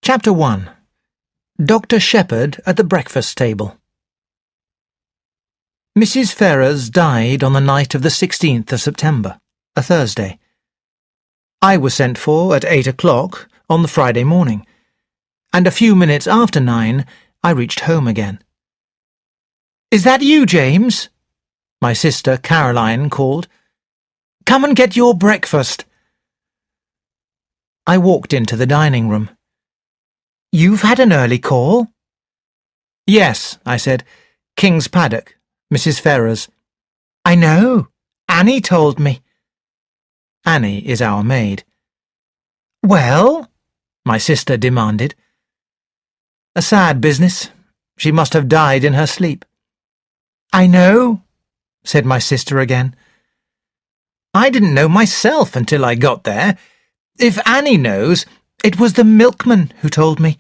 Chapter 1. Dr. Shepherd at the breakfast table. Mrs. Ferrers died on the night of the 16th of September, a Thursday. I was sent for at 8 o'clock on the Friday morning, and a few minutes after 9 I reached home again. "Is that you, James?" my sister Caroline called. "Come and get your breakfast." I walked into the dining room. "You've had an early call?" "Yes," I said. "King's Paddock, Mrs. Ferrers." "I know. Annie told me." Annie is our maid. "Well?" my sister demanded. "A sad business. She must have died in her sleep." "I know," said my sister again. "I didn't know myself until I got there. If Annie knows, it was the milkman who told me.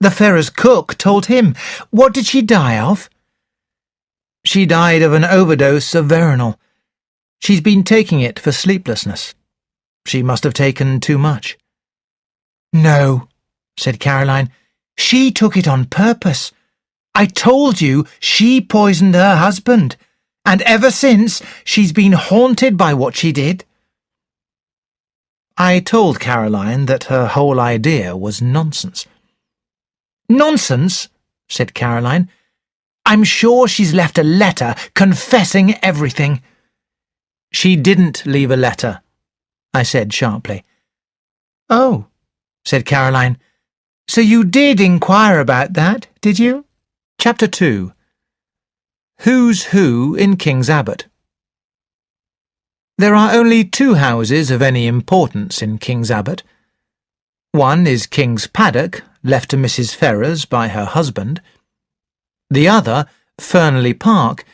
The Ferrers' cook told him. What did she die of?" "She died of an overdose of veronal. She's been taking it for sleeplessness. She must have taken too much." "No," said Caroline. "She took it on purpose. I told you she poisoned her husband, and ever since she's been haunted by what she did." I told Caroline that her whole idea was nonsense. "Nonsense?" said Caroline. "I'm sure she's left a letter confessing everything." "She didn't leave a letter," I said sharply. "Oh," said Caroline. "So you did inquire about that, did you?" Chapter 2. Who's Who in King's Abbott. There are only two houses of any importance in King's Abbott. One is King's Paddock, left to Mrs. Ferrers by her husband. The other, Fernly Park,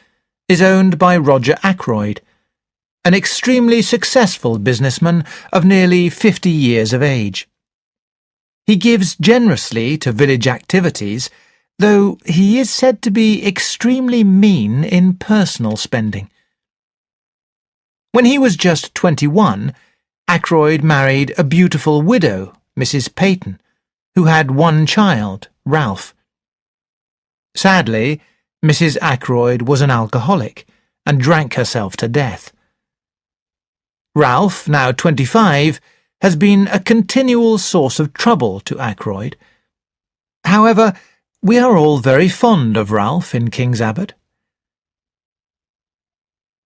is owned by Roger Ackroyd, an extremely successful businessman of nearly 50 years of age. He gives generously to village activities, though he is said to be extremely mean in personal spending. When he was just 21, Ackroyd married a beautiful widow, Mrs. Peyton, who had one child, Ralph. Sadly, Mrs. Ackroyd was an alcoholic and drank herself to death. Ralph, now 25, has been a continual source of trouble to Ackroyd. However, we are all very fond of Ralph in King's Abbott.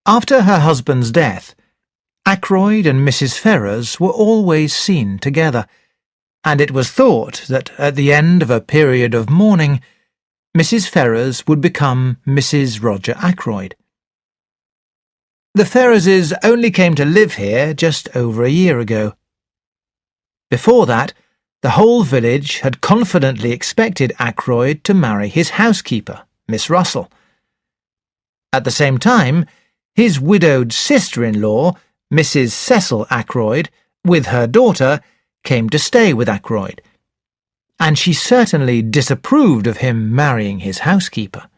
After her husband's death, Ackroyd and Mrs. Ferrers were always seen together, and it was thought that at the end of a period of mourning, Mrs. Ferrers would become Mrs. Roger Ackroyd. The Ferrerses only came to live here just over a year ago. Before that, the whole village had confidently expected Ackroyd to marry his housekeeper, Miss Russell. At the same time, his widowed sister-in-law, Mrs. Cecil Ackroyd, with her daughter, came to stay with Ackroyd, and she certainly disapproved of him marrying his housekeeper.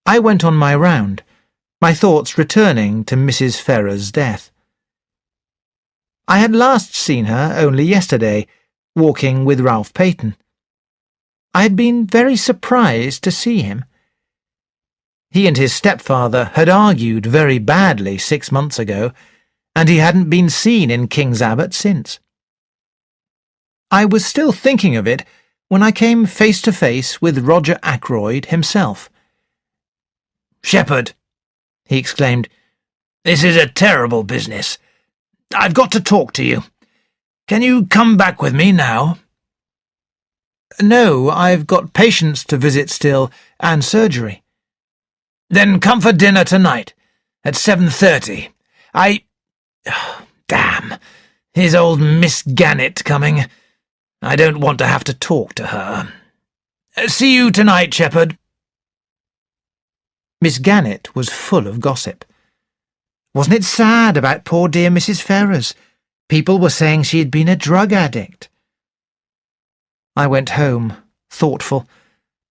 I went on my round, my thoughts returning to Mrs. Ferrers' death. I had last seen her only yesterday, walking with Ralph Peyton. I had been very surprised to see him. He and his stepfather had argued very badly 6 months ago, and he hadn't been seen in King's Abbott since. I was still thinking of it when I came face to face with Roger Ackroyd himself. "Shepherd," he exclaimed, "this is a terrible business. I've got to talk to you. Can you come back with me now?" "No, I've got patients to visit still, and surgery." "Then come for dinner tonight, at 7:30. Damn, here's old Miss Gannett coming. I don't want to have to talk to her. See you tonight, Shepherd." Miss Gannett was full of gossip. Wasn't it sad about poor dear Mrs. Ferrers? People were saying she had been a drug addict. I went home, thoughtful,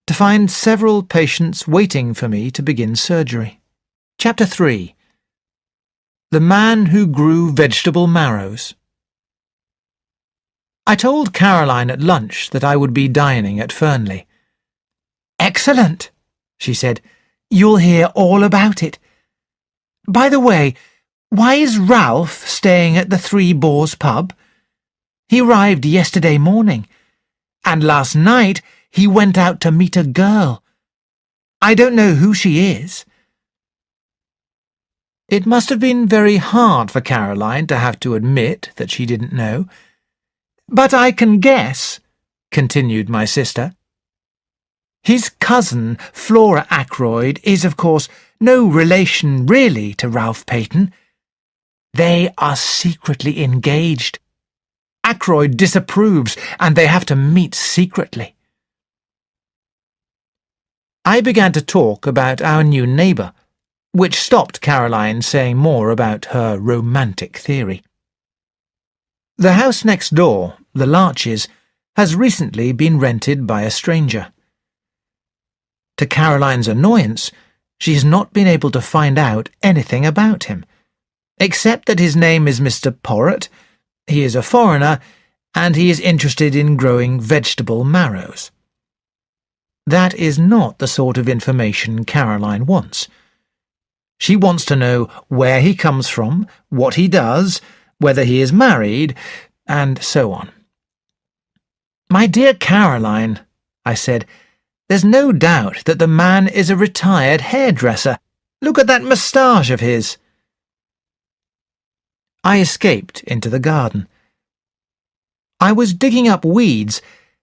to find several patients waiting for me to begin surgery. Chapter 3. The Man Who Grew Vegetable Marrows. I told Caroline at lunch that I would be dining at Fernly. "Excellent," she said. "You'll hear all about it. By the way, why is Ralph staying at the Three Boars pub? He arrived yesterday morning, and last night he went out to meet a girl. I don't know who she is." It must have been very hard for Caroline to have to admit that she didn't know. "But I can guess," continued my sister. "His cousin, Flora Ackroyd, is, of course, no relation really to Ralph Peyton. They are secretly engaged. Ackroyd disapproves, and they have to meet secretly." I began to talk about our new neighbour, which stopped Caroline saying more about her romantic theory. The house next door, the Larches, has recently been rented by a stranger. To Caroline's annoyance, she has not been able to find out anything about him, except that his name is Mr. Poirot, he is a foreigner, and he is interested in growing vegetable marrows. That is not the sort of information Caroline wants. She wants to know where he comes from, what he does, whether he is married, and so on. "My dear Caroline," I said, "there's no doubt that the man is a retired hairdresser. Look at that moustache of his." I escaped into the garden. I was digging up weeds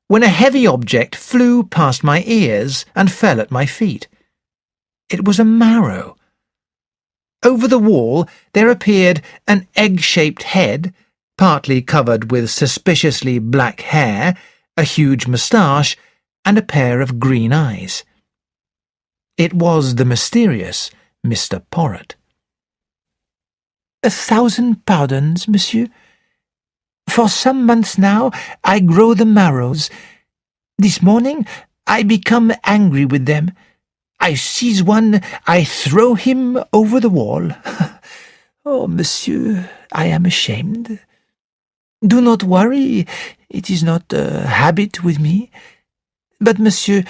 when a heavy object flew past my ears and fell at my feet. It was a marrow. Over the wall there appeared an egg-shaped head, partly covered with suspiciously black hair, a huge moustache, and a pair of green eyes. It was the mysterious Mr. Poirot. "1,000 pardons, monsieur. For some months now I grow the marrows. This morning I become angry with them. I seize one, I throw him over the wall. Oh, monsieur, I am ashamed. Do not worry, it is not a habit with me. But, monsieur,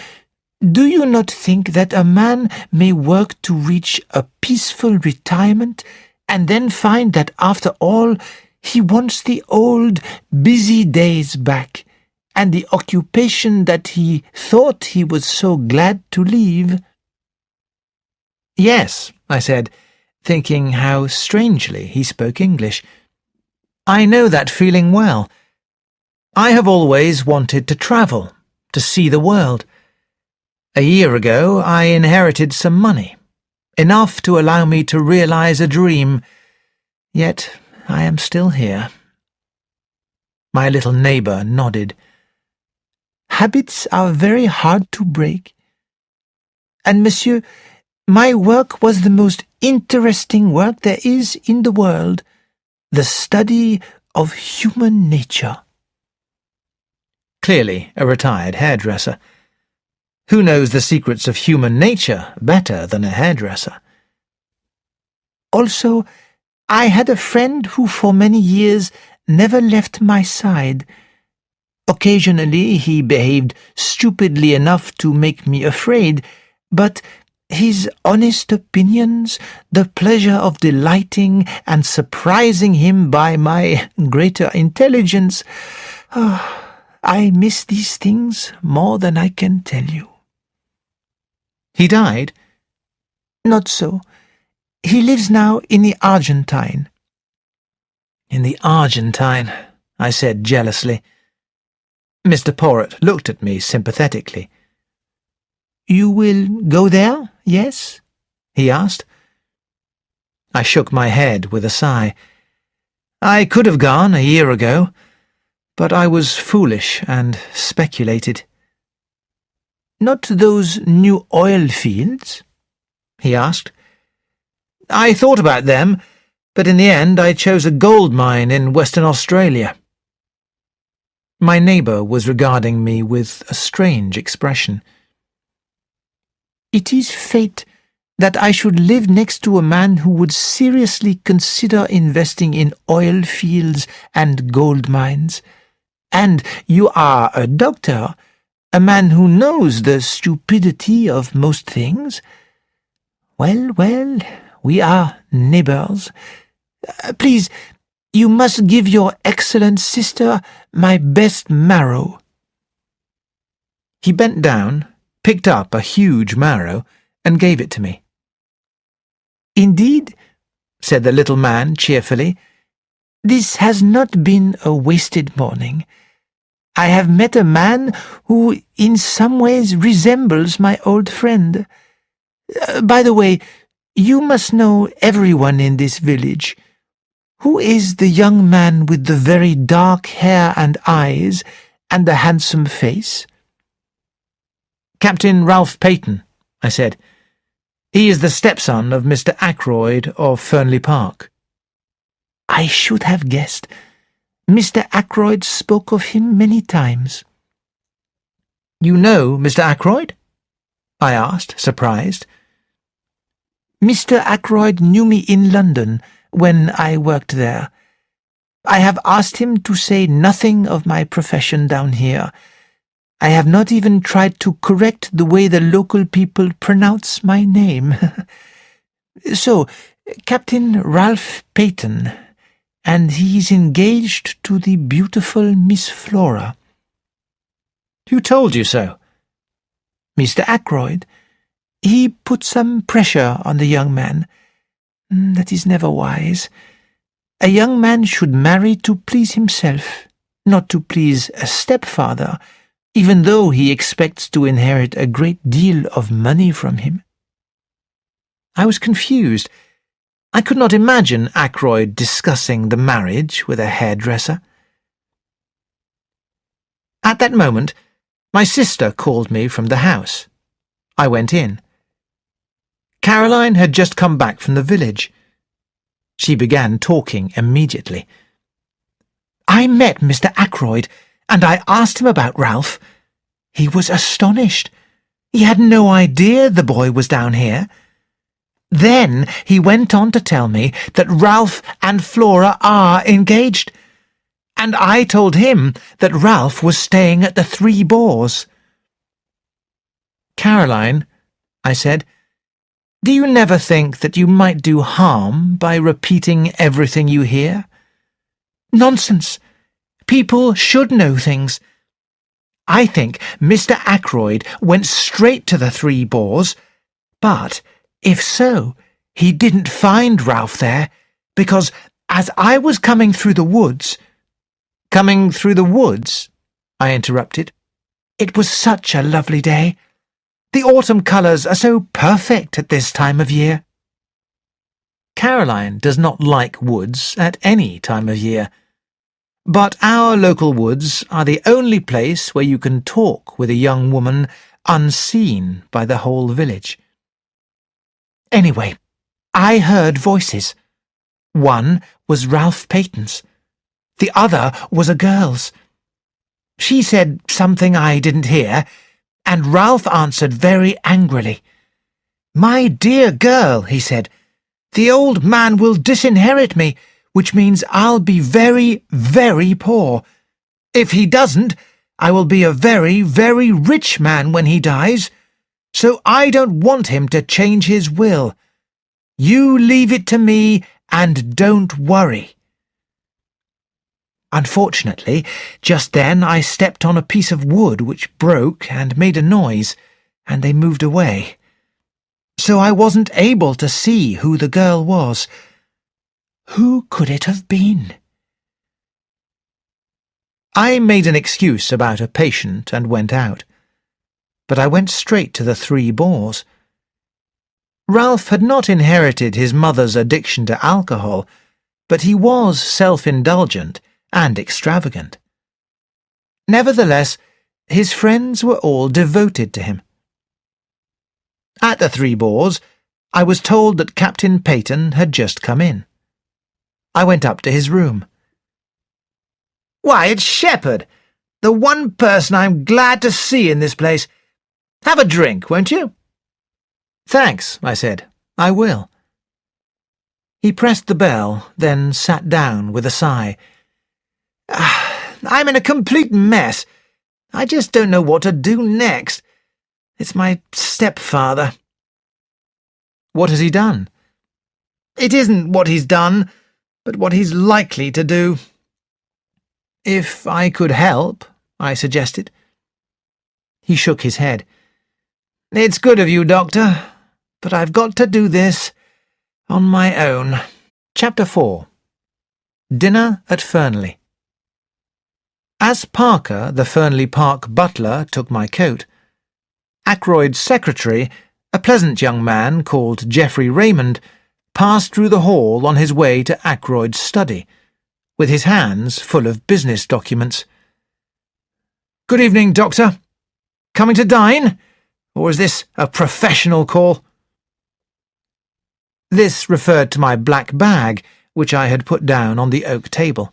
do you not think that a man may work to reach a peaceful retirement, and then find that after all he wants the old, busy days back, and the occupation that he thought he was so glad to leave?" "Yes," I said, thinking how strangely he spoke English. "I know that feeling well. I have always wanted to travel, to see the world. A year ago I inherited some money, enough to allow me to realize a dream, yet I am still here." My little neighbour nodded. "Habits are very hard to break. And, monsieur, my work was the most interesting work there is in the world, the study of human nature." Clearly a retired hairdresser. Who knows the secrets of human nature better than a hairdresser? "Also, I had a friend who for many years never left my side. Occasionally he behaved stupidly enough to make me afraid, but his honest opinions, the pleasure of delighting and surprising him by my greater intelligence, I miss these things more than I can tell you." "He died?" "Not so. He lives now in the Argentine." "In the Argentine," I said jealously. Mr. Poirot looked at me sympathetically. "You will go there, yes?" he asked. I shook my head with a sigh. I could have gone a year ago, but I was foolish and speculated. "Not those new oil fields?" he asked. "I thought about them, but in the end I chose a gold mine in Western Australia." My neighbour was regarding me with a strange expression. "It is fate that I should live next to a man who would seriously consider investing in oil fields and gold mines. And you are a doctor, a man who knows the stupidity of most things. Well, we are neighbours. Please, you must give your excellent sister my best marrow." He bent down, picked up a huge marrow, and gave it to me. "Indeed," said the little man cheerfully, "this has not been a wasted morning. I have met a man who in some ways resembles my old friend. By the way, you must know everyone in this village. Who is the young man with the very dark hair and eyes and the handsome face?" "Captain Ralph Peyton," I said. "He is the stepson of Mr. Ackroyd of Fernly Park." "I should have guessed. Mr. Ackroyd spoke of him many times." "You know Mr. Ackroyd?" I asked, surprised. "Mr. Ackroyd knew me in London when I worked there. I have asked him to say nothing of my profession down here. I have not even tried to correct the way the local people pronounce my name. So, Captain Ralph Peyton, and he is engaged to the beautiful Miss Flora." "Who told you so?" "Mr. Ackroyd. He put some pressure on the young man. That is never wise. A young man should marry to please himself, not to please a stepfather, even though he expects to inherit a great deal of money from him." I was confused. I could not imagine Ackroyd discussing the marriage with a hairdresser. At that moment, my sister called me from the house. I went in. Caroline had just come back from the village. She began talking immediately. "I met Mr. Ackroyd, and I asked him about Ralph. He was astonished. He had no idea the boy was down here. Then he went on to tell me that Ralph and Flora are engaged, and I told him that Ralph was staying at the Three Boars." "Caroline," I said, "do you never think that you might do harm by repeating everything you hear?" "Nonsense. People should know things. I think Mr. Ackroyd went straight to the Three Boars, but if so, he didn't find Ralph there, because as I was coming through the woods—" "Coming through the woods?" I interrupted. "It was such a lovely day. The autumn colours are so perfect at this time of year." Caroline does not like woods at any time of year, but our local woods are the only place where you can talk with a young woman unseen by the whole village. "Anyway, I heard voices. One was Ralph Peyton's. The other was a girl's. She said something I didn't hear, and Ralph answered very angrily. 'My dear girl,' he said, 'the old man will disinherit me, which means I'll be very, very poor. If he doesn't, I will be a very, very rich man when he dies, so I don't want him to change his will. You leave it to me and don't worry.' Unfortunately, just then I stepped on a piece of wood which broke and made a noise, and they moved away. So I wasn't able to see who the girl was. Who could it have been?" I made an excuse about a patient and went out, but I went straight to the Three Boars. Ralph had not inherited his mother's addiction to alcohol, but he was self-indulgent and extravagant. Nevertheless, his friends were all devoted to him. At the Three Boars, I was told that Captain Peyton had just come in. I went up to his room. "Why, it's Shepherd, the one person I'm glad to see in this place. Have a drink, won't you?" "Thanks," I said. "I will." He pressed the bell, then sat down with a sigh. I'm in a complete mess. I just don't know what to do next. It's my stepfather." "What has he done?" "It isn't what he's done, but what he's likely to do." "If I could help," I suggested. He shook his head. "It's good of you, Doctor, but I've got to do this on my own." Chapter 4. Dinner at Fernly. As Parker, the Fernly Park butler, took my coat, Ackroyd's secretary, a pleasant young man called Geoffrey Raymond, passed through the hall on his way to Ackroyd's study, with his hands full of business documents. "Good evening, Doctor. Coming to dine? Or is this a professional call?" This referred to my black bag, which I had put down on the oak table.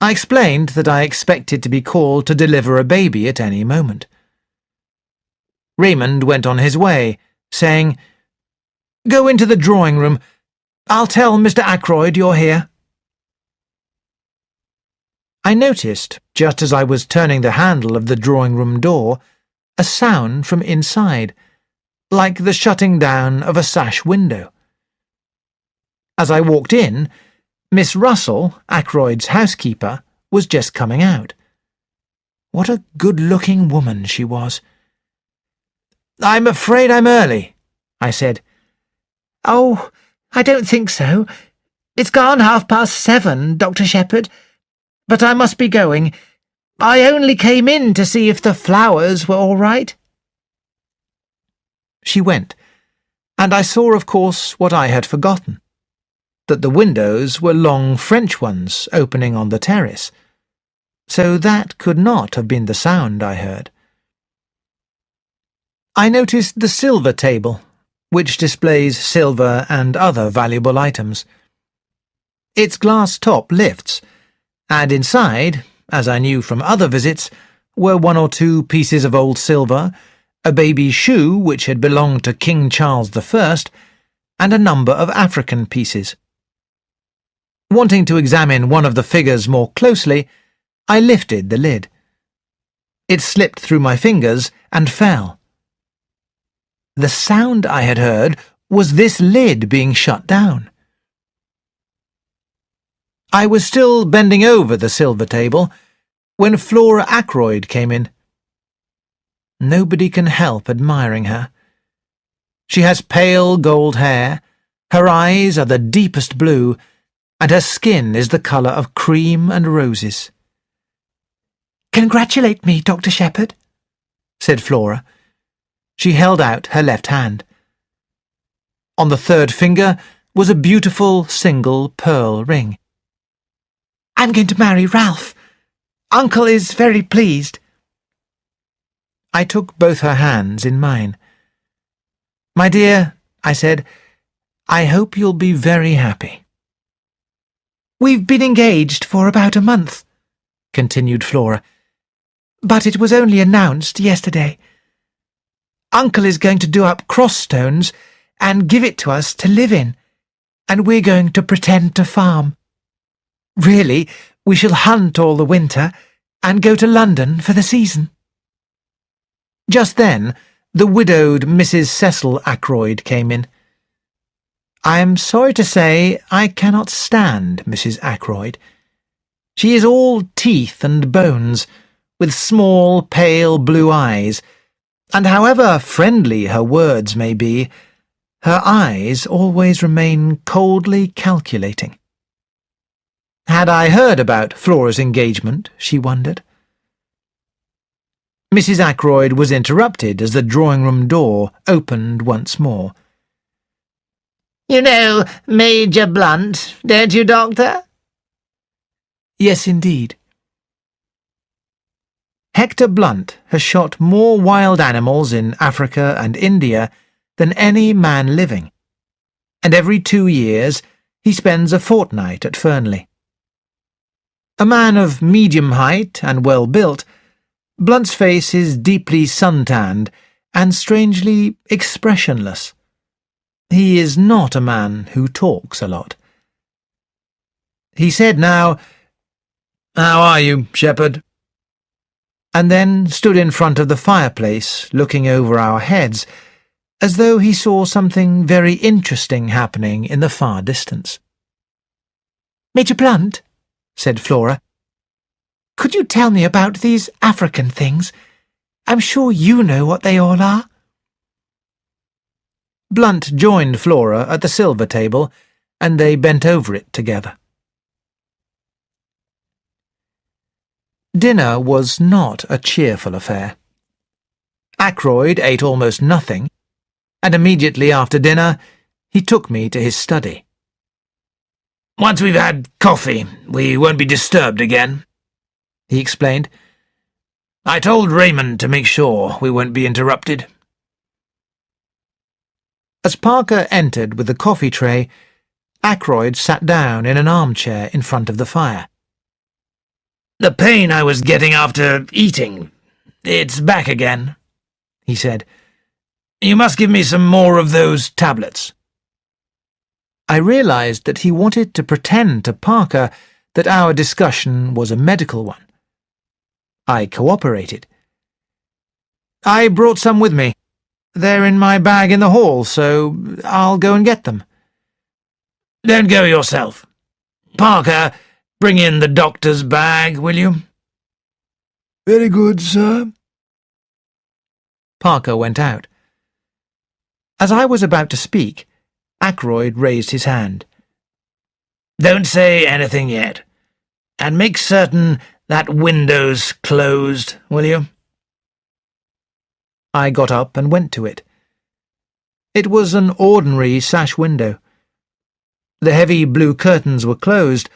I explained that I expected to be called to deliver a baby at any moment. Raymond went on his way, saying, "Go into the drawing-room. I'll tell Mr. Ackroyd you're here." I noticed, just as I was turning the handle of the drawing-room door, a sound from inside, like the shutting down of a sash window. As I walked in, Miss Russell, Ackroyd's housekeeper, was just coming out. What a good-looking woman she was. "I'm afraid I'm early," I said. "Oh, I don't think so. It's gone 7:30, Dr. Shepherd. But I must be going. I only came in to see if the flowers were all right." She went, and I saw, of course, what I had forgotten, that the windows were long French ones opening on the terrace, so that could not have been the sound I heard. I noticed the silver table, which displays silver and other valuable items. Its glass top lifts, and inside, as I knew from other visits, were 1 or 2 pieces of old silver, a baby's shoe which had belonged to King Charles I, and a number of African pieces. Wanting to examine one of the figures more closely, I lifted the lid. It slipped through my fingers and fell. The sound I had heard was this lid being shut down. I was still bending over the silver table when Flora Ackroyd came in. Nobody can help admiring her. She has pale gold hair, her eyes are the deepest blue, and her skin is the colour of cream and roses. "Congratulate me, Dr. Shepherd," said Flora. She held out her left hand. On the third finger was a beautiful single pearl ring. "I'm going to marry Ralph. Uncle is very pleased." I took both her hands in mine. "My dear," I said, "I hope you'll be very happy." "We've been engaged for about a month," continued Flora, "but it was only announced yesterday. Uncle is going to do up cross-stones and give it to us to live in, and we're going to pretend to farm. Really, we shall hunt all the winter and go to London for the season." Just then, the widowed Mrs. Cecil Ackroyd came in. I am sorry to say I cannot stand Mrs. Ackroyd. She is all teeth and bones, with small, pale blue eyes, and however friendly her words may be, her eyes always remain coldly calculating. Had I heard about Flora's engagement, she wondered. Mrs. Ackroyd was interrupted as the drawing-room door opened once more. "You know Major Blunt, don't you, Doctor?" "Yes, indeed." Hector Blunt has shot more wild animals in Africa and India than any man living, and every 2 years he spends a fortnight at Fernly. A man of medium height and well built, Blunt's face is deeply sun-tanned and strangely expressionless. He is not a man who talks a lot. He said now, How are you, Shepherd?" And then stood in front of the fireplace, looking over our heads, as though he saw something very interesting happening in the far distance. "Major Blunt," said Flora, "could you tell me about these African things? I'm sure you know what they all are." Blunt joined Flora at the silver table, and they bent over it together. Dinner was not a cheerful affair. Ackroyd ate almost nothing, and immediately after dinner he took me to his study. "Once we've had coffee, we won't be disturbed again," he explained. "I told Raymond to make sure we won't be interrupted." As Parker entered with the coffee tray, Ackroyd sat down in an armchair in front of the fire. "The pain I was getting after eating, it's back again," he said. "You must give me some more of those tablets." I realized that he wanted to pretend to Parker that our discussion was a medical one. I cooperated. "I brought some with me. They're in my bag in the hall, so I'll go and get them." "Don't go yourself. Parker, bring in the doctor's bag, will you?" "Very good, sir." Parker went out. As I was about to speak, Ackroyd raised his hand. "Don't say anything yet, and make certain that window's closed, will you?" I got up and went to it. It was an ordinary sash window. The heavy blue curtains were closed,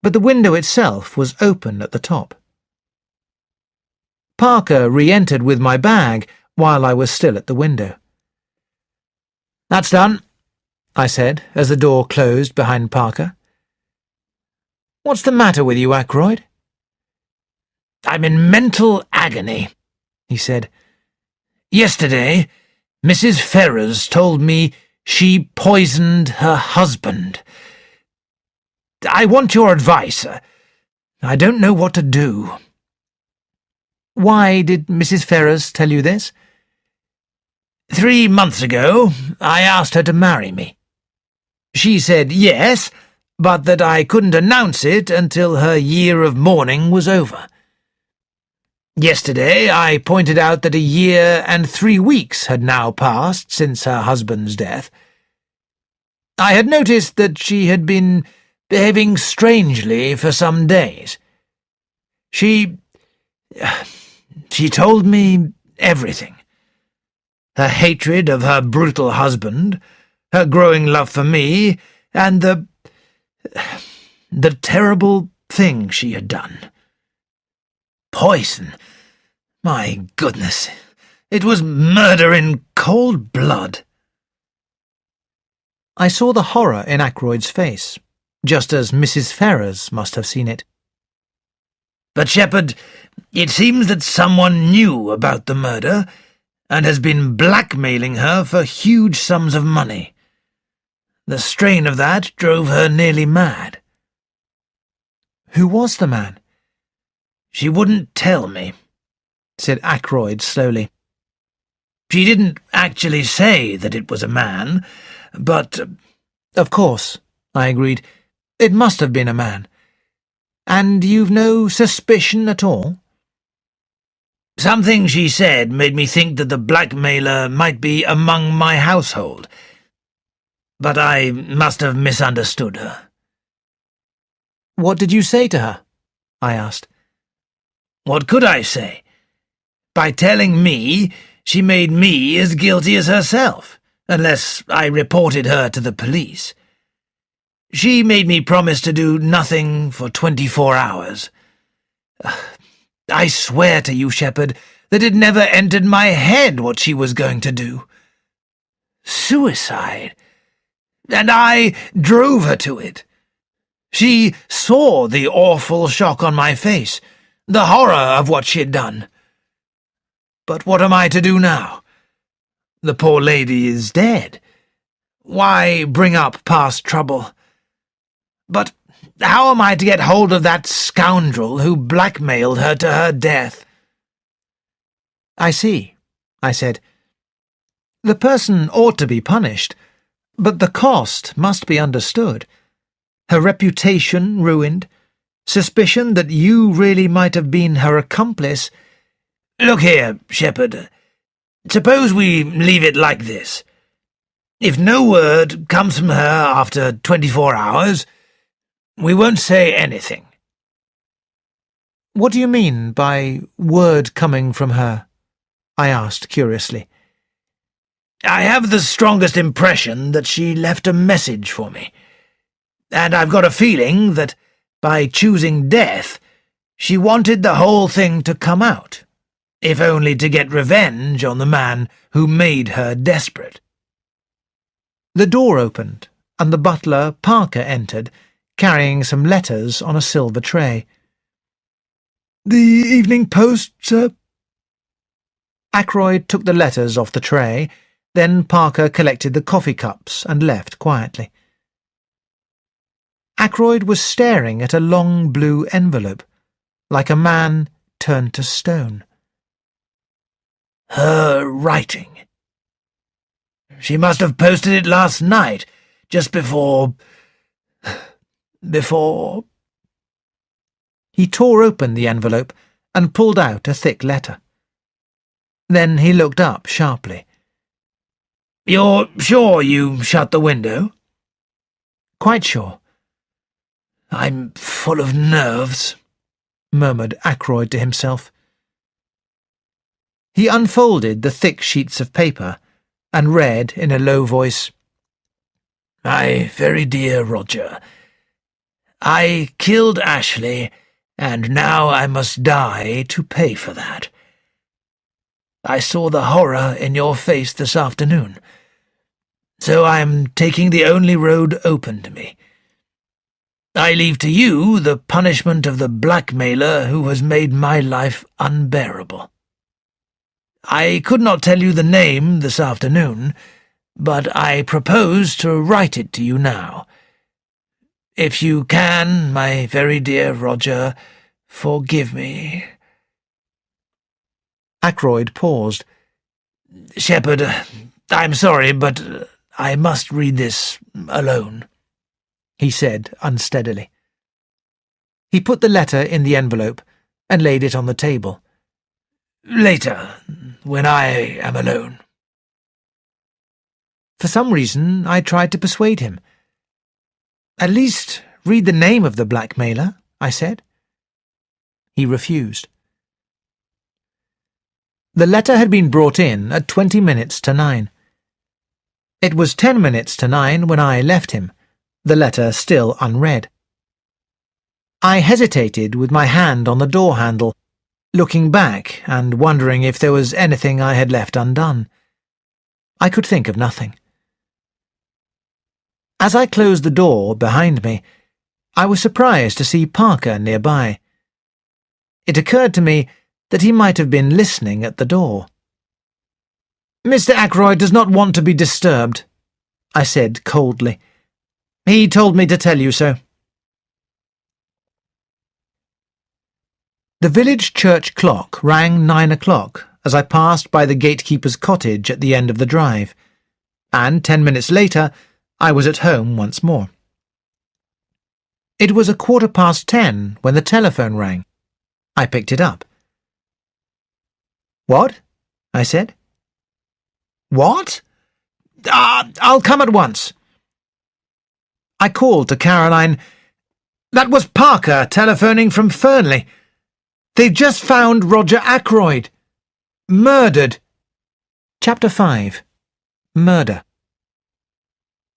but the window itself was open at the top. Parker re-entered with my bag while I was still at the window. "That's done," I said as the door closed behind Parker. "What's the matter with you, Ackroyd?" "I'm in mental agony," he said. "Yesterday, Mrs. Ferrers told me she poisoned her husband. I want your advice. I don't know what to do." "Why did Mrs. Ferrers tell you this?" 3 months ago, I asked her to marry me. She said yes, but that I couldn't announce it until her year of mourning was over. Yesterday I pointed out that a year and 3 weeks had now passed since her husband's death. I had noticed that she had been behaving strangely for some days. She told me everything. Her hatred of her brutal husband, her growing love for me, and the terrible thing she had done. Poison. My goodness, it was murder in cold blood. I saw the horror in Ackroyd's face, just as Mrs. Ferrers must have seen it. "But, Shepherd, it seems that someone knew about the murder and has been blackmailing her for huge sums of money. The strain of that drove her nearly mad." "Who was the man?" "She wouldn't tell me," said Ackroyd slowly. "She didn't actually say that it was a man, but—" "Of course," I agreed. "It must have been a man. And you've no suspicion at all?" "Something she said made me think that the blackmailer might be among my household, but I must have misunderstood her." "What did you say to her?" I asked. "What could I say? By telling me, she made me as guilty as herself, unless I reported her to the police. She made me promise to do nothing for 24 hours. I swear to you, Shepherd, that it never entered my head what she was going to do. Suicide. And I drove her to it. She saw the awful shock on my face, the horror of what she'd done. But what am I to do now? The poor lady is dead. Why bring up past trouble? But How am I to get hold of that scoundrel who blackmailed her to her death?" "I see," I said. "The person ought to be punished, but the cost must be understood. Her reputation ruined, suspicion that you really might have been her accomplice." "Look here, Shepherd. Suppose we leave it like this. If no word comes from her after 24 hours, we won't say anything." "What do you mean by word coming from her?" I asked curiously. "I have the strongest impression that she left a message for me, and I've got a feeling that by choosing death she wanted the whole thing to come out, if only to get revenge on the man who made her desperate." The door opened, and the butler, Parker, entered, carrying some letters on a silver tray. "The Evening Post, sir?" Ackroyd took the letters off the tray, then Parker collected the coffee cups and left quietly. Ackroyd was staring at a long blue envelope, like a man turned to stone. Her writing. She must have posted it last night, just before... He tore open the envelope and pulled out a thick letter. Then he looked up sharply. "You're sure you shut the window?" "Quite sure." "I'm full of nerves," murmured Ackroyd to himself. He unfolded the thick sheets of paper and read in a low voice, "My very dear Roger, I killed Ashley, and now I must die to pay for that. I saw the horror in your face this afternoon, so I am taking the only road open to me. I leave to you the punishment of the blackmailer who has made my life unbearable. I could not tell you the name this afternoon, but I propose to write it to you now. If you can, my very dear Roger, forgive me." Ackroyd paused. "Shepherd, I'm sorry, but I must read this alone," he said unsteadily. He put the letter in the envelope and laid it on the table. "Later, when I am alone." For some reason, I tried to persuade him. "At least read the name of the blackmailer," I said. He refused. The letter had been brought in at 20 minutes to 9. It was 10 minutes to 9 when I left him, the letter still unread. I hesitated with my hand on the door handle, looking back and wondering if there was anything I had left undone. I could think of nothing. As I closed the door behind me, I was surprised to see Parker nearby. It occurred to me that he might have been listening at the door. "Mr. Ackroyd does not want to be disturbed," I said coldly. "He told me to tell you so." The village church clock rang 9 o'clock as I passed by the gatekeeper's cottage at the end of the drive, and 10 minutes later I was at home once more. It was 10:15 when the telephone rang. I picked it up. "What?" I said. "What?" "I'll come at once." I called to Caroline. "That was Parker telephoning from Fernly. They've just found Roger Ackroyd. Murdered." Chapter 5. Murder.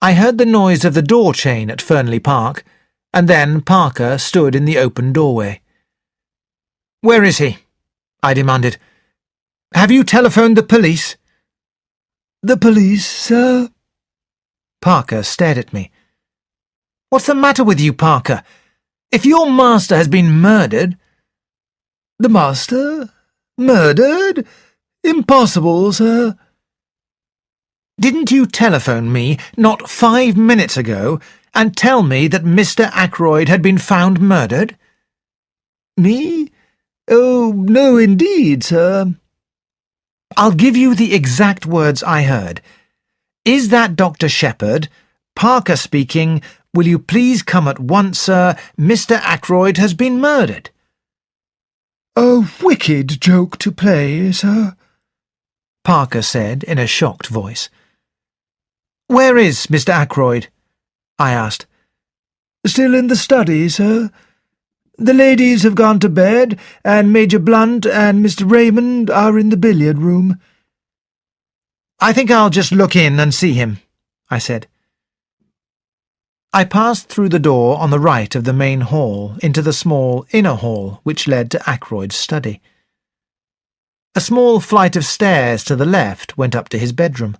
I heard the noise of the door chain at Fernly Park, and then Parker stood in the open doorway. "Where is he?" I demanded. "Have you telephoned the police?" "The police, sir?" Parker stared at me. "What's the matter with you, Parker? If your master has been murdered—" "The master? Murdered? Impossible, sir." "Didn't you telephone me not 5 minutes ago and tell me that Mr. Ackroyd had been found murdered?" "Me? Oh, no indeed, sir." "I'll give you the exact words I heard. 'Is that Dr. Shepherd? Parker speaking. Will you please come at once, sir? Mr. Ackroyd has been murdered.'" "A wicked joke to play, sir," Parker said in a shocked voice. "Where is Mr. Ackroyd?" I asked. "Still in the study, sir. The ladies have gone to bed, and Major Blunt and Mr. Raymond are in the billiard-room." "I think I'll just look in and see him," I said. I passed through the door on the right of the main hall into the small inner hall which led to Ackroyd's study. A small flight of stairs to the left went up to his bedroom.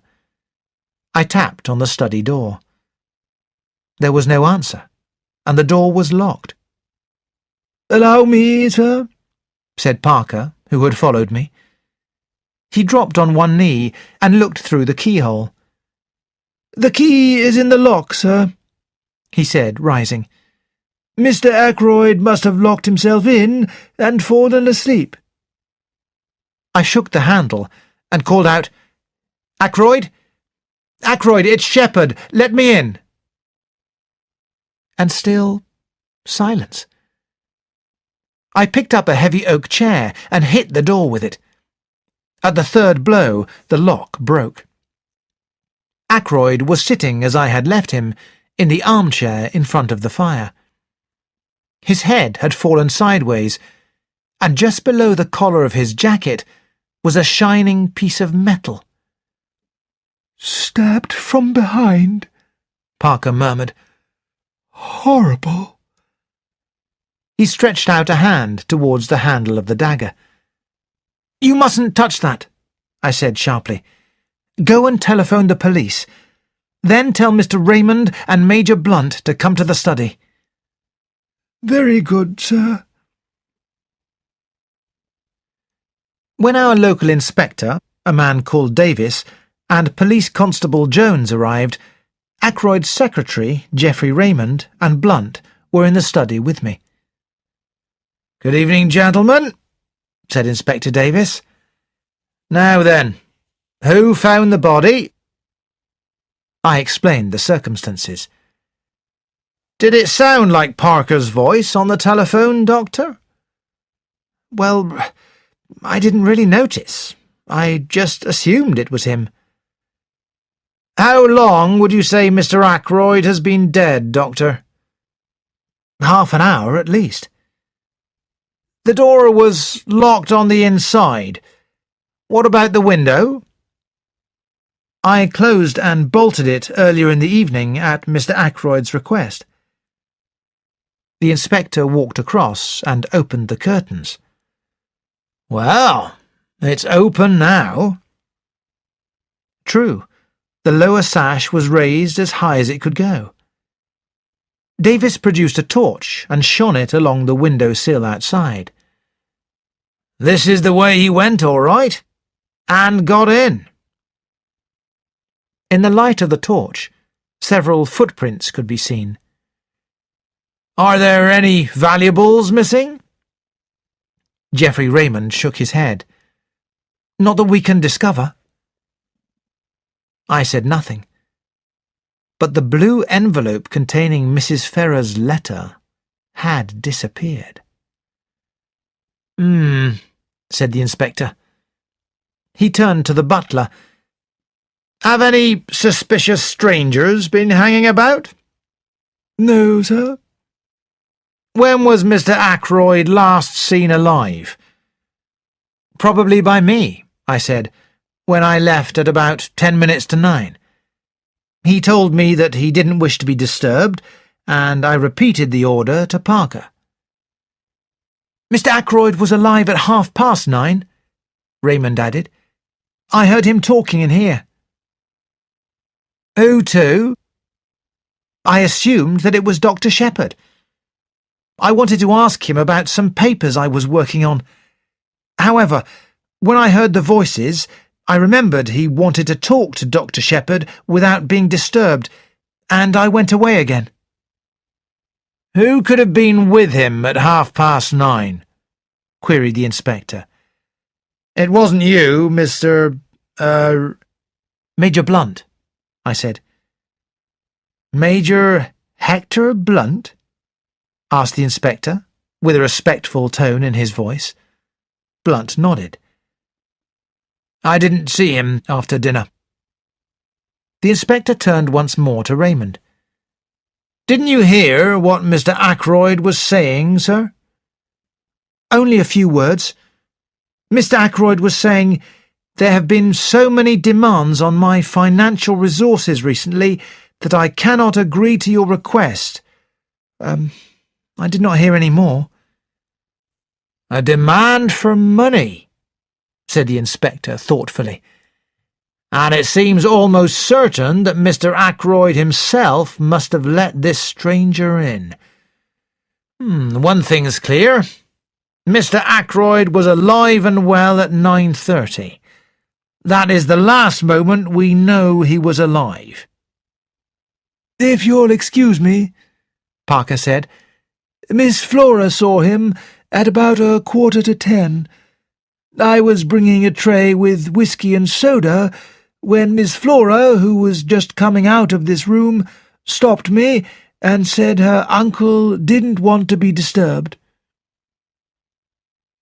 I tapped on the study door. There was no answer, and the door was locked. "Allow me, sir," said Parker, who had followed me. He dropped on one knee and looked through the keyhole. "The key is in the lock, sir," he said, rising. "Mr. Ackroyd must have locked himself in and fallen asleep." I shook the handle and called out, "Ackroyd? Ackroyd, it's Shepherd. Let me in." And still silence. I picked up a heavy oak chair and hit the door with it. At the third blow, the lock broke. Ackroyd was sitting as I had left him, in the armchair in front of the fire. His head had fallen sideways, and just below the collar of his jacket was a shining piece of metal. "Stabbed from behind," Parker murmured. "Horrible." He stretched out a hand towards the handle of the dagger. "You mustn't touch that," I said sharply. "Go and telephone the police. Then tell Mr. Raymond and Major Blunt to come to the study." "Very good, sir." When our local inspector, a man called Davis, and Police Constable Jones arrived, Ackroyd's secretary, Geoffrey Raymond, and Blunt were in the study with me. "Good evening, gentlemen," said Inspector Davis. "Now then, who found the body?" I explained the circumstances. "Did it sound like Parker's voice on the telephone, Doctor?" "Well, I didn't really notice. I just assumed it was him." "How long would you say Mr. Ackroyd has been dead, Doctor?" "Half an hour at least." "The door was locked on the inside. What about the window?" "I closed and bolted it earlier in the evening at Mr. Ackroyd's request." The inspector walked across and opened the curtains. "Well, it's open now." True, the lower sash was raised as high as it could go. Davis produced a torch and shone it along the window sill outside. "This is the way he went, all right, and got in." In the light of the torch, several footprints could be seen. "Are there any valuables missing?" Geoffrey Raymond shook his head. "Not that we can discover." I said nothing. But the blue envelope containing Mrs. Ferrers' letter had disappeared. Said the inspector. He turned to the butler. "Have any suspicious strangers been hanging about?" "No, sir." "When was Mr. Ackroyd last seen alive?" "Probably by me," I said, "when I left at about 10 minutes to 9. He told me that he didn't wish to be disturbed, and I repeated the order to Parker." "Mr. Ackroyd was alive at 9:30, Raymond added. "I heard him talking in here." "Who to?" "I assumed that it was Dr. Shepherd. I wanted to ask him about some papers I was working on. However, when I heard the voices, I remembered he wanted to talk to Dr. Shepherd without being disturbed, and I went away again." Who could have been with him at 9:30? Queried the inspector. It wasn't you, Mr. Major Blunt, I said. Major Hector Blunt? Asked the inspector, with a respectful tone in his voice. Blunt nodded. I didn't see him after dinner. The inspector turned once more to Raymond. Didn't you hear what Mr. Ackroyd was saying, sir? Only a few words. Mr. Ackroyd was saying, there have been so many demands on my financial resources recently that I cannot agree to your request. I did not hear any more. A demand for money, said the inspector thoughtfully. And it seems almost certain that Mr. Ackroyd himself must have let this stranger in. One thing's clear. Mr. Ackroyd was alive and well at 9:30. That is the last moment we know he was alive. If you'll excuse me, Parker said, Miss Flora saw him at about 9:45. I was bringing a tray with whisky and soda when Miss Flora, who was just coming out of this room, stopped me and said her uncle didn't want to be disturbed.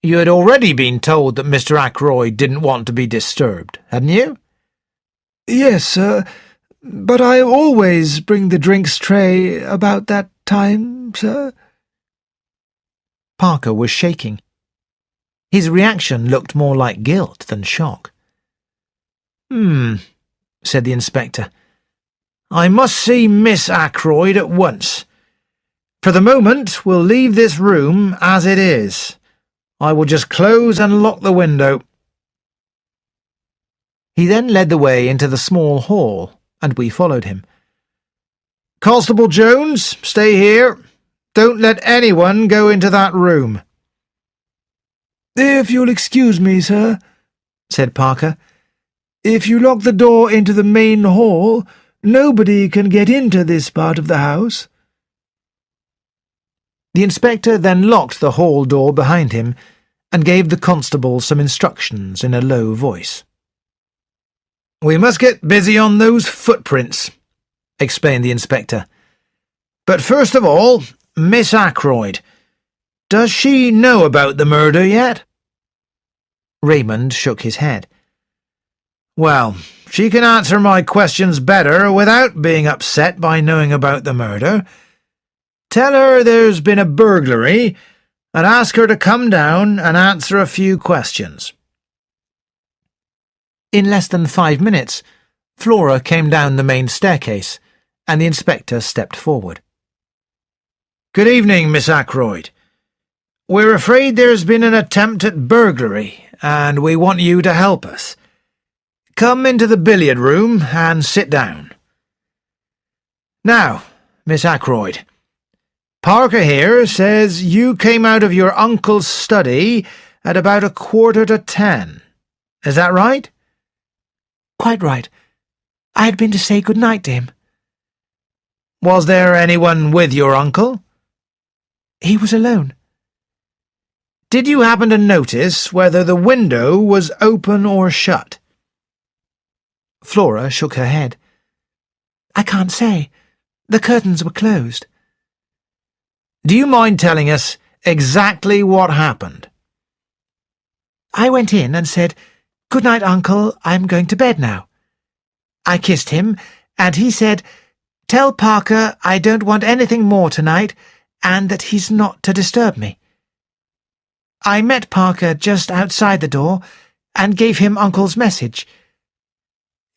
You had already been told that Mr. Ackroyd didn't want to be disturbed, hadn't you? Yes, sir, but I always bring the drinks tray about that time, sir. Parker was shaking. His reaction looked more like guilt than shock. Said the inspector. I must see Miss Ackroyd at once. For the moment, we'll leave this room as it is. I will just close and lock the window. He then led the way into the small hall, and we followed him. Constable Jones, stay here. Don't let anyone go into that room. If you'll excuse me, sir, said Parker. If you lock the door into the main hall, nobody can get into this part of the house. The inspector then locked the hall door behind him and gave the constable some instructions in a low voice. We must get busy on those footprints, explained the inspector. But first of all, Miss Ackroyd. Does she know about the murder yet? Raymond shook his head. Well, she can answer my questions better without being upset by knowing about the murder. Tell her there's been a burglary and ask her to come down and answer a few questions. In less than 5 minutes, Flora came down the main staircase, and the inspector stepped forward. Good evening, Miss Ackroyd. We're afraid there's been an attempt at burglary, and we want you to help us. Come into the billiard room and sit down. Now, Miss Ackroyd, Parker here says you came out of your uncle's study at about 9:45. Is that right? Quite right. I had been to say good night to him. Was there anyone with your uncle? He was alone. Did you happen to notice whether the window was open or shut? Flora shook her head. I can't say. The curtains were closed. Do you mind telling us exactly what happened? I went in and said, Good night, Uncle, I'm going to bed now. I kissed him, and he said, Tell Parker I don't want anything more tonight, and that he's not to disturb me. I met Parker just outside the door, and gave him Uncle's message.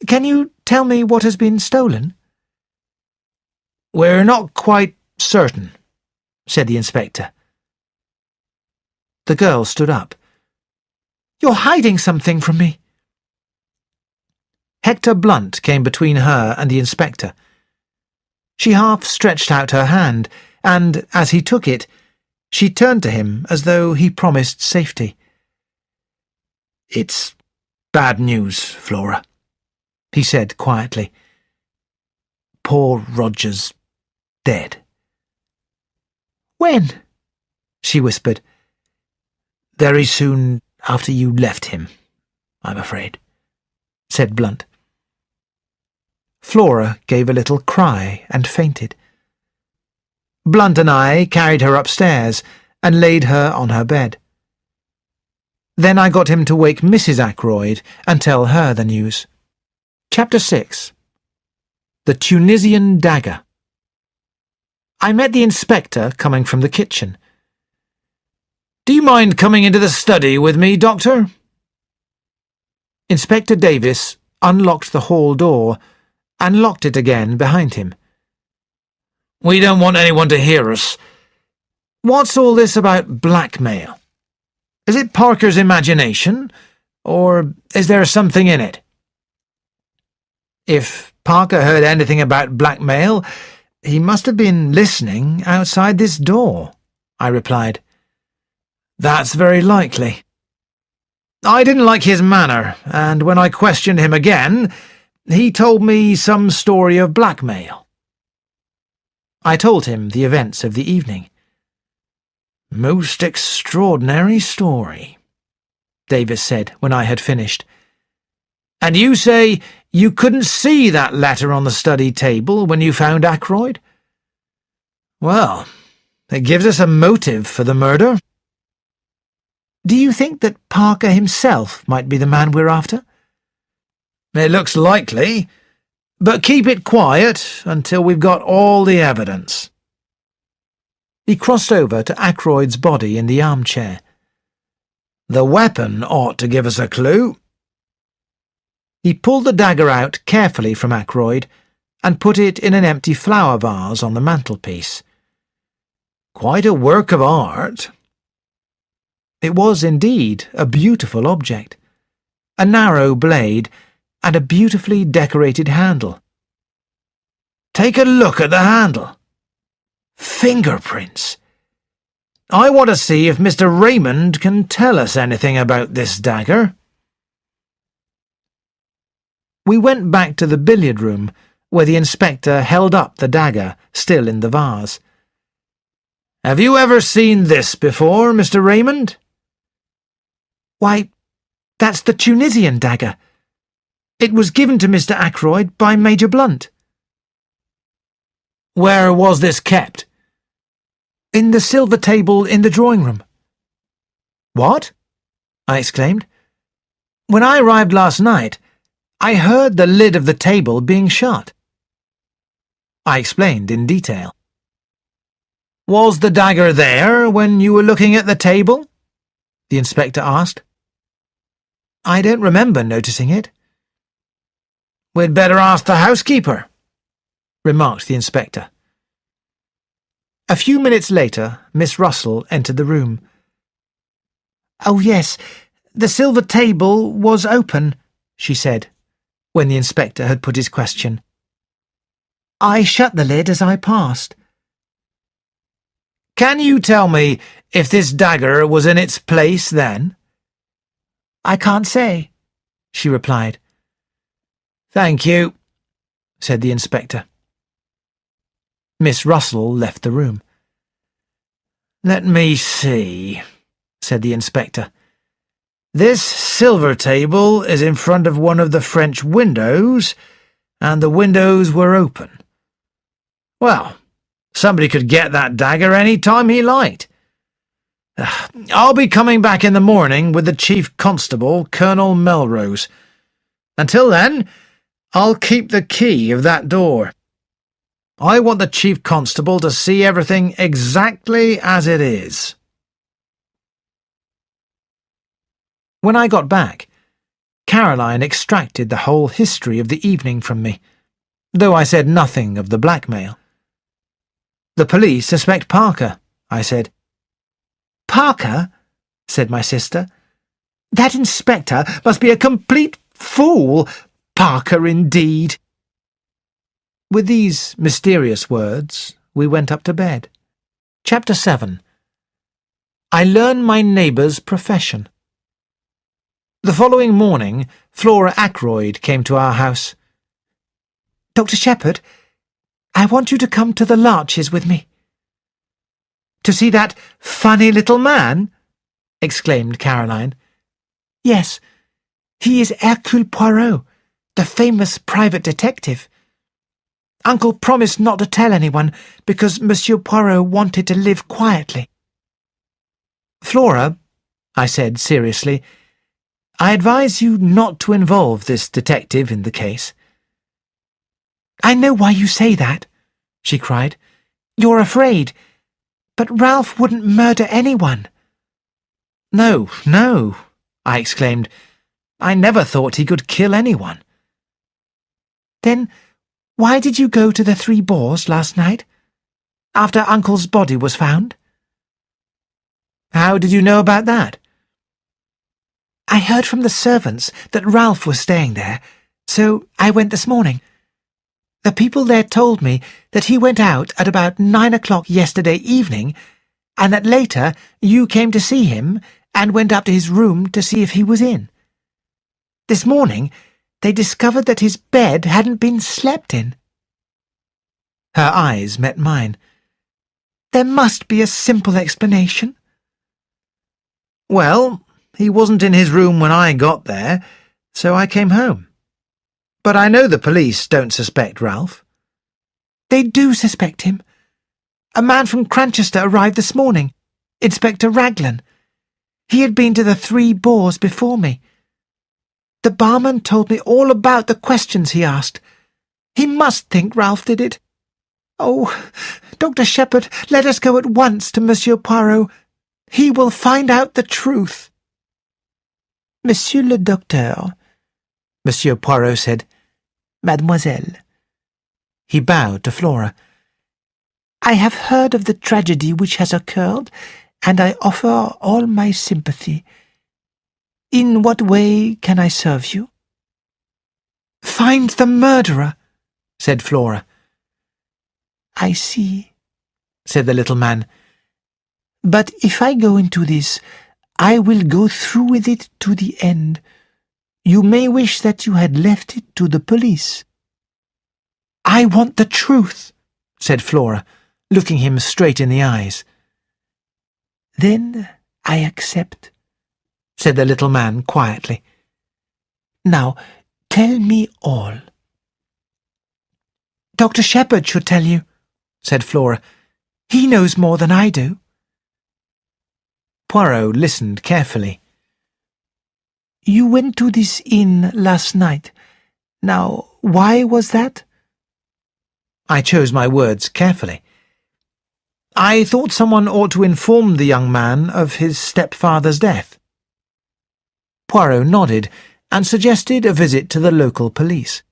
Can you tell me what has been stolen? We're not quite certain, said the inspector. The girl stood up. You're hiding something from me. Hector Blunt came between her and the inspector. She half stretched out her hand, and, as he took it, she turned to him as though he promised safety. It's bad news, Flora, he said quietly. Poor Roger's dead. When? she whispered. Very soon after you left him, I'm afraid, said Blunt. Flora gave a little cry and fainted. Blunt and I carried her upstairs and laid her on her bed. Then I got him to wake Mrs. Ackroyd and tell her the news. Chapter 6. The Tunisian Dagger. I met the inspector coming from the kitchen. "Do you mind coming into the study with me, Doctor?" Inspector Davis unlocked the hall door and locked it again behind him. "We don't want anyone to hear us. What's all this about blackmail? Is it Parker's imagination, or is there something in it?" "If Parker heard anything about blackmail, he must have been listening outside this door," I replied. "That's very likely. I didn't like his manner, and when I questioned him again, he told me some story of blackmail." I told him the events of the evening. "Most extraordinary story," Davis said when I had finished. "And you say you couldn't see that letter on the study table when you found Ackroyd? Well, it gives us a motive for the murder." "Do you think that Parker himself might be the man we're after?" "It looks likely, but keep it quiet until we've got all the evidence." He crossed over to Ackroyd's body in the armchair. "The weapon ought to give us a clue." He pulled the dagger out carefully from Ackroyd and put it in an empty flower vase on the mantelpiece. "Quite a work of art." It was indeed a beautiful object, a narrow blade and a beautifully decorated handle. "Take a look at the handle. Fingerprints. I want to see if Mr. Raymond can tell us anything about this dagger." We went back to the billiard room, where the inspector held up the dagger, still in the vase. "Have you ever seen this before, Mr. Raymond?" "Why, that's the Tunisian dagger. It was given to Mr. Ackroyd by Major Blunt." "Where was this kept?" "In the silver table in the drawing-room." "What?" I exclaimed. "When I arrived last night, I heard the lid of the table being shut." I explained in detail. "Was the dagger there when you were looking at the table?" the inspector asked. "I don't remember noticing it." "We'd better ask the housekeeper," remarked the inspector. A few minutes later, Miss Russell entered the room. "Oh, yes, the silver table was open," she said, when the inspector had put his question. "I shut the lid as I passed." "Can you tell me if this dagger was in its place then?" "I can't say," she replied. "Thank you," said the inspector. Miss Russell left the room. "Let me see," said the inspector. "This silver table is in front of one of the French windows, and the windows were open. Well, somebody could get that dagger any time he liked. I'll be coming back in the morning with the Chief Constable, Colonel Melrose. Until then, I'll keep the key of that door. I want the Chief Constable to see everything exactly as it is." When I got back, Caroline extracted the whole history of the evening from me, though I said nothing of the blackmail. "The police suspect Parker," I said. "Parker?" said my sister. "That inspector must be a complete fool. Parker, indeed." With these mysterious words, we went up to bed. Chapter 7. I learn my neighbour's profession. The following morning, Flora Ackroyd came to our house. "Dr. Shepherd, I want you to come to the Larches with me." To see that funny little man?" exclaimed Caroline. "Yes, he is Hercule Poirot, the famous private detective. Uncle promised not to tell anyone because Monsieur Poirot wanted to live quietly." "Flora," I said seriously, "I advise you not to involve this detective in the case." "I know why you say that," she cried. "You're afraid. But Ralph wouldn't murder anyone." "No, no," I exclaimed. "I never thought he could kill anyone." "Then why did you go to the Three Boars last night, after Uncle's body was found?" "How did you know about that?" "I heard from the servants that Ralph was staying there, so I went this morning. The people there told me that he went out at about 9 o'clock yesterday evening, and that later you came to see him and went up to his room to see if he was in. This morning they discovered that his bed hadn't been slept in." Her eyes met mine. "There must be a simple explanation." "Well, he wasn't in his room when I got there, so I came home. But I know the police don't suspect Ralph." "They do suspect him. A man from Cranchester arrived this morning, Inspector Raglan. He had been to the Three Boars before me. The barman told me all about the questions he asked. He must think Ralph did it. Oh, Dr. Shepherd, let us go at once to Monsieur Poirot. He will find out the truth." "Monsieur le Docteur," Monsieur Poirot said. "Mademoiselle." He bowed to Flora. "I have heard of the tragedy which has occurred, and I offer all my sympathy. In what way can I serve you?" "Find the murderer," said Flora. "I see," said the little man. "But if I go into this, I will go through with it to the end. You may wish that you had left it to the police." "I want the truth," said Flora, looking him straight in the eyes. "Then I accept," said the little man quietly. "Now, tell me all." "Dr. Shepherd should tell you," said Flora. "He knows more than I do." Poirot listened carefully. "You went to this inn last night. Now, why was that?" I chose my words carefully. "I thought someone ought to inform the young man of his stepfather's death." Poirot nodded and suggested a visit to the local police.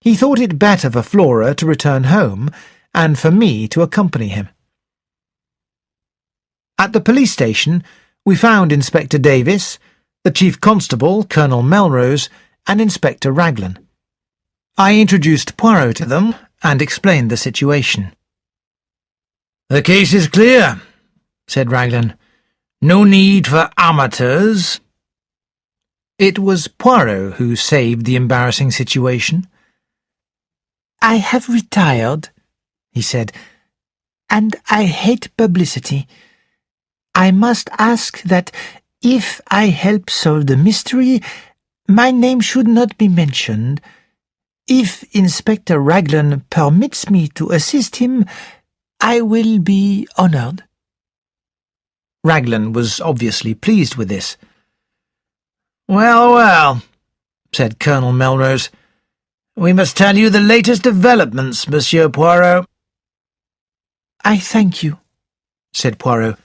He thought it better for Flora to return home and for me to accompany him. At the police station we found Inspector Davis, the Chief Constable, Colonel Melrose, and Inspector Raglan. I introduced Poirot to them and explained the situation. "The case is clear," said Raglan. "No need for amateurs." It was Poirot who saved the embarrassing situation. "I have retired," he said, "and I hate publicity. I must ask that, if I help solve the mystery, my name should not be mentioned. If Inspector Raglan permits me to assist him, I will be honoured." Raglan was obviously pleased with this. "Well, well," said Colonel Melrose, "we must tell you the latest developments, Monsieur Poirot." "I thank you," said Poirot.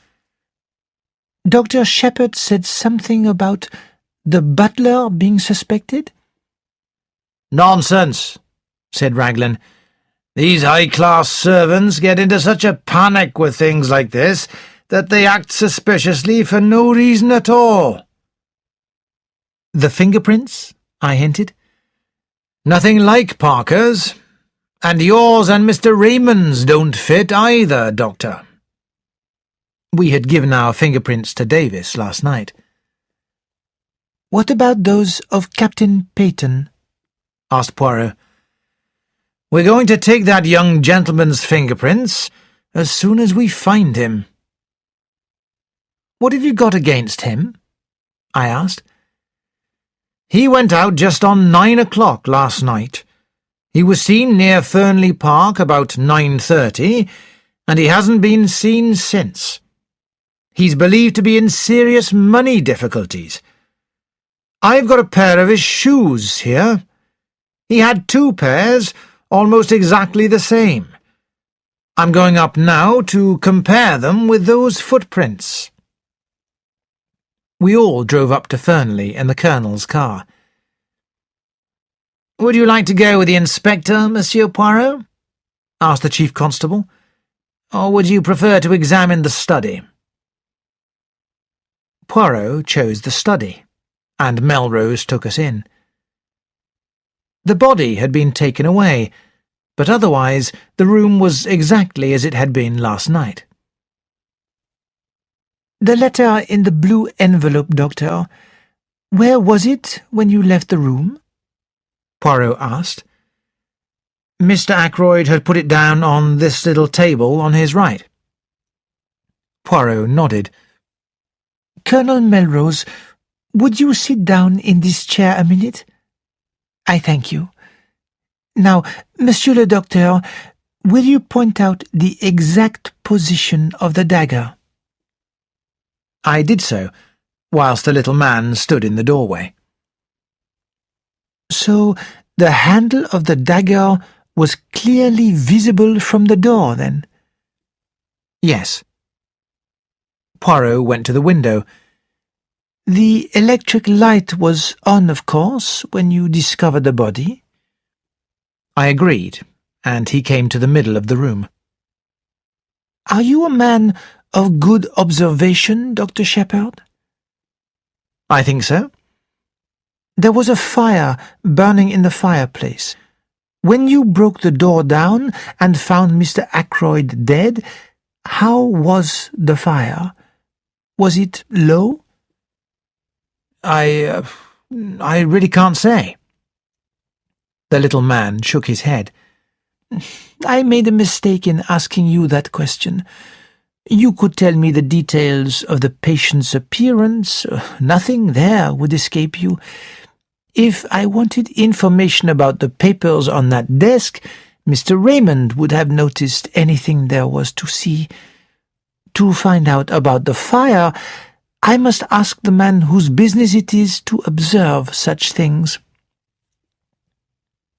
"Dr. Shepherd said something about the butler being suspected?" "Nonsense," said Raglan. "These high-class servants get into such a panic with things like this that they act suspiciously for no reason at all." "The fingerprints?" I hinted. "Nothing like Parker's. And yours and Mr. Raymond's don't fit either, Doctor." We had given our fingerprints to Davis last night. "What about those of Captain Peyton?" asked Poirot. "We're going to take that young gentleman's fingerprints, as soon as we find him." "What have you got against him?" I asked. "He went out just on 9 o'clock last night. He was seen near Fernly Park about 9:30, and he hasn't been seen since. He's believed to be in serious money difficulties. I've got a pair of his shoes here. He had 2 pairs, almost exactly the same. I'm going up now to compare them with those footprints." We all drove up to Fernly in the Colonel's car. "Would you like to go with the inspector, Monsieur Poirot?" asked the Chief Constable. "Or would you prefer to examine the study?" Poirot chose the study, and Melrose took us in. The body had been taken away, but otherwise the room was exactly as it had been last night. "The letter in the blue envelope, Doctor. Where was it when you left the room?" Poirot asked. "Mr. Ackroyd had put it down on this little table on his right." Poirot nodded. "Colonel Melrose, would you sit down in this chair a minute? I thank you. Now, Monsieur le Docteur, will you point out the exact position of the dagger?" I did so, whilst the little man stood in the doorway. "So the handle of the dagger was clearly visible from the door, then?" "Yes." Poirot went to the window. "The electric light was on, of course, when you discovered the body?" I agreed, and he came to the middle of the room. "Are you a man of good observation, Dr. Shepherd?" "I think so." "There was a fire burning in the fireplace. When you broke the door down and found Mr. Ackroyd dead, how was the fire? Was it low?" I really can't say." The little man shook his head. "I made a mistake in asking you that question. You could tell me the details of the patient's appearance. Nothing there would escape you. If I wanted information about the papers on that desk, Mr. Raymond would have noticed anything there was to see. To find out about the fire, I must ask the man whose business it is to observe such things."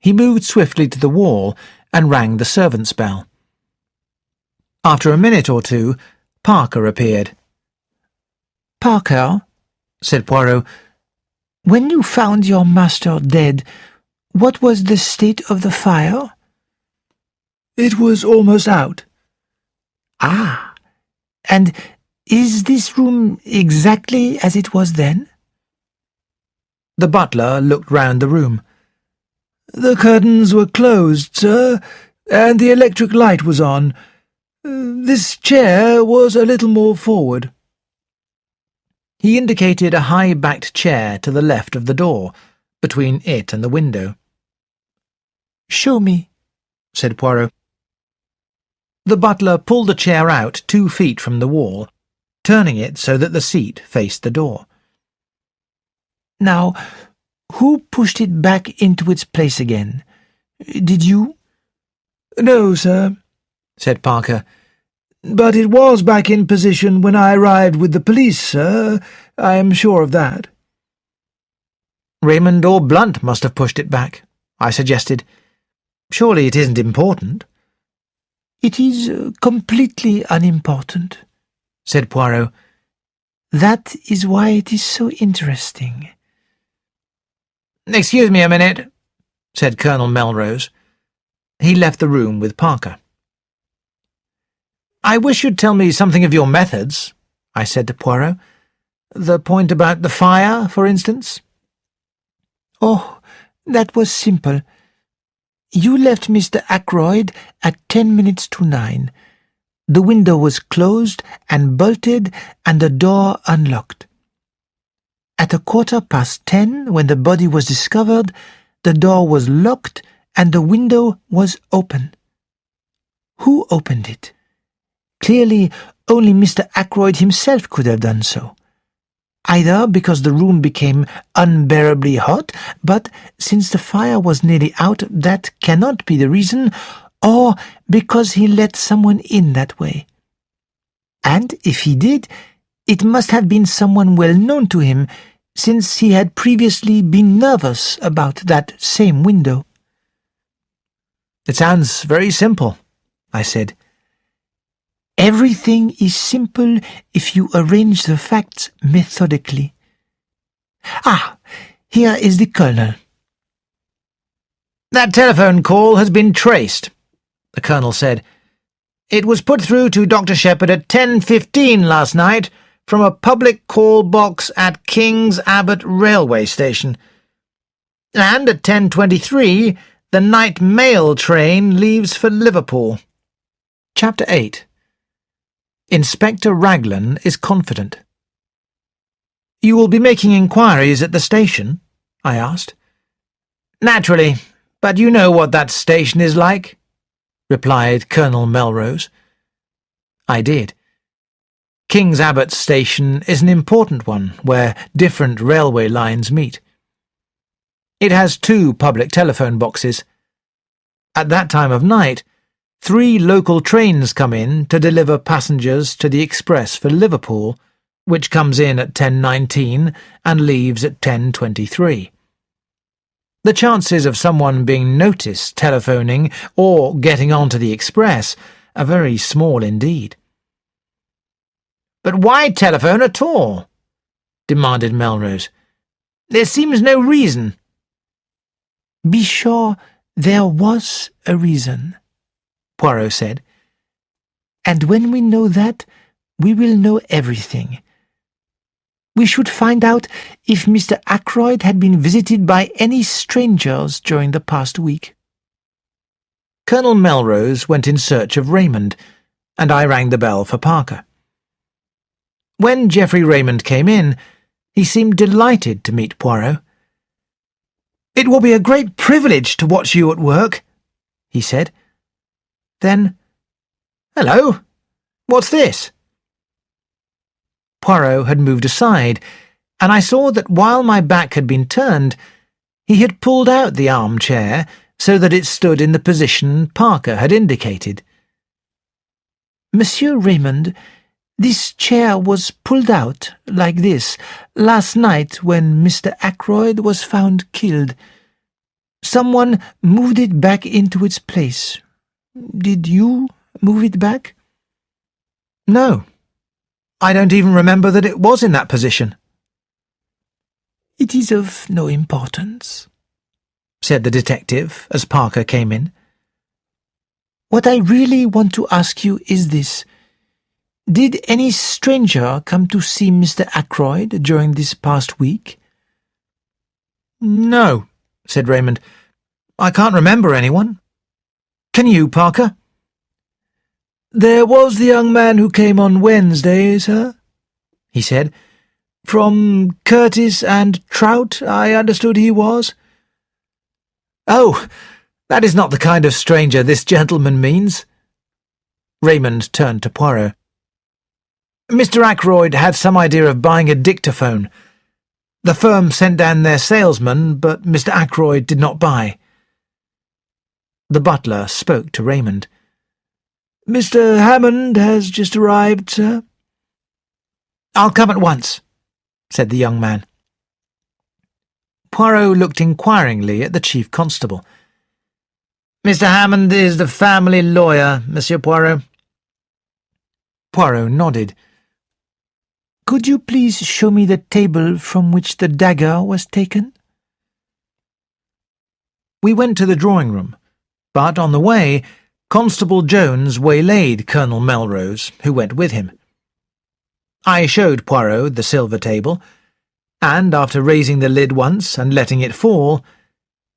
He moved swiftly to the wall and rang the servant's bell. After a minute or two, Parker appeared. "Parker," said Poirot, "when you found your master dead, what was the state of the fire?" "It was almost out." "Ah, and is this room exactly as it was then?" The butler looked round the room. "The curtains were closed, sir, and the electric light was on. This chair was a little more forward." He indicated a high-backed chair to the left of the door, between it and the window. "Show me," said Poirot. The butler pulled the chair out 2 feet from the wall, turning it so that the seat faced the door. "Now, who pushed it back into its place again? Did you?" "No, sir," said Parker. "But it was back in position when I arrived with the police, sir. I am sure of that." "Raymond or Blunt must have pushed it back," I suggested. "Surely it isn't important." "It is completely unimportant," said Poirot. "That is why it is so interesting." "Excuse me a minute," said Colonel Melrose. He left the room with Parker. "I wish you'd tell me something of your methods," I said to Poirot. "The point about the fire, for instance." "Oh, that was simple. You left Mr. Ackroyd at 10 minutes to 9. The window was closed and bolted and the door unlocked. At 10:15, when the body was discovered, the door was locked and the window was open. Who opened it? Clearly, only Mr. Ackroyd himself could have done so. Either because the room became unbearably hot, but since the fire was nearly out, that cannot be the reason, or because he let someone in that way. And if he did, it must have been someone well known to him, since he had previously been nervous about that same window. It sounds very simple, I said. Everything is simple if you arrange the facts methodically. Ah, here is the Colonel. That telephone call has been traced, the Colonel said. It was put through to Dr. Shepherd at 10:15 last night from a public call box at King's Abbott railway station. And at 10:23, the night mail train leaves for Liverpool. Chapter 8. Inspector Raglan is confident. You will be making inquiries at the station? I asked. Naturally, but you know what that station is like, replied Colonel Melrose. I did. King's Abbott station is an important one where different railway lines meet. It has 2 public telephone boxes. At that time of night, 3 local trains come in to deliver passengers to the express for Liverpool, which comes in at 10:19 and leaves at 10:23. The chances of someone being noticed telephoning or getting onto the express are very small indeed. But why telephone at all? Demanded Melrose. There seems no reason. Be sure there was a reason, Poirot said. And when we know that, we will know everything. We should find out if Mr. Ackroyd had been visited by any strangers during the past week. Colonel Melrose went in search of Raymond, and I rang the bell for Parker. When Geoffrey Raymond came in, he seemed delighted to meet Poirot. "It will be a great privilege to watch you at work," he said. Then, "Hello, what's this?" Poirot had moved aside, and I saw that while my back had been turned, he had pulled out the armchair so that it stood in the position Parker had indicated. "Monsieur Raymond, this chair was pulled out, like this, last night when Mr. Ackroyd was found killed. Someone moved it back into its place. Did you move it back?" "No. I don't even remember that it was in that position." "It is of no importance," said the detective as Parker came in. "What I really want to ask you is this. Did any stranger come to see Mr. Ackroyd during this past week?" "No," said Raymond. "I can't remember anyone. Can you, Parker?" "There was the young man who came on Wednesday, sir," he said. "From Curtis and Trout, I understood he was." "Oh, that is not the kind of stranger this gentleman means." Raymond turned to Poirot. "Mr. Ackroyd had some idea of buying a dictaphone. The firm sent down their salesman, but Mr. Ackroyd did not buy." The butler spoke to Raymond. "Mr. Hammond has just arrived, sir." "I'll come at once," said the young man. Poirot looked inquiringly at the chief constable. "Mr. Hammond is the family lawyer, Monsieur Poirot." Poirot nodded. "Could you please show me the table from which the dagger was taken?" We went to the drawing-room, but on the way, Constable Jones waylaid Colonel Melrose, who went with him. I showed Poirot the silver table, and after raising the lid once and letting it fall,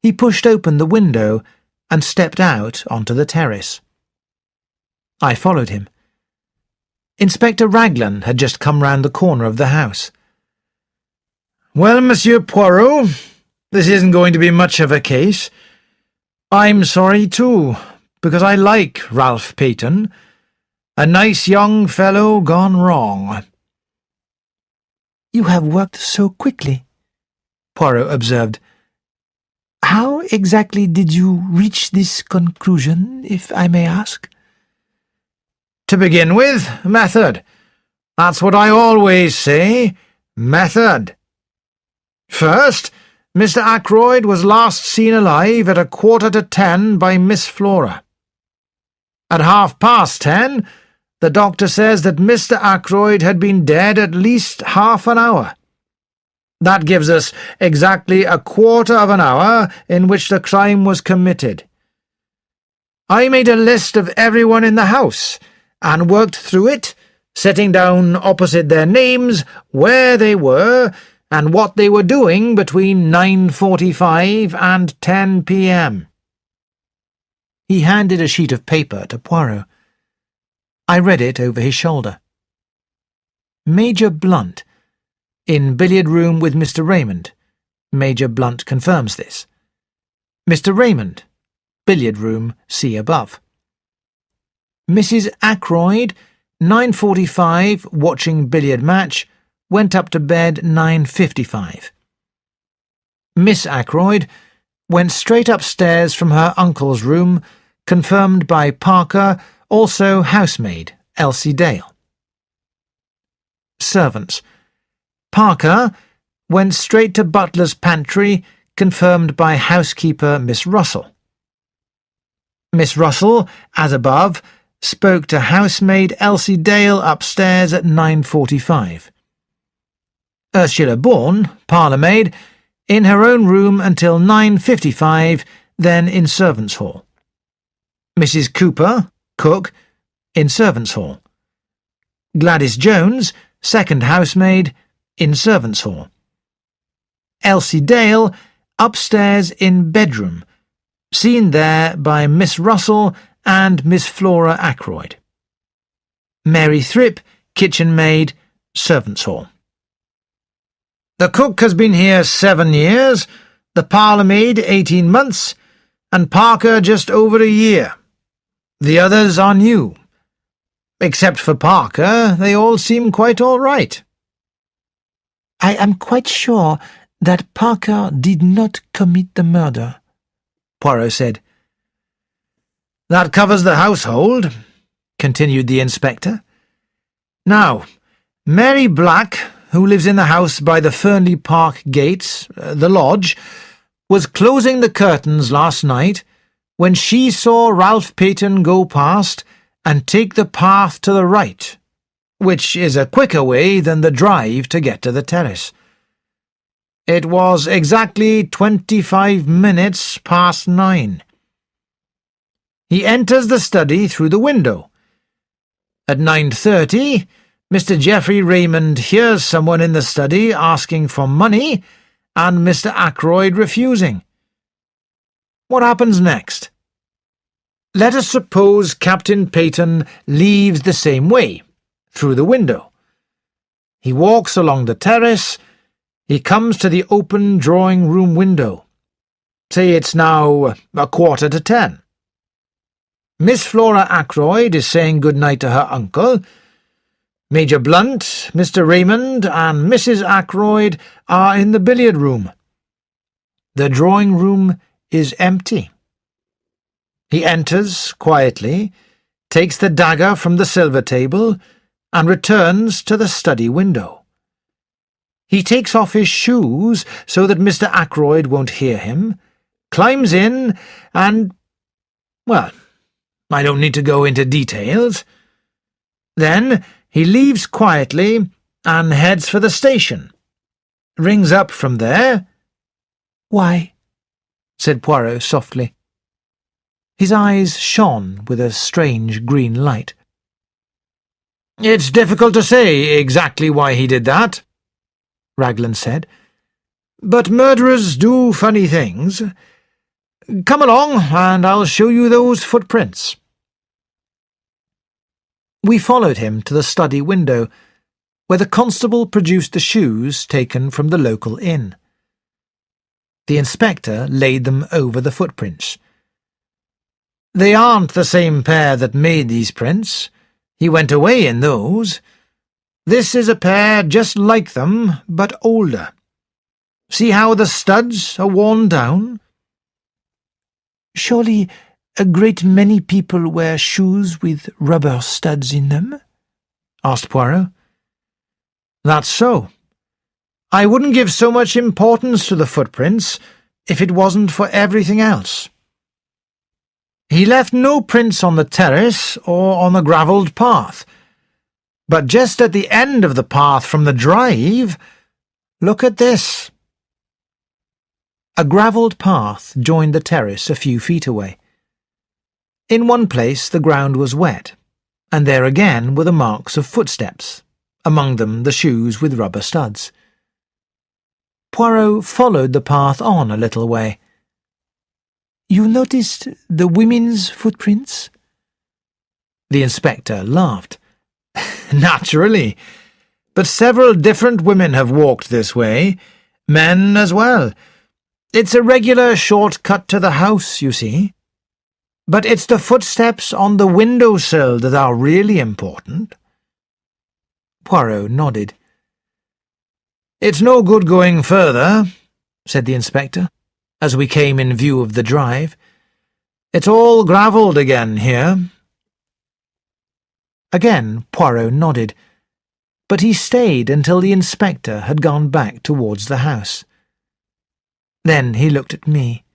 he pushed open the window and stepped out onto the terrace. I followed him. Inspector Raglan had just come round the corner of the house. "Well, Monsieur Poirot, this isn't going to be much of a case. I'm sorry, too, because I like Ralph Peyton, A nice young fellow gone wrong." "You have worked so quickly," Poirot observed. "How exactly did you reach this conclusion, if I may ask?" "To begin with, method. That's what I always say. Method. First, Mr. Ackroyd was last seen alive at 9:45 by Miss Flora. At 10:30, the doctor says that Mr. Ackroyd had been dead at least half an hour. That gives us exactly a quarter of an hour in which the crime was committed. I made a list of everyone in the house and worked through it, setting down opposite their names where they were and what they were doing between 9:45 and 10 p.m. He handed a sheet of paper to Poirot. I read it over his shoulder. Major Blunt, in billiard room with Mr. Raymond. Major Blunt confirms this. Mr. Raymond, billiard room, see above. Mrs. Ackroyd, 9:45, watching billiard match, went up to bed 9:55. Miss Ackroyd went straight upstairs from her uncle's room, confirmed by Parker, also housemaid, Elsie Dale. Servants. Parker went straight to butler's pantry, confirmed by housekeeper Miss Russell. Miss Russell, as above, spoke to housemaid Elsie Dale upstairs at 9:45. Ursula Bourne, parlour-maid, in her own room until 9:55, then in servants' hall. Mrs. Cooper, cook, in servants' hall. Gladys Jones, second housemaid, in servants' hall. Elsie Dale, upstairs in bedroom, seen there by Miss Russell and Miss Flora Ackroyd. Mary Thripp, kitchen maid, servants' hall. The cook has been here 7 years, the parlour-maid 18 months, and Parker just over a year. The others are new. Except for Parker, they all seem quite all right." "I am quite sure that Parker did not commit the murder," Poirot said. "That covers the household," continued the inspector. "Now, Mary Black, who lives in the house by the Fernly Park gates, the lodge, was closing the curtains last night when she saw Ralph Peyton go past and take the path to the right, which is a quicker way than the drive to get to the terrace. It was exactly 25 minutes past 9. He enters the study through the window. At 9:30, Mr. Geoffrey Raymond hears someone in the study asking for money and Mr. Ackroyd refusing. What happens next? Let us suppose Captain Peyton leaves the same way, through the window. He walks along the terrace. He comes to the open drawing-room window. Say it's now 9:45. Miss Flora Ackroyd is saying good-night to her uncle. Major Blunt, Mr. Raymond, and Mrs. Ackroyd are in the billiard-room. The drawing-room is empty. He enters quietly, takes the dagger from the silver table, and returns to the study window. He takes off his shoes so that Mr. Ackroyd won't hear him, climbs in, and, well, I don't need to go into details. Then he leaves quietly and heads for the station. Rings up from there. "Why?" said Poirot softly. His eyes shone with a strange green light. "It's difficult to say exactly why he did that," Raglan said. "But murderers do funny things. Come along, and I'll show you those footprints." We followed him to the study window, where the constable produced the shoes taken from the local inn. The inspector laid them over the footprints. "They aren't the same pair that made these prints. He went away in those. This is a pair just like them, but older. See how the studs are worn down? Surely a great many people wear shoes with rubber studs in them? Asked Poirot. That's so. I wouldn't give so much importance to the footprints if it wasn't for everything else. He left no prints on the terrace or on the gravelled path, but just at the end of the path from the drive, look at this. A gravelled path joined the terrace a few feet away. In one place the ground was wet, and there again were the marks of footsteps, among them the shoes with rubber studs. Poirot followed the path on a little way. You noticed the women's footprints? The inspector laughed. Naturally, but several different women have walked this way, men as well. It's a regular short cut to the house, you see. But it's the footsteps on the window-sill that are really important. Poirot nodded. It's no good going further, said the inspector, as we came in view of the drive. It's all gravelled again here. Again Poirot nodded, but he stayed until the inspector had gone back towards the house. Then he looked at me.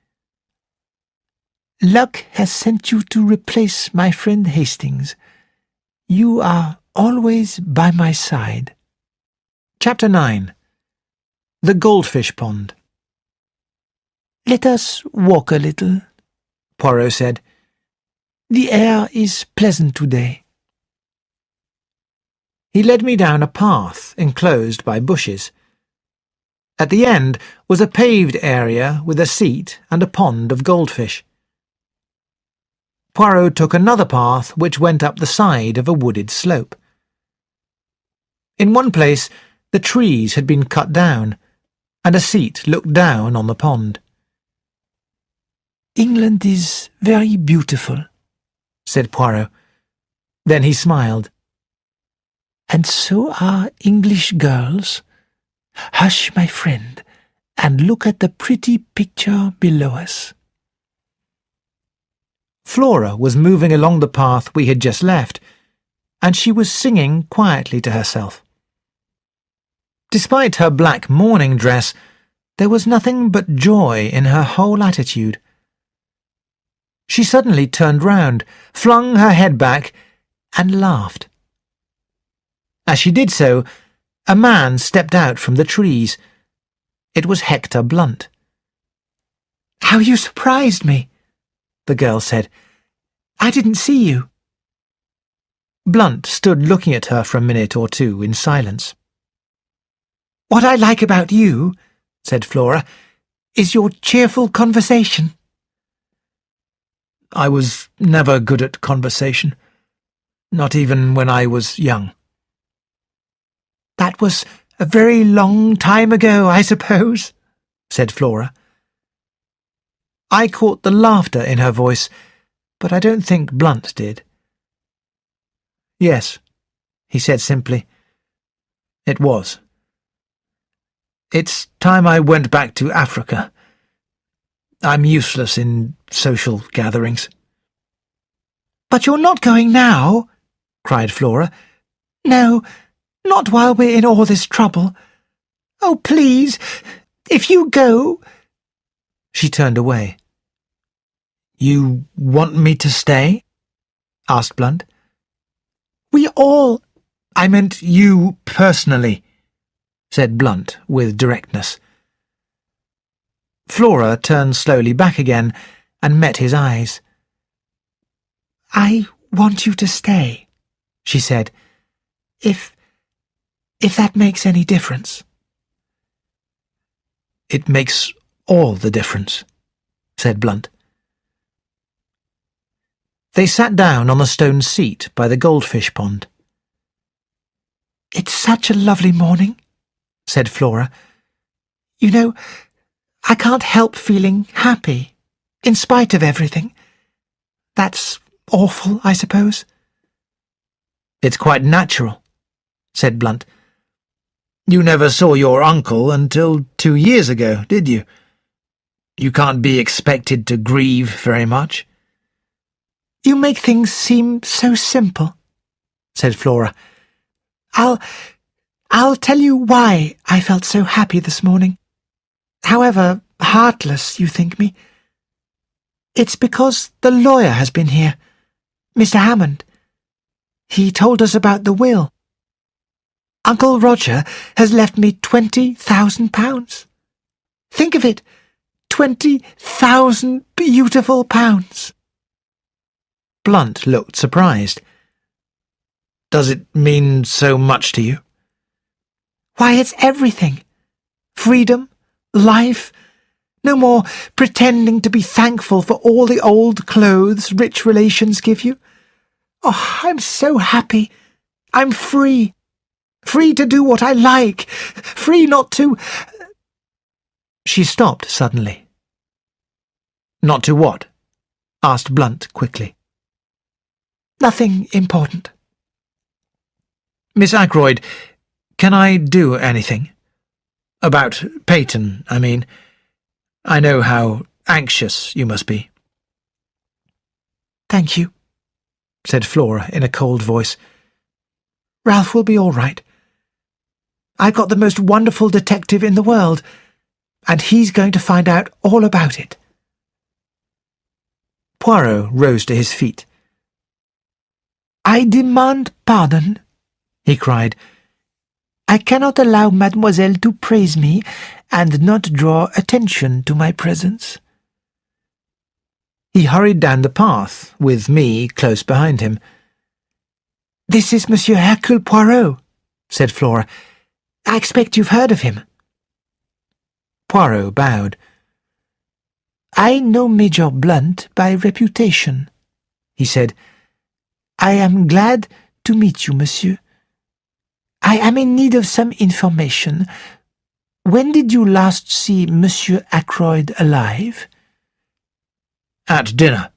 Luck has sent you to replace my friend Hastings. You are always by my side. Chapter 9. The Goldfish Pond. Let us walk a little, Poirot said. The air is pleasant today. He led me down a path enclosed by bushes. At the end was a paved area with a seat and a pond of goldfish. Poirot took another path which went up the side of a wooded slope. In one place the trees had been cut down, and a seat looked down on the pond. England is very beautiful, said Poirot. Then he smiled. And so are English girls. Hush, my friend, and look at the pretty picture below us. Flora was moving along the path we had just left, and she was singing quietly to herself. Despite her black mourning dress, there was nothing but joy in her whole attitude. She suddenly turned round, flung her head back, and laughed. As she did so, a man stepped out from the trees. It was Hector Blunt. "How you surprised me," the girl said. "I didn't see you." Blunt stood looking at her for a minute or two in silence. "What I like about you," said Flora, "is your cheerful conversation." I was never good at conversation, not even when I was young. "That was a very long time ago, I suppose," said Flora. I caught the laughter in her voice, but I don't think Blunt did. "Yes," he said simply. "It was. It's time I went back to Africa. I'm useless in social gatherings." "But you're not going now," cried Flora. "No, not while we're in all this trouble. Oh, please, if you go—" She turned away. "You want me to stay?" asked Blunt. I meant you personally," said Blunt with directness. Flora turned slowly back again and met his eyes. "I want you to stay," she said, if that makes any difference." "It makes all the difference," said Blunt. They sat down on the stone seat by the goldfish pond. "It's such a lovely morning," said Flora. "You know, I can't help feeling happy, in spite of everything. That's awful, I suppose." "It's quite natural," said Blunt. "You never saw your uncle until 2 years ago, did you? You can't be expected to grieve very much." "You make things seem so simple," said Flora. I'll tell you why I felt so happy this morning. However heartless you think me. It's because the lawyer has been here, Mr. Hammond. He told us about the will. Uncle Roger has left me £20,000. Think of it, 20,000 beautiful pounds. Blunt looked surprised. "Does it mean so much to you?" Why, it's everything. Freedom, life, no more pretending to be thankful for all the old clothes rich relations give you. Oh, I'm so happy. I'm free. Free to do what I like. Free not to— She stopped suddenly. "Not to what?" asked Blunt quickly. Nothing important. "Miss Ackroyd, can I do anything? About Peyton, I mean. I know how anxious you must be." Thank you," said Flora in a cold voice. "Ralph will be all right. I've got the most wonderful detective in the world, and he's going to find out all about it." Poirot rose to his feet. "I demand pardon," he cried. "I cannot allow mademoiselle to praise me and not draw attention to my presence." He hurried down the path, with me close behind him. "This is Monsieur Hercule Poirot," said Flora. "I expect you've heard of him." Poirot bowed. "I know Major Blunt by reputation," he said. "I am glad to meet you, monsieur. I am in need of some information. When did you last see Monsieur Ackroyd alive?" "At dinner."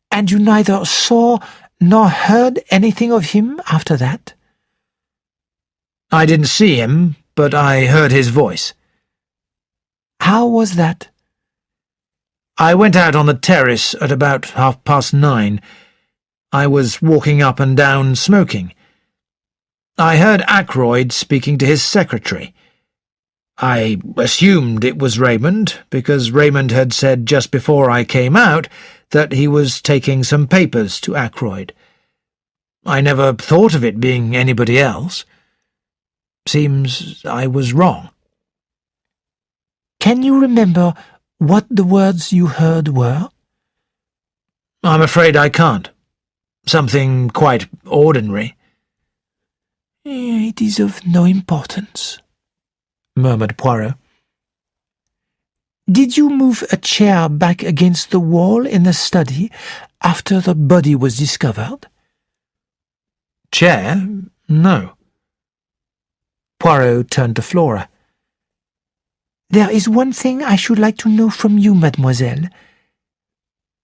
"And you neither saw nor heard anything of him after that?" "I didn't see him, but I heard his voice." "How was that?" "I went out on the terrace at about 9:30. I was walking up and down smoking. I heard Ackroyd speaking to his secretary. I assumed it was Raymond, because Raymond had said just before I came out that he was taking some papers to Ackroyd. I never thought of it being anybody else. Seems I was wrong." "Can you remember what the words you heard were?" "I'm afraid I can't. Something quite ordinary." "It is of no importance," murmured Poirot. "Did you move a chair back against the wall in the study after the body was discovered?" "Chair? No." Poirot turned to Flora. "There is one thing I should like to know from you, mademoiselle.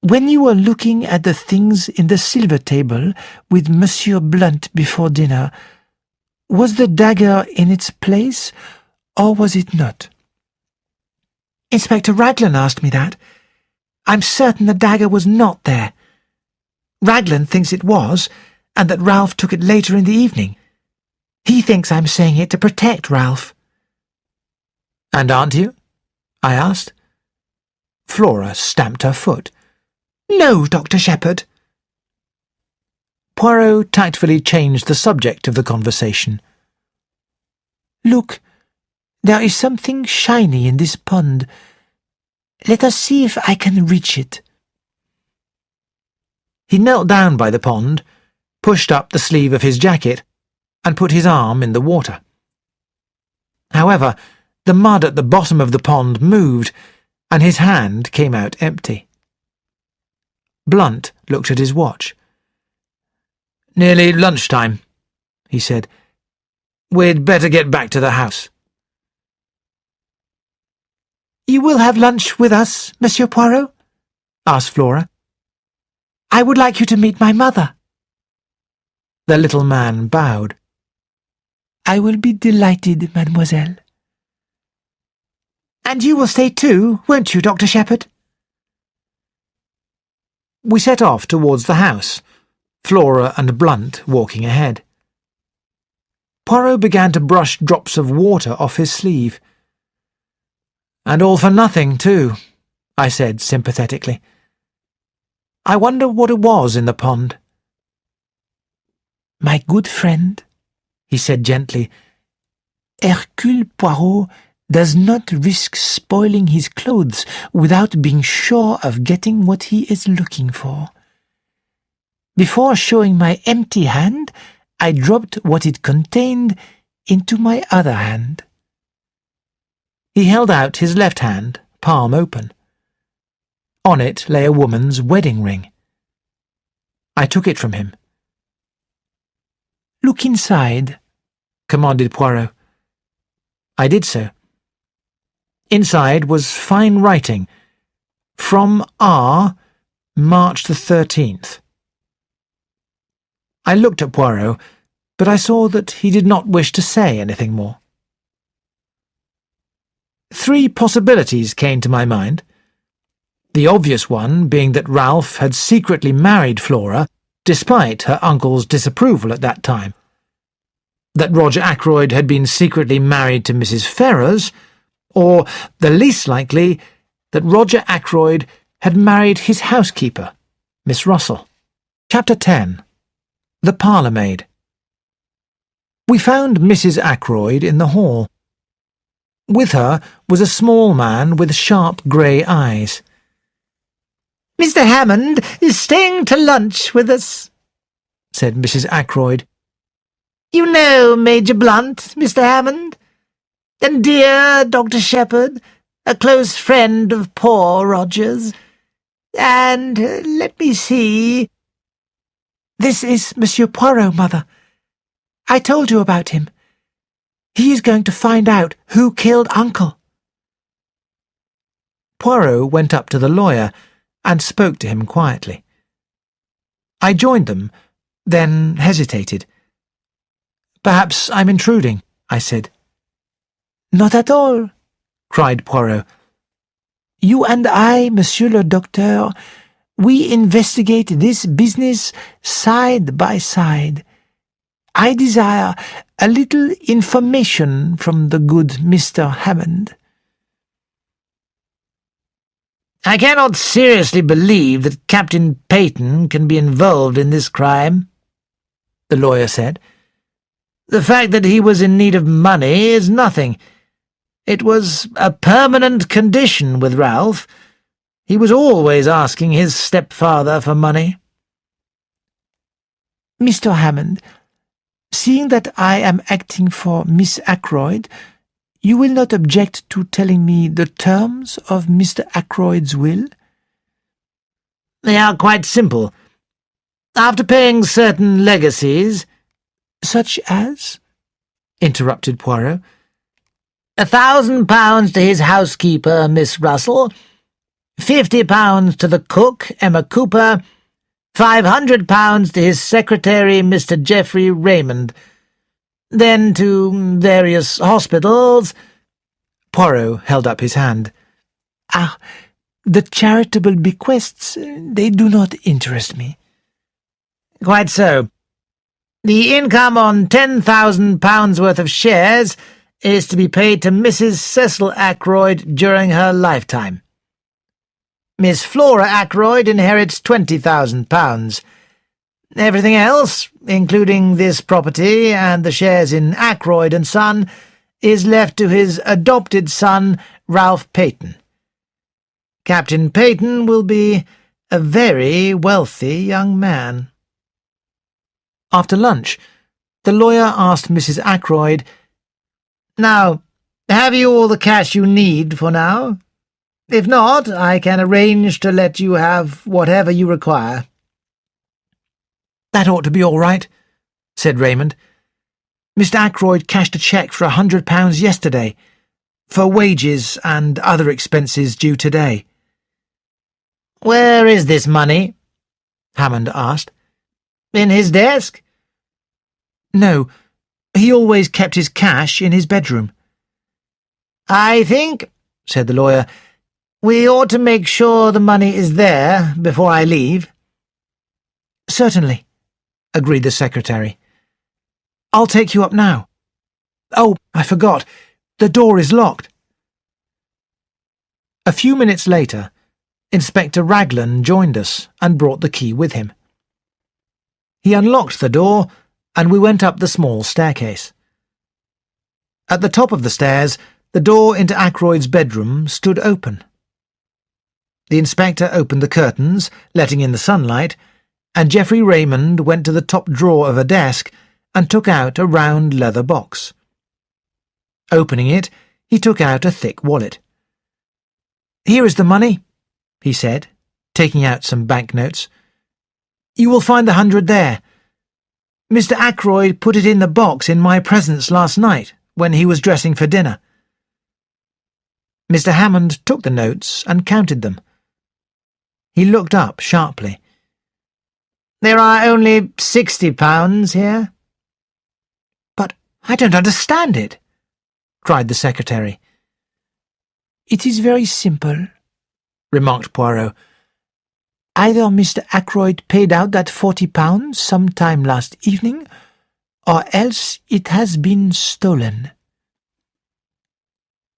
When you were looking at the things in the silver table with Monsieur Blunt before dinner, was the dagger in its place, or was it not?" "Inspector Raglan asked me that. I'm certain the dagger was not there. Raglan thinks it was, and that Ralph took it later in the evening. He thinks I'm saying it to protect Ralph." "And aren't you?" I asked. Flora stamped her foot. "No, Dr. Shepherd." Poirot tactfully changed the subject of the conversation. "Look, there is something shiny in this pond. Let us see if I can reach it." He knelt down by the pond, pushed up the sleeve of his jacket, and put his arm in the water. However, the mud at the bottom of the pond moved, and his hand came out empty. Blunt looked at his watch. "Nearly lunchtime," he said. "We'd better get back to the house." "You will have lunch with us, Monsieur Poirot?" asked Flora. "I would like you to meet my mother." The little man bowed. "I will be delighted, mademoiselle." "And you will stay too, won't you, Dr. Shepherd?" We set off towards the house, Flora and Blunt walking ahead. Poirot began to brush drops of water off his sleeve. "And all for nothing, too," I said sympathetically. "I wonder what it was in the pond." "My good friend," he said gently, "Hercule Poirot does not risk spoiling his clothes without being sure of getting what he is looking for. Before showing my empty hand, I dropped what it contained into my other hand." He held out his left hand, palm open. On it lay a woman's wedding ring. I took it from him. "Look inside," commanded Poirot. I did so. Inside was fine writing. From R, March the 13th. I looked at Poirot, but I saw that he did not wish to say anything more. 3 possibilities came to my mind. The obvious one being that Ralph had secretly married Flora, despite her uncle's disapproval at that time. That Roger Ackroyd had been secretly married to Mrs. Ferrers, or, the least likely, that Roger Ackroyd had married his housekeeper, Miss Russell. Chapter 10. The Parlour Maid. We found Mrs. Ackroyd in the hall. With her was a small man with sharp grey eyes. "Mr. Hammond is staying to lunch with us," said Mrs. Ackroyd. "You know Major Blunt, Mr. Hammond, and dear Dr. Shepherd, a close friend of poor Roger's. And, let me see, this is Monsieur Poirot, Mother. I told you about him. He is going to find out who killed Uncle." Poirot went up to the lawyer and spoke to him quietly. I joined them, then hesitated. "Perhaps I'm intruding," I said. "Not at all," cried Poirot. "You and I, Monsieur le Docteur, we investigate this business side by side. I desire a little information from the good Mr. Hammond." "I cannot seriously believe that Captain Peyton can be involved in this crime," the lawyer said. "The fact that he was in need of money is nothing. It was a permanent condition with Ralph. He was always asking his stepfather for money." "Mr. Hammond, seeing that I am acting for Miss Ackroyd, you will not object to telling me the terms of Mr. Ackroyd's will?" "They are quite simple. After paying certain legacies—" "Such as?" interrupted Poirot. £1,000 to his housekeeper, Miss Russell, £50 to the cook, Emma Cooper, £500 to his secretary, Mr. Geoffrey Raymond, then to various hospitals—" Poirot held up his hand. "Ah, the charitable bequests, they do not interest me." "Quite so. The income on £10,000 worth of shares is to be paid to Mrs. Cecil Ackroyd during her lifetime. Miss Flora Ackroyd inherits £20,000. Everything else, including this property and the shares in Ackroyd and Son, is left to his adopted son, Ralph Peyton. Captain Peyton will be a very wealthy young man." After lunch, the lawyer asked Mrs. Ackroyd, "Now, have you all the cash you need for now? If not, I can arrange to let you have whatever you require." "That ought to be all right," said Raymond. "Mr. Ackroyd cashed a cheque for £100 yesterday, for wages and other expenses due today." "Where is this money?" Hammond asked. "In his desk?" No, he always kept his cash in his bedroom. I think, said the lawyer, we ought to make sure the money is there before I leave. Certainly, agreed the secretary. I'll take you up now. Oh, I forgot. The door is locked. A few minutes later, Inspector Raglan joined us and brought the key with him. He unlocked the door, and we went up the small staircase. At the top of the stairs, the door into Ackroyd's bedroom stood open. The inspector opened the curtains, letting in the sunlight, and Geoffrey Raymond went to the top drawer of a desk and took out a round leather box. Opening it, he took out a thick wallet. "Here is the money," he said, taking out some banknotes. "You will find the 100 there. Mr. Ackroyd put it in the box in my presence last night when he was dressing for dinner." Mr. Hammond took the notes and counted them. He looked up sharply. "There are only £60 here." "But I don't understand it," cried the secretary. "It is very simple," remarked Poirot. "Either Mr. Ackroyd paid out that £40 some time last evening, or else it has been stolen."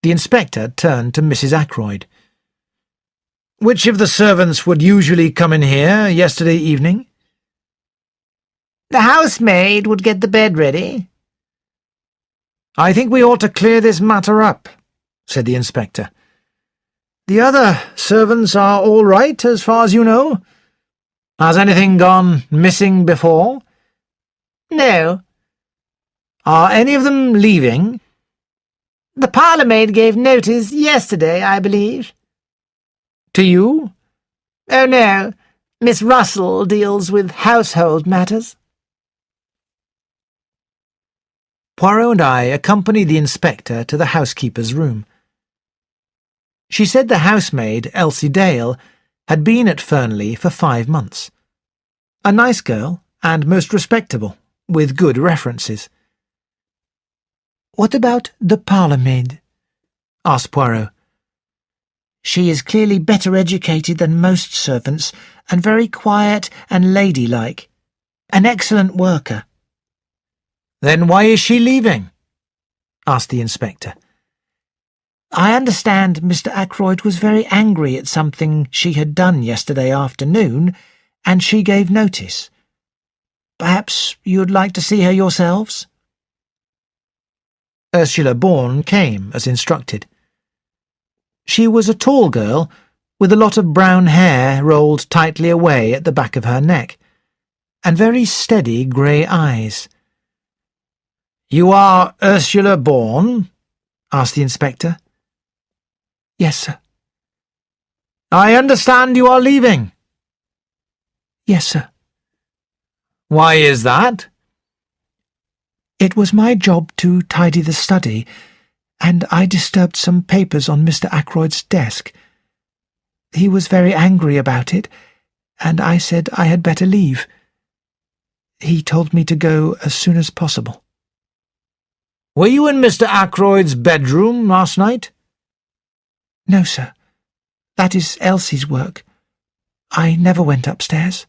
The inspector turned to Mrs. Ackroyd. "Which of the servants would usually come in here yesterday evening?" "The housemaid would get the bed ready." "I think we ought to clear this matter up," said the inspector. "The other servants are all right, as far as you know? Has anything gone missing before?" "No." "Are any of them leaving?" "The parlour-maid gave notice yesterday, I believe." "To you?" "Oh, no. Miss Russell deals with household matters." Poirot and I accompanied the inspector to the housekeeper's room. She said the housemaid, Elsie Dale, had been at Fernly for 5 months. A nice girl, and most respectable, with good references. "What about the parlour-maid?" asked Poirot. "She is clearly better educated than most servants, and very quiet and ladylike. An excellent worker." "Then why is she leaving?" asked the inspector. "I understand Mr. Ackroyd was very angry at something she had done yesterday afternoon, and she gave notice. Perhaps you'd like to see her yourselves?" Ursula Bourne came as instructed. She was a tall girl, with a lot of brown hair rolled tightly away at the back of her neck, and very steady grey eyes. "You are Ursula Bourne?" asked the inspector. "Yes, sir." "I understand you are leaving." "Yes, sir." "Why is that?" "It was my job to tidy the study, and I disturbed some papers on Mr. Ackroyd's desk. He was very angry about it, and I said I had better leave. He told me to go as soon as possible." "Were you in Mr. Ackroyd's bedroom last night?" "No, sir. That is Elsie's work. I never went upstairs."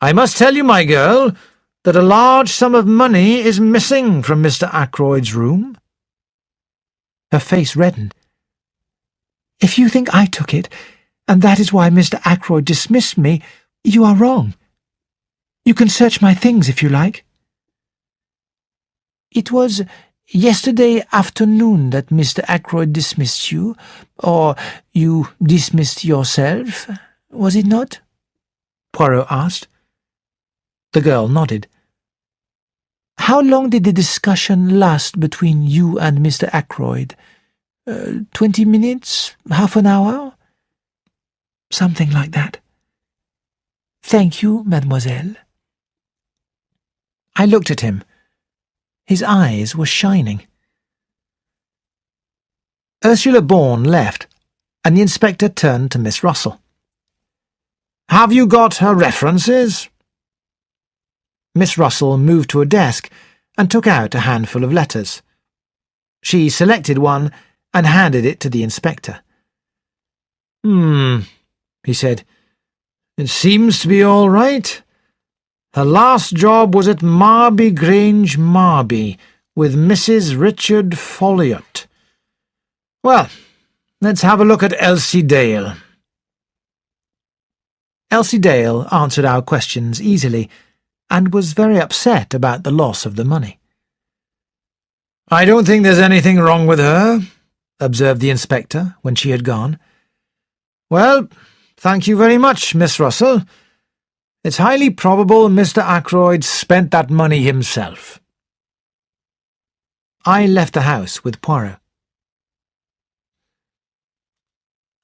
"I must tell you, my girl, that a large sum of money is missing from Mr. Ackroyd's room." Her face reddened. "If you think I took it, and that is why Mr. Ackroyd dismissed me, you are wrong. You can search my things if you like." "It was yesterday afternoon that Mr. Ackroyd dismissed you, or you dismissed yourself, was it not?" Poirot asked. The girl nodded. "How long did the discussion last between you and Mr. Ackroyd? 20 minutes? Half an hour?" "Something like that." "Thank you, mademoiselle." I looked at him. His eyes were shining. Ursula Bourne left, and the inspector turned to Miss Russell. "Have you got her references?" Miss Russell moved to a desk and took out a handful of letters. She selected one and handed it to the inspector. He said. It seems to be all right. Her last job was at Marby Grange, Marby, with Mrs. Richard Folliot. Well, let's have a look at Elsie Dale. Elsie Dale answered our questions easily and was very upset about the loss of the money. I don't think there's anything wrong with her, observed the inspector when she had gone. Well, thank you very much, Miss Russell. It's highly probable Mr. Ackroyd spent that money himself. I left the house with Poirot.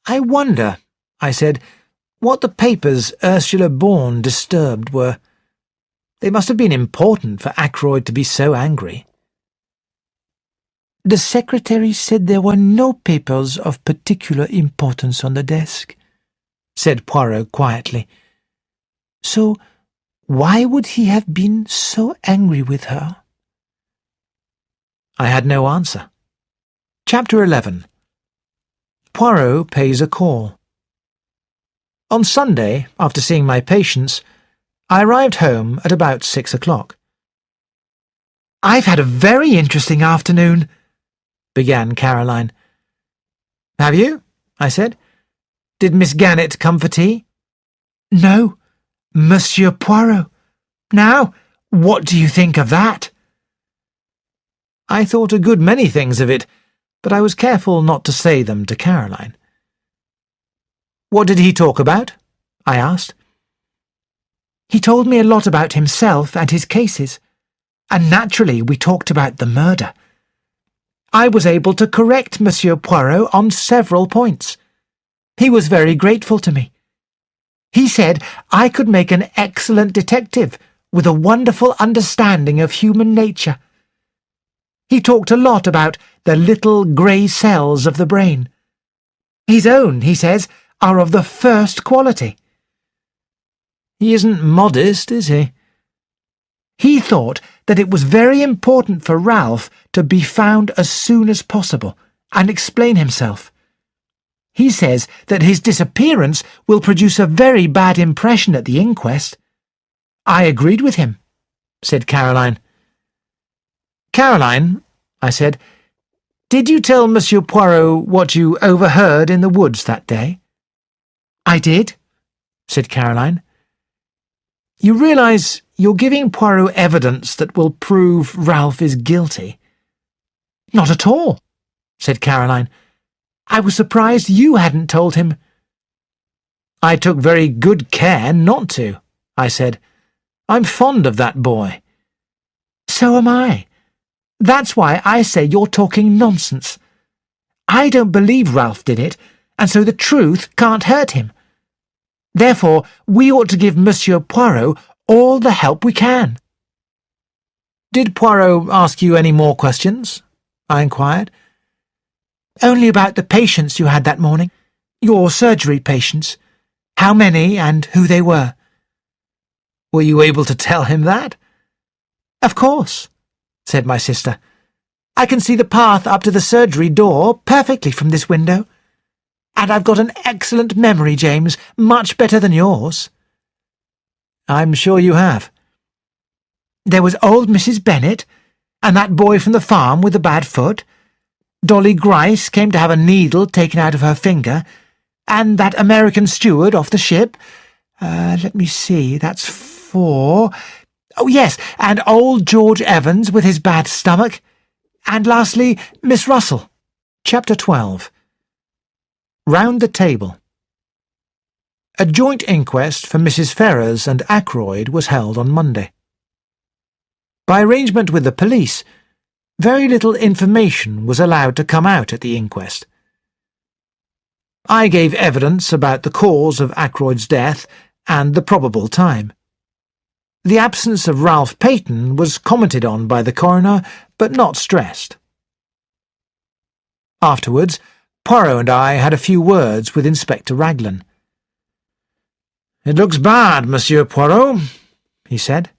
I wonder, I said, what the papers Ursula Bourne disturbed were. They must have been important for Ackroyd to be so angry. The secretary said there were no papers of particular importance on the desk, said Poirot quietly. So why would he have been so angry with her? I had no answer. Chapter 11. Poirot pays a call. On Sunday, after seeing my patients, I arrived home at about 6 o'clock. "I've had a very interesting afternoon," began Caroline. "Have you?" I said. "Did Miss Gannett come for tea?" "No, Monsieur Poirot. Now, what do you think of that?" I thought a good many things of it, but I was careful not to say them to Caroline. "What did he talk about?" I asked. "He told me a lot about himself and his cases, and naturally we talked about the murder. I was able to correct Monsieur Poirot on several points. He was very grateful to me. He said I could make an excellent detective with a wonderful understanding of human nature. He talked a lot about the little grey cells of the brain. His own, he says, are of the first quality." "He isn't modest, is he?" "He thought that it was very important for Ralph to be found as soon as possible and explain himself. He says that his disappearance will produce a very bad impression at the inquest." "I agreed with him," said Caroline. "Caroline," I said, "did you tell Monsieur Poirot what you overheard in the woods that day?" "I did," said Caroline. "You realise you're giving Poirot evidence that will prove Ralph is guilty?" "Not at all," said Caroline. "I was surprised you hadn't told him." "I took very good care not to," I said. "I'm fond of that boy." "So am I. That's why I say you're talking nonsense. I don't believe Ralph did it, and so the truth can't hurt him. Therefore, we ought to give Monsieur Poirot all the help we can." "Did Poirot ask you any more questions?" I inquired. "Only about the patients you had that morning. Your surgery patients. How many and who they were." "Were you able to tell him that?" "Of course," said my sister. "I can see the path up to the surgery door perfectly from this window. And I've got an excellent memory, James, much better than yours." "I'm sure you have." "There was old Mrs. Bennet, and that boy from the farm with the bad foot. Dolly Grice came to have a needle taken out of her finger, and that American steward off the ship. Let me see, that's 4. Oh, yes, and old George Evans with his bad stomach. And lastly, Miss Russell." Chapter 12. Round the Table. A joint inquest for Mrs. Ferrers and Ackroyd was held on Monday. By arrangement with the police, very little information was allowed to come out at the inquest. I gave evidence about the cause of Ackroyd's death and the probable time. The absence of Ralph Peyton was commented on by the coroner, but not stressed. Afterwards, Poirot and I had a few words with Inspector Raglan. "It looks bad, Monsieur Poirot," he said.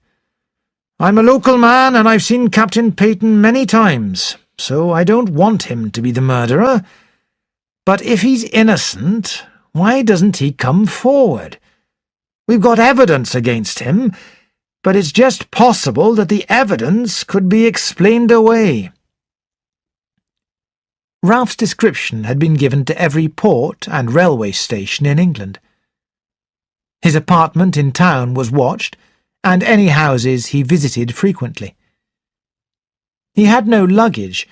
I'm a local man, and I've seen Captain Peyton many times, so I don't want him to be the murderer. But if he's innocent, why doesn't he come forward? We've got evidence against him, but it's just possible that the evidence could be explained away." Ralph's description had been given to every port and railway station in England. His apartment in town was watched, and any houses he visited frequently. He had no luggage,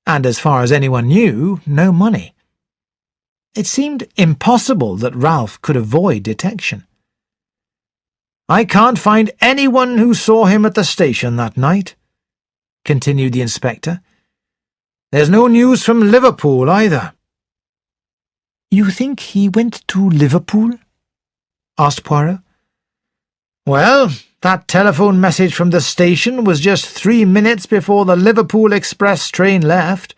and as far as anyone knew, no money. It seemed impossible that Ralph could avoid detection. "I can't find anyone who saw him at the station that night," continued the inspector. "There's no news from Liverpool either." "You think he went to Liverpool?" asked Poirot. "Well, that telephone message from the station was just 3 minutes before the Liverpool express train left."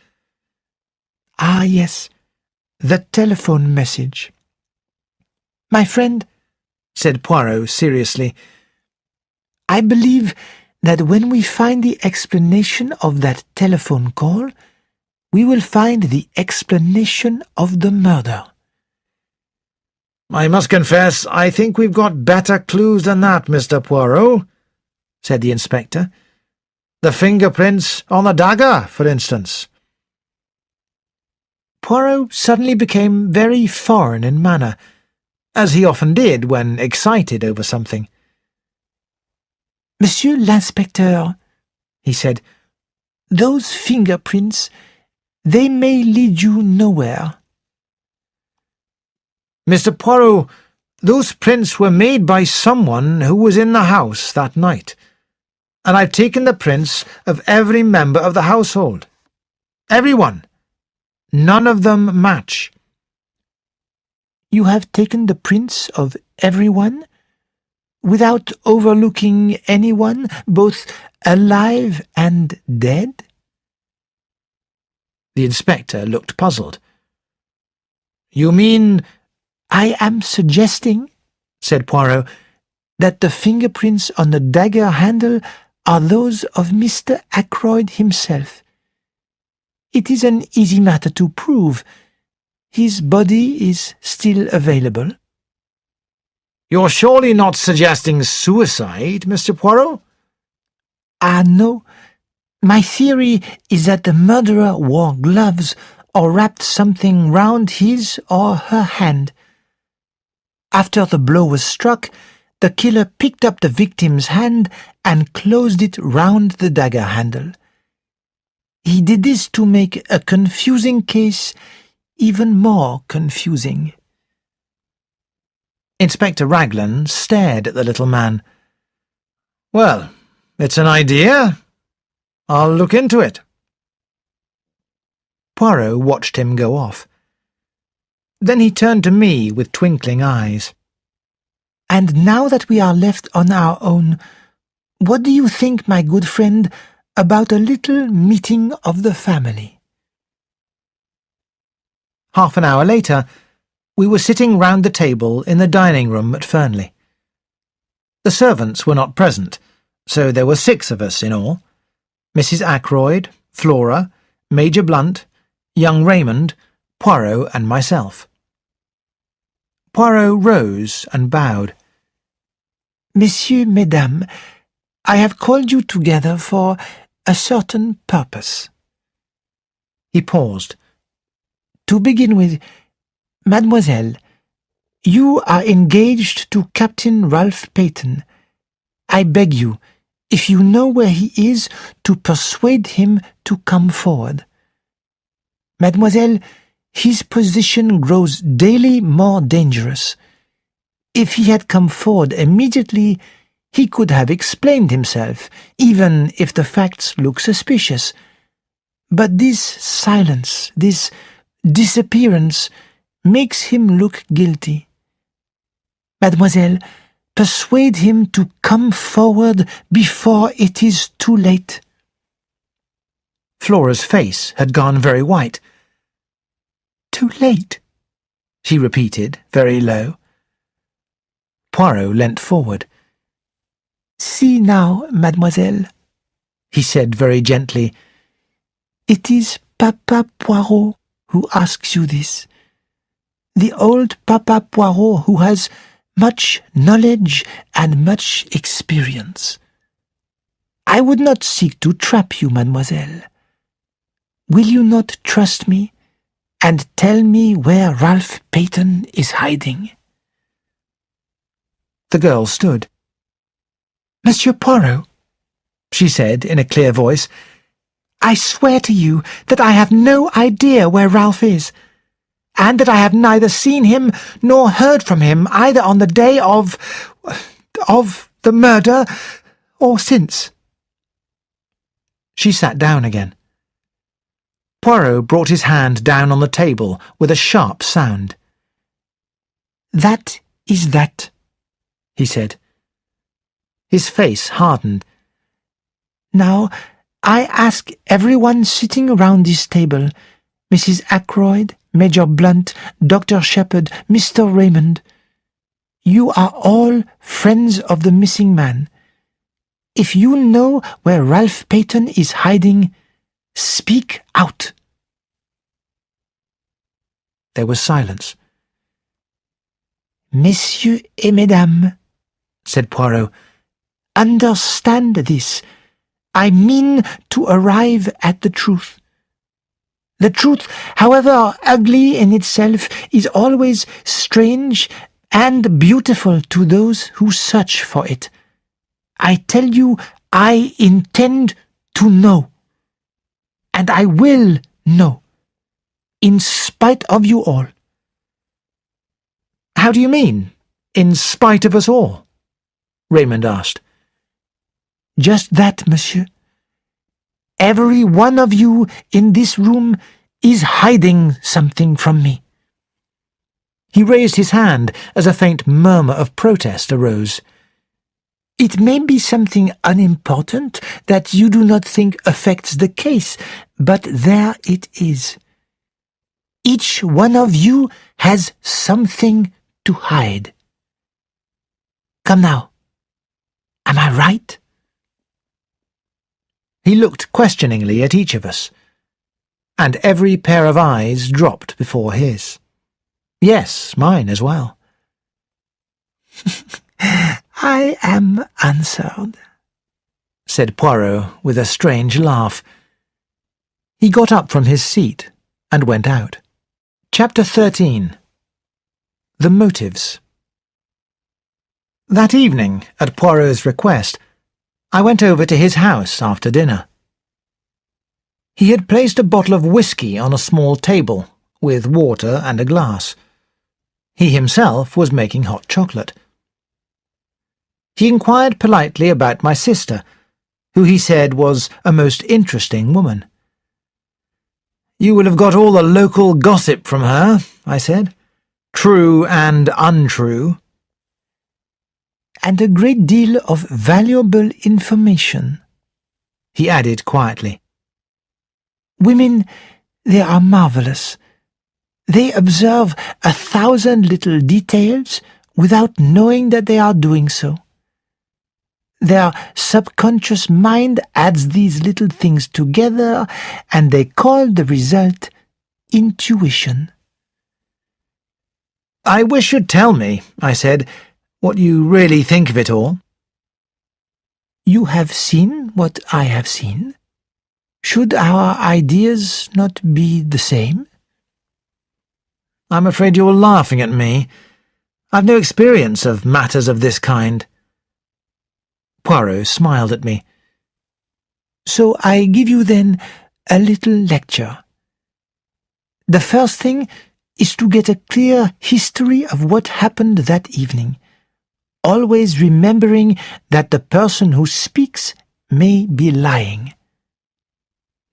"Ah, yes, the telephone message. My friend," said Poirot seriously, "I believe that when we find the explanation of that telephone call, we will find the explanation of the murder." "I must confess, I think we've got better clues than that, Mr. Poirot," said the inspector. "The fingerprints on the dagger, for instance." Poirot suddenly became very foreign in manner, as he often did when excited over something. "Monsieur l'Inspecteur," he said, "those fingerprints, they may lead you nowhere." "Mr. Poirot, those prints were made by someone who was in the house that night, and I've taken the prints of every member of the household. Everyone. None of them match." "You have taken the prints of everyone, without overlooking anyone, both alive and dead?" The inspector looked puzzled. "You mean—" "I am suggesting," said Poirot, "that the fingerprints on the dagger handle are those of Mr. Ackroyd himself. It is an easy matter to prove. His body is still available." "You're surely not suggesting suicide, Mr. Poirot?" "Ah, no. My theory is that the murderer wore gloves or wrapped something round his or her hand. After the blow was struck, the killer picked up the victim's hand and closed it round the dagger handle. He did this to make a confusing case even more confusing." Inspector Raglan stared at the little man. "Well, it's an idea. I'll look into it." Poirot watched him go off. Then he turned to me with twinkling eyes. "And now that we are left on our own, what do you think, my good friend, about a little meeting of the family?" Half an hour later, we were sitting round the table in the dining-room at Fernly. The servants were not present, so there were 6 of us in all: Mrs. Ackroyd, Flora, Major Blunt, young Raymond, Poirot and myself. Poirot rose and bowed. "Messieurs, mesdames, I have called you together for a certain purpose." He paused. "To begin with, mademoiselle, you are engaged to Captain Ralph Peyton. I beg you, if you know where he is, to persuade him to come forward. Mademoiselle, his position grows daily more dangerous. If he had come forward immediately, he could have explained himself, even if the facts look suspicious. But this silence, this disappearance, makes him look guilty. Mademoiselle, persuade him to come forward before it is too late." Flora's face had gone very white. "Too late?" she repeated, very low. Poirot leant forward. See now, mademoiselle, he said very gently. It is Papa Poirot who asks you this. The old Papa Poirot who has much knowledge and much experience. I would not seek to trap you, mademoiselle. Will you not trust me and tell me where Ralph Peyton is hiding? The girl stood. Monsieur Poirot, she said in a clear voice, I swear to you that I have no idea where Ralph is, and that I have neither seen him nor heard from him either on the day of the murder or since. She sat down again. Poirot brought his hand down on the table with a sharp sound. That is that, he said. His face hardened. Now, I ask everyone sitting around this table, Mrs. Ackroyd, Major Blunt, Dr. Shepherd, Mr. Raymond. You are all friends of the missing man. If you know where Ralph Peyton is hiding, speak out. There was silence. Messieurs et mesdames, said Poirot, understand this. I mean to arrive at the truth. The truth, however ugly in itself, is always strange and beautiful to those who search for it. I tell you, I intend to know. And I will know, in spite of you all. How do you mean, in spite of us all? Raymond asked. Just that, monsieur. Every one of you in this room is hiding something from me. He raised his hand as a faint murmur of protest arose. It may be something unimportant that you do not think affects the case, but there it is. Each one of you has something to hide. Come now. Am I right? He looked questioningly at each of us, and every pair of eyes dropped before his. Yes, mine as well. I am answered, said Poirot with a strange laugh. He got up from his seat and went out. Chapter 13. The Motives. That evening, at Poirot's request, I went over to his house after dinner. He had placed a bottle of whisky on a small table, with water and a glass. He himself was making hot chocolate. He inquired politely about my sister, who he said was a most interesting woman. You will have got all the local gossip from her, I said. True and untrue. And a great deal of valuable information, he added quietly. Women, they are marvelous. They observe 1,000 little details without knowing that they are doing so. Their subconscious mind adds these little things together, and they call the result intuition. I wish you'd tell me, I said, what you really think of it all. You have seen what I have seen. Should our ideas not be the same? I'm afraid you're laughing at me. I've no experience of matters of this kind. Poirot smiled at me. So I give you then a little lecture. The first thing is to get a clear history of what happened that evening, always remembering that the person who speaks may be lying.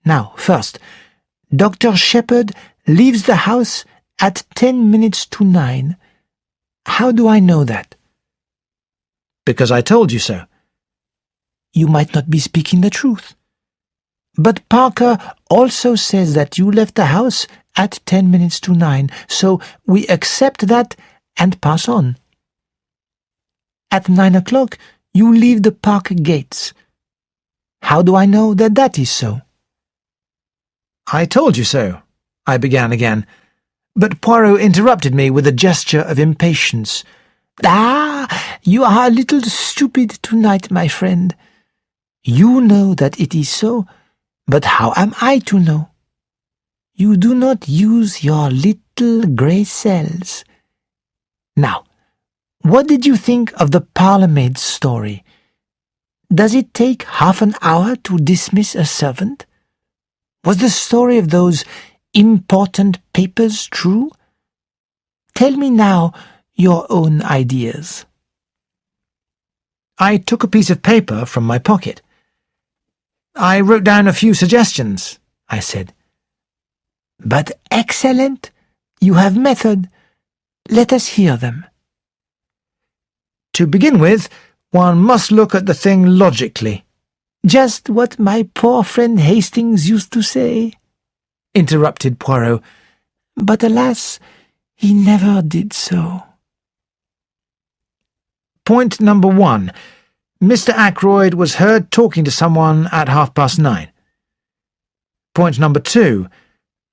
Now, first, Dr. Shepherd leaves the house at 10 minutes to 9. How do I know that? Because I told you so. You might not be speaking the truth. But Parker also says that you left the house at 10 minutes to 9, so we accept that and pass on. At 9 o'clock, you leave the park gates. How do I know that that is so?" "I told you so," I began again, but Poirot interrupted me with a gesture of impatience. "Ah, you are a little stupid tonight, my friend. You know that it is so, but how am I to know? You do not use your little grey cells. Now, what did you think of the parlour maid's story? Does it take half an hour to dismiss a servant? Was the story of those important papers true? Tell me now your own ideas." I took a piece of paper from my pocket. "I wrote down a few suggestions," I said. "But excellent. You have method. Let us hear them." "To begin with, one must look at the thing logically." "Just what my poor friend Hastings used to say," interrupted Poirot. "But alas, he never did so." Point number 1. Mr. Ackroyd was heard talking to someone at 9:30. Point number 2.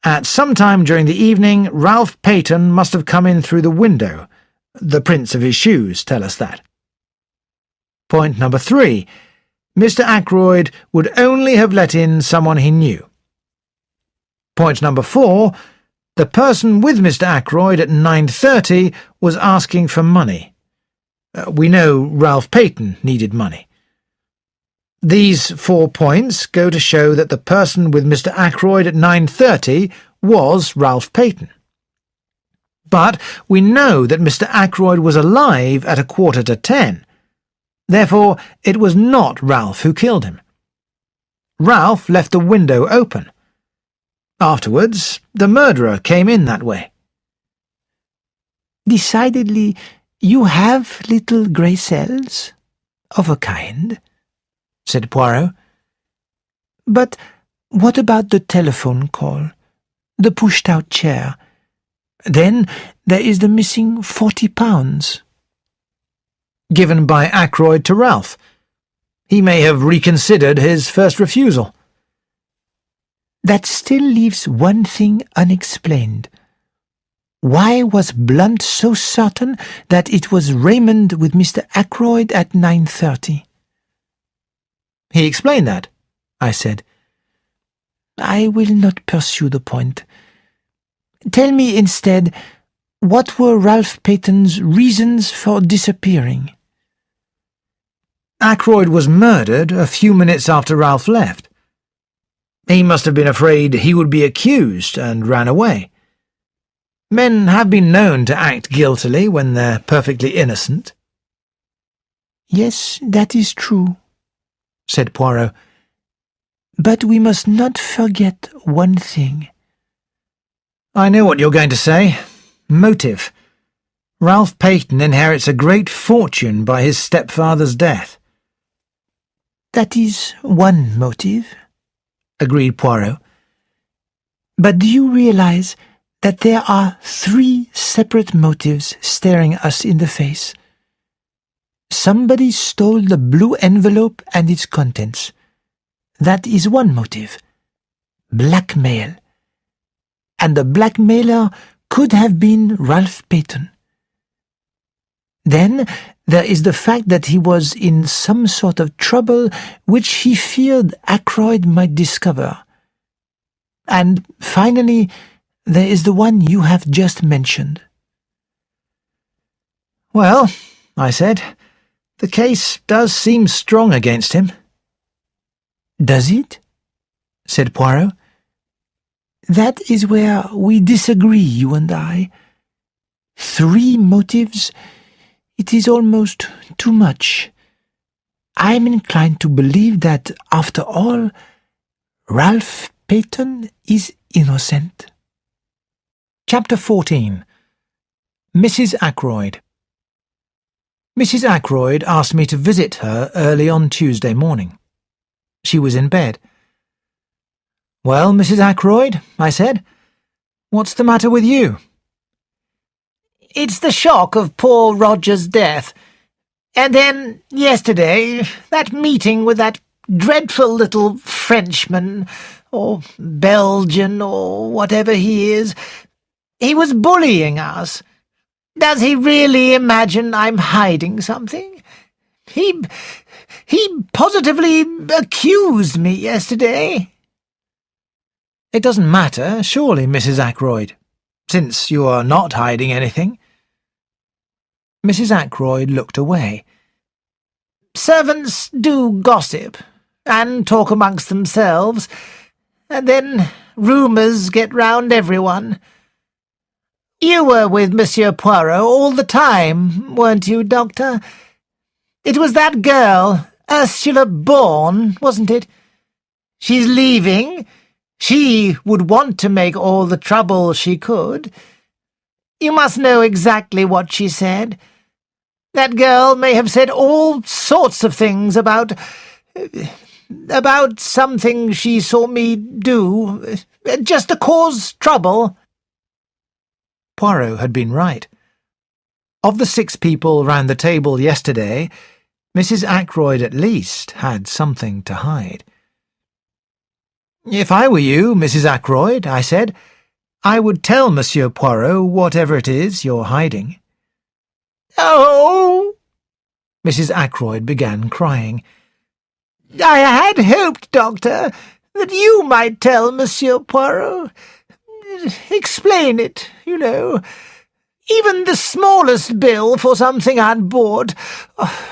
At some time during the evening, Ralph Peyton must have come in through the window. The prints of his shoes tell us that. Point number 3. Mr. Ackroyd would only have let in someone he knew. Point number 4. The person with Mr. Ackroyd at 9:30 was asking for money. We know Ralph Peyton needed money. These 4 points go to show that the person with Mr. Ackroyd at 9:30 was Ralph Peyton. But we know that Mr. Ackroyd was alive at 9:45. Therefore, it was not Ralph who killed him. Ralph left the window open. Afterwards, the murderer came in that way. "Decidedly, you have little grey cells, of a kind," said Poirot. "But what about the telephone call, the pushed-out chair? Then there is the missing £40. Given by Ackroyd to Ralph. He may have reconsidered his first refusal." "That still leaves one thing unexplained. Why was Blunt so certain that it was Raymond with Mr. Ackroyd at 9:30? "He explained that," I said. "I will not pursue the point. Tell me instead, what were Ralph Peyton's reasons for disappearing?" Ackroyd was murdered a few minutes after Ralph left. He must have been afraid he would be accused and ran away. Men have been known to act guiltily when they're perfectly innocent. "Yes, that is true," said Poirot. "But we must not forget one thing." "I know what you're going to say. Motive. Ralph Peyton inherits a great fortune by his stepfather's death." "That is one motive," agreed Poirot. "But do you realize that there are 3 separate motives staring us in the face? Somebody stole the blue envelope and its contents. That is one motive. Blackmail. And the blackmailer could have been Ralph Peyton. Then there is the fact that he was in some sort of trouble which he feared Ackroyd might discover. And finally, there is the one you have just mentioned." "Well," I said, "the case does seem strong against him." "Does it?" said Poirot. "That is where we disagree, you and I. 3 motives, it is almost too much. I am inclined to believe that, after all, Ralph Peyton is innocent." Chapter 14. Mrs. Ackroyd. Mrs. Ackroyd asked me to visit her early on Tuesday morning. She was in bed. "Well, Mrs. Ackroyd," I said, "what's the matter with you?" "It's the shock of poor Roger's death. And then, yesterday, that meeting with that dreadful little Frenchman, or Belgian, or whatever he is, he was bullying us. Does he really imagine I'm hiding something? He positively accused me yesterday. It doesn't matter, surely, Mrs. Ackroyd, since you are not hiding anything. Mrs. Ackroyd looked away. Servants do gossip, and talk amongst themselves, and then rumours get round everyone. You were with Monsieur Poirot all the time, weren't you, Doctor? It was that girl, Ursula Bourne, wasn't it? She's leaving. She would want to make all the trouble she could. You must know exactly what she said. That girl may have said all sorts of things about something she saw me do, just to cause trouble. Poirot had been right. Of the 6 people round the table yesterday, Mrs. Ackroyd at least had something to hide. "If I were you, Mrs. Ackroyd," I said, "I would tell Monsieur Poirot whatever it is you're hiding." Oh! Mrs. Ackroyd began crying. I had hoped, Doctor, that you might tell Monsieur Poirot. Explain it, you know. Even the smallest bill for something I'd bought,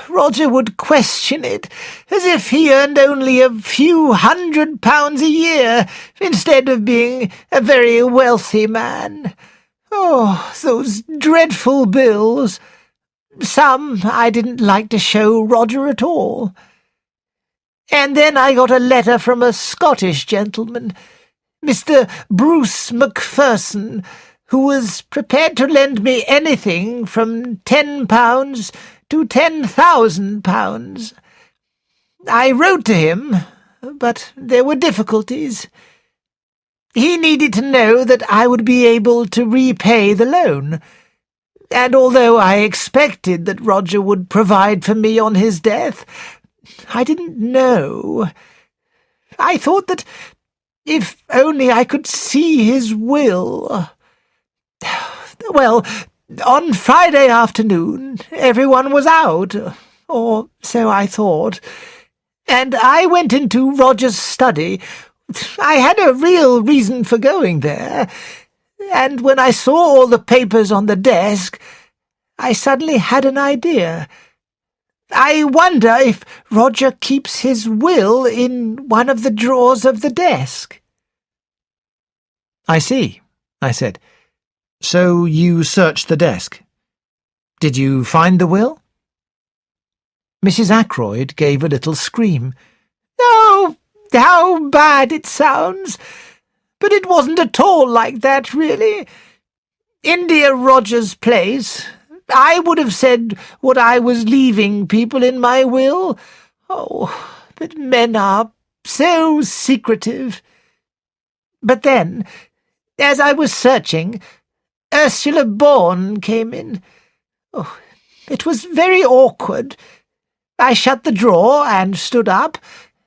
Roger would question it, as if he earned only a few £100 a year, instead of being a very wealthy man. Oh, those dreadful bills! Some I didn't like to show Roger at all. And then I got a letter from a Scottish gentleman, Mr. Bruce Macpherson, who was prepared to lend me anything from £10 to £10,000. I wrote to him, but there were difficulties. He needed to know that I would be able to repay the loan, and although I expected that Roger would provide for me on his death, I didn't know. I thought that if only I could see his will. Well, on Friday afternoon, everyone was out, or so I thought, and I went into Roger's study. I had a real reason for going there, and when I saw all the papers on the desk, I suddenly had an idea. I wonder if Roger keeps his will in one of the drawers of the desk. "I see," I said. "So you searched the desk. Did you find the will?" Mrs. Ackroyd gave a little scream. Oh, how bad it sounds! But it wasn't at all like that, really. In dear Roger's place, I would have said what I was leaving people in my will. Oh, but men are so secretive. But then, as I was searching, Ursula Bourne came in. Oh, it was very awkward. I shut the drawer and stood up,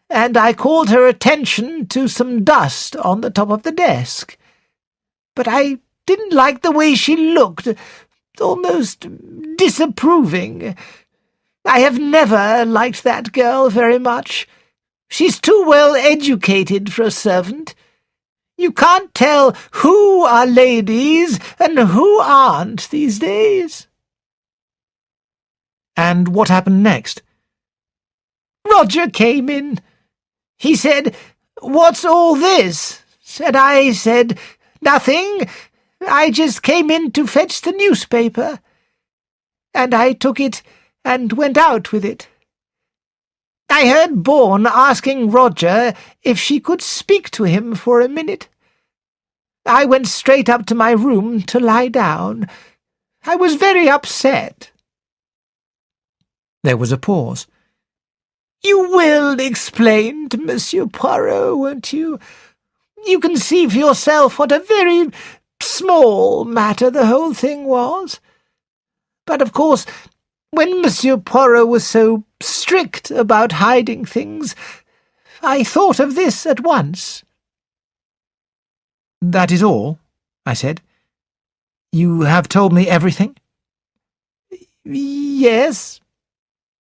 and I called her attention to some dust on the top of the desk. But I didn't like the way she looked, almost disapproving. I have never liked that girl very much. She's too well educated for a servant. You can't tell who are ladies and who aren't these days. And what happened next? Roger came in. He said, "What's all this?" And I said, "Nothing. I just came in to fetch the newspaper." And I took it and went out with it. I heard Bourne asking Roger if she could speak to him for a minute. I went straight up to my room to lie down. I was very upset. There was a pause. "You will explain to Monsieur Poirot, won't you? You can see for yourself what a very small matter the whole thing was. But, of course, When Monsieur Poirot was so strict about hiding things, I thought of this at once." "That is all?" I said. "You have told me everything?" "Yes,"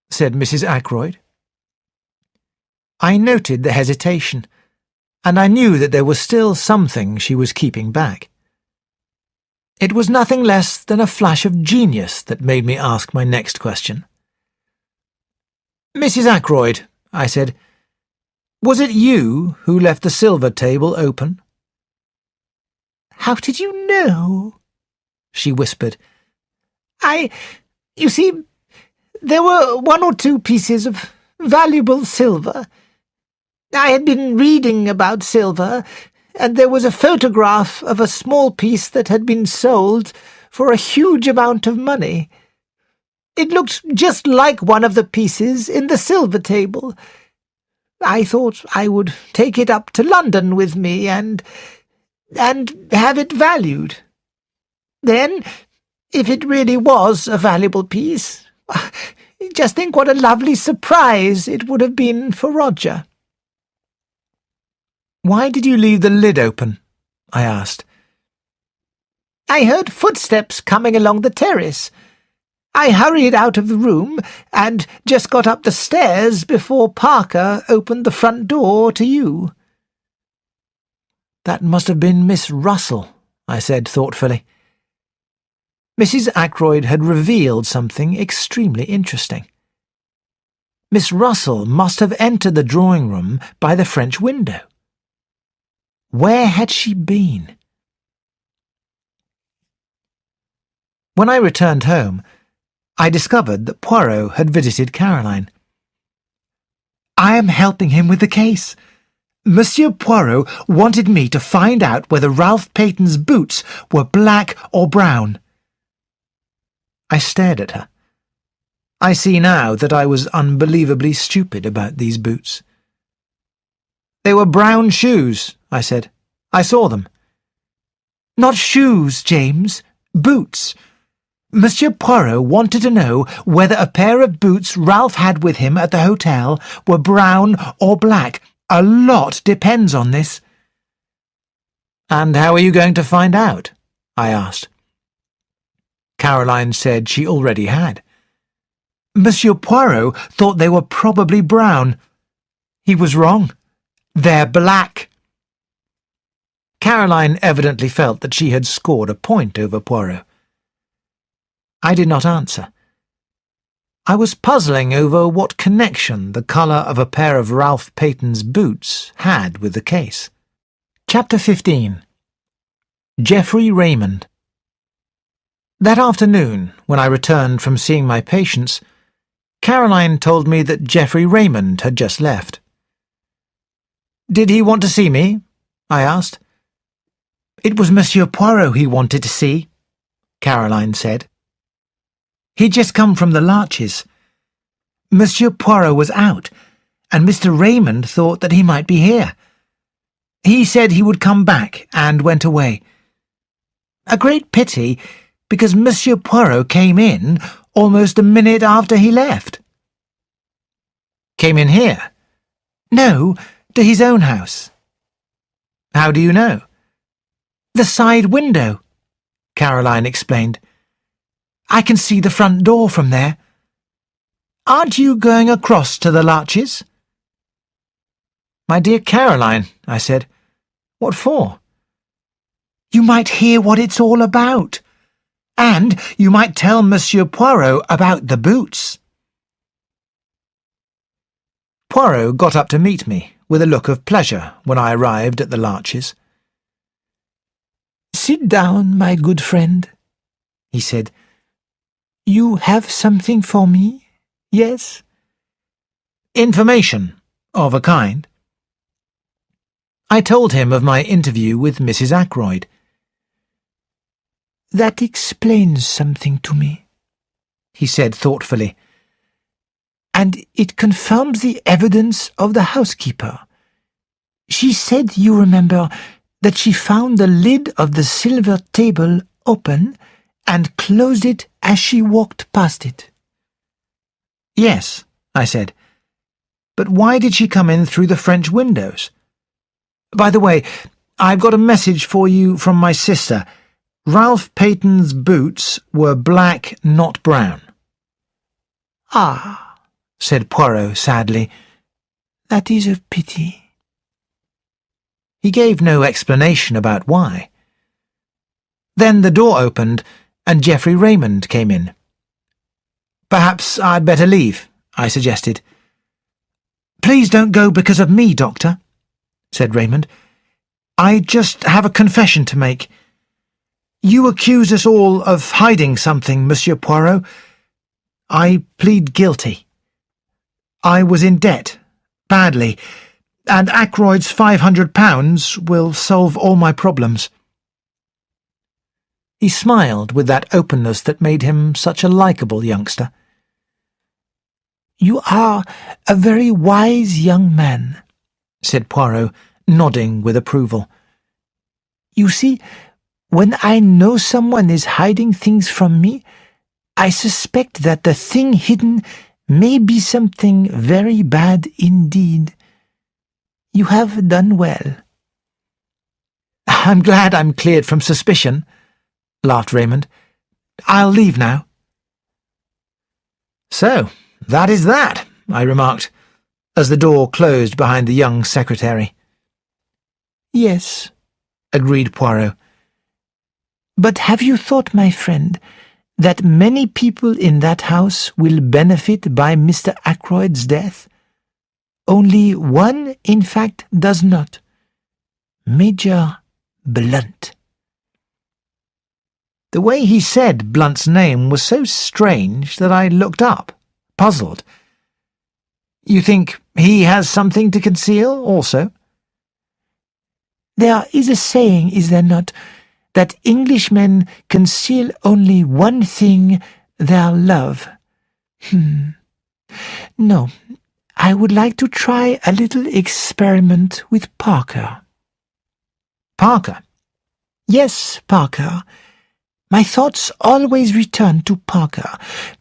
said Mrs. Ackroyd. I noted the hesitation, and I knew that there was still something she was keeping back. It was nothing less than a flash of genius that made me ask my next question. "Mrs. Ackroyd," I said, "was it you who left the silver table open?" "How did you know?" she whispered. You see, there were 1 or 2 pieces of valuable silver. I had been reading about silver, and there was a photograph of a small piece that had been sold for a huge amount of money. It looked just like one of the pieces in the silver table. I thought I would take it up to London with me and have it valued. Then, if it really was a valuable piece, just think what a lovely surprise it would have been for Roger." "Why did you leave the lid open?" I asked. "I heard footsteps coming along the terrace. I hurried out of the room and just got up the stairs before Parker opened the front door to you." "That must have been Miss Russell," I said thoughtfully. Mrs. Ackroyd had revealed something extremely interesting. Miss Russell must have entered the drawing-room by the French window. Where had she been? When I returned home, I discovered that Poirot had visited Caroline. "I am helping him with the case. Monsieur Poirot wanted me to find out whether Ralph Peyton's boots were black or brown." I stared at her. I see now that I was unbelievably stupid about these boots. "They were brown shoes," I said. "I saw them." "Not shoes, James. Boots. Monsieur Poirot wanted to know whether a pair of boots Ralph had with him at the hotel were brown or black. A lot depends on this." "And how are you going to find out?" I asked. Caroline said she already had. "Monsieur Poirot thought they were probably brown. He was wrong. They're black." Caroline evidently felt that she had scored a point over Poirot. I did not answer. I was puzzling over what connection the colour of a pair of Ralph Peyton's boots had with the case. Chapter 15. Geoffrey Raymond. That afternoon, when I returned from seeing my patients, Caroline told me that Geoffrey Raymond had just left. "Did he want to see me?" I asked. "It was Monsieur Poirot he wanted to see," Caroline said. "He'd just come from the Larches. Monsieur Poirot was out, and Mr. Raymond thought that he might be here. He said he would come back and went away. A great pity, because Monsieur Poirot came in almost a minute after he left." "Came in here?" "No, to his own house." "How do you know?" "The side window," Caroline explained. "I can see the front door from there. Aren't you going across to the Larches?" "My dear Caroline," I said, "what for?" "You might hear what it's all about. And you might tell Monsieur Poirot about the boots." Poirot got up to meet me, with a look of pleasure, when I arrived at the Larches. "Sit down, my good friend," he said. "You have something for me, yes?" "Information, of a kind." I told him of my interview with Mrs. Ackroyd. "That explains something to me," he said thoughtfully. "And it confirms the evidence of the housekeeper. She said, you remember, that she found the lid of the silver table open and closed it as she walked past it. Yes, I said. But why did she come in through the French windows? By the way, I've got a message for you from my sister. Ralph Peyton's boots were black, not brown. Ah, said Poirot sadly. that is a pity. He gave no explanation about why. Then the door opened, and Geoffrey Raymond came in. Perhaps I'd better leave, I suggested. Please don't go because of me, Doctor, said Raymond. I just have a confession to make. You accuse us all of hiding something, Monsieur Poirot. I plead guilty. I was in debt, badly, and Ackroyd's £500 will solve all my problems. He smiled with that openness that made him such a likeable youngster. You are a very wise young man, said Poirot, nodding with approval. You see, when I know someone is hiding things from me, I suspect that the thing hidden may be something very bad indeed. You have done well. I'm glad I'm cleared from suspicion, laughed Raymond. I'll leave now. So, that is that, I remarked, as the door closed behind the young secretary. Yes, agreed Poirot. But have you thought, my friend, that many people in that house will benefit by Mr. Ackroyd's death? Only one, in fact, does not. Major Blunt. The way he said Blunt's name was so strange that I looked up, puzzled. You think he has something to conceal also? There is a saying, is there not, that Englishmen conceal only one thing, their love. No, I would like to try a little experiment with Parker. Parker? Yes, Parker. My thoughts always return to Parker,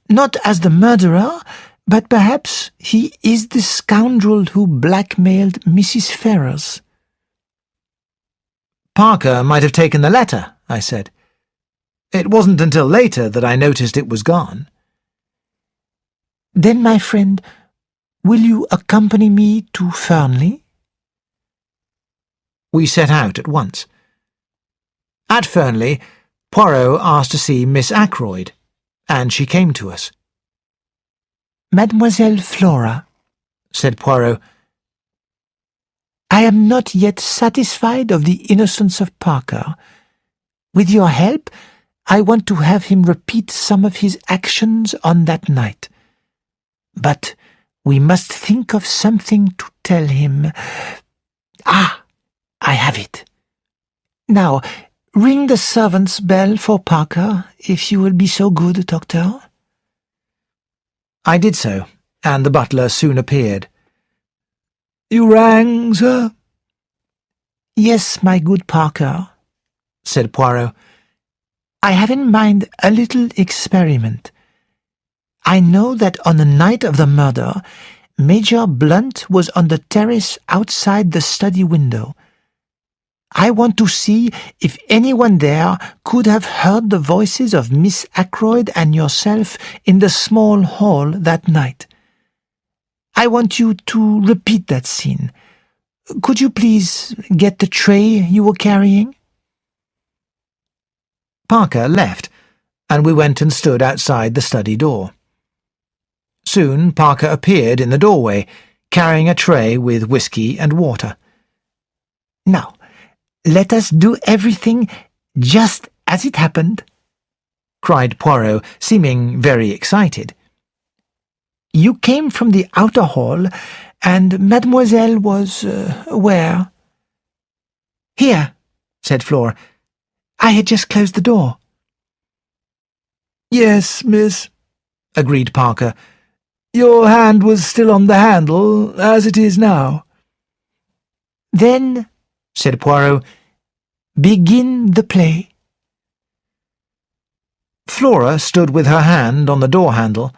not as the murderer, but perhaps he is the scoundrel who blackmailed Mrs. Ferrars. Parker might have taken the letter, I said. It wasn't until later that I noticed it was gone. Then, my friend, will you accompany me to Fernly? We set out at once. At Fernly, Poirot asked to see Miss Ackroyd, and she came to us. Mademoiselle Flora, said Poirot, I am not yet satisfied of the innocence of Parker. With your help, I want to have him repeat some of his actions on that night. But we must think of something to tell him. Ah, I have it. Now, ring the servant's bell for Parker, if you will be so good, Doctor. I did so, and the butler soon appeared. You rang, sir? Yes, my good Parker, said Poirot. I have in mind a little experiment. I know that on the night of the murder, Major Blunt was on the terrace outside the study window. I want to see if anyone there could have heard the voices of Miss Ackroyd and yourself in the small hall that night. I want you to repeat that scene. Could you please get the tray you were carrying? Parker left, and we went and stood outside the study door. Soon Parker appeared in the doorway, carrying a tray with whisky and water. Now, let us do everything just as it happened, cried Poirot, seeming very excited. You came from the outer hall, and Mademoiselle was, where? Here, said Flora. I had just closed the door. Yes, miss, agreed Parker. Your hand was still on the handle, as it is now. Then, said Poirot, begin the play. Flora stood with her hand on the door handle,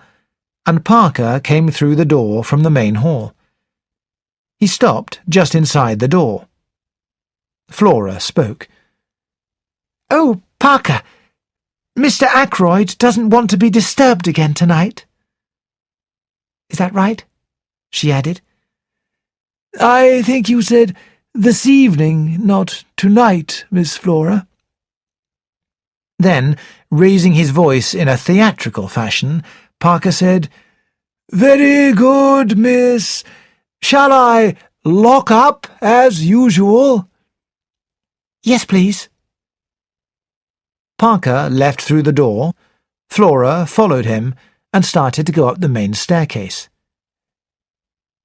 and Parker came through the door from the main hall. He stopped just inside the door. Flora spoke. "Oh, Parker, Mr. Ackroyd doesn't want to be disturbed again tonight. Is that right?" she added. "I think you said this evening, not tonight, Miss Flora." Then, raising his voice in a theatrical fashion, Parker said, "Very good, miss. Shall I lock up as usual?" "Yes, please." Parker left through the door. Flora followed him and started to go up the main staircase.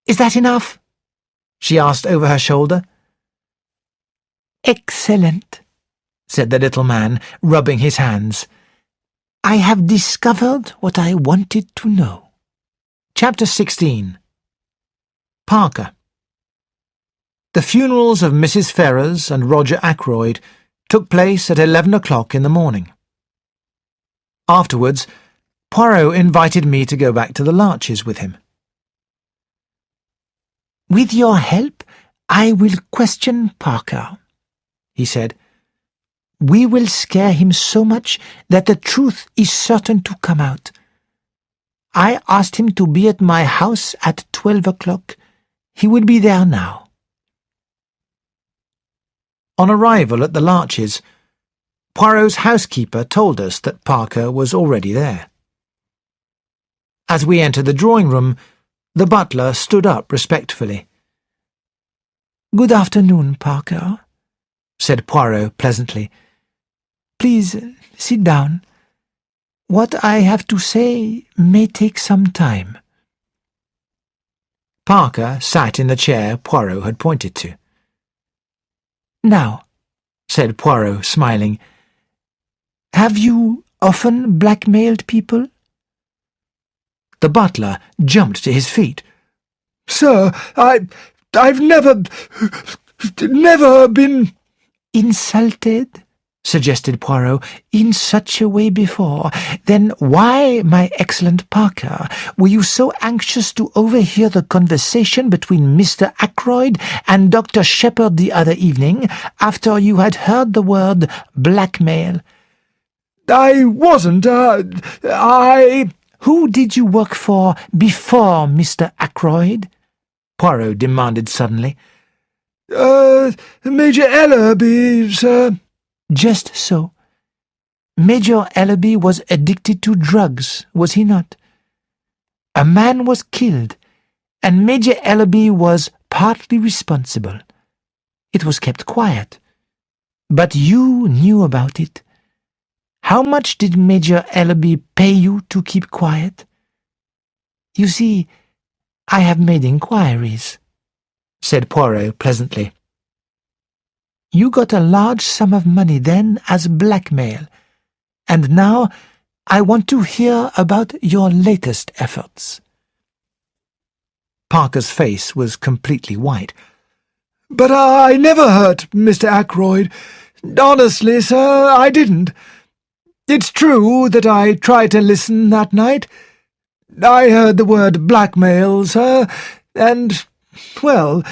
"Is that enough?" she asked over her shoulder. "Excellent," said the little man, rubbing his hands. "I have discovered what I wanted to know." Chapter 16. Parker. The funerals of Mrs. Ferrers and Roger Ackroyd took place at 11 o'clock in the morning. Afterwards, Poirot invited me to go back to the Larches with him. "With your help, I will question Parker," he said. "We will scare him so much that the truth is certain to come out. I asked him to be at my house at 12 o'clock. He will be there now." On arrival at the Larches, Poirot's housekeeper told us that Parker was already there. As we entered the drawing-room, the butler stood up respectfully. "Good afternoon, Parker," said Poirot pleasantly. "Please sit down. What I have to say may take some time." Parker sat in the chair Poirot had pointed to. "Now," said Poirot, smiling, "have you often blackmailed people?" The butler jumped to his feet. "Sir, I've never been—" "Insulted?" suggested Poirot, "in such a way before. Then why, my excellent Parker, were you so anxious to overhear the conversation between Mr. Ackroyd and Dr. Shepherd the other evening, after you had heard the word blackmail?" "I wasn't, Who did you work for before Mr. Ackroyd?" Poirot demanded suddenly. Major Ellerby, sir." "Just so. Major Ellerby was addicted to drugs, was he not? A man was killed, and Major Ellerby was partly responsible. It was kept quiet, but you knew about it. How much did Major Ellerby pay you to keep quiet?" "You see, I have made inquiries," said Poirot pleasantly. "You got a large sum of money then as blackmail, and now I want to hear about your latest efforts." Parker's face was completely white. "But I never hurt Mr. Ackroyd. Honestly, sir, I didn't. It's true that I tried to listen that night. I heard the word blackmail, sir, and, well,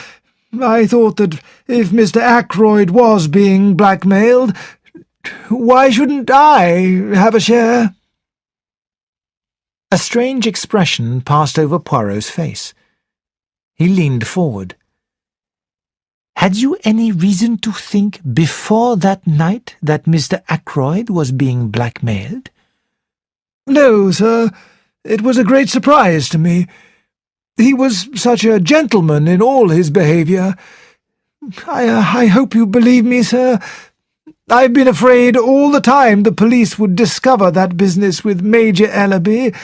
I thought that if Mr. Ackroyd was being blackmailed, why shouldn't I have a share?" A strange expression passed over Poirot's face. He leaned forward. "Had you any reason to think before that night that Mr. Ackroyd was being blackmailed?" "No, sir. It was a great surprise to me. He was such a gentleman in all his behaviour. I hope you believe me, sir. I've been afraid all the time the police would discover that business with Major Ellerby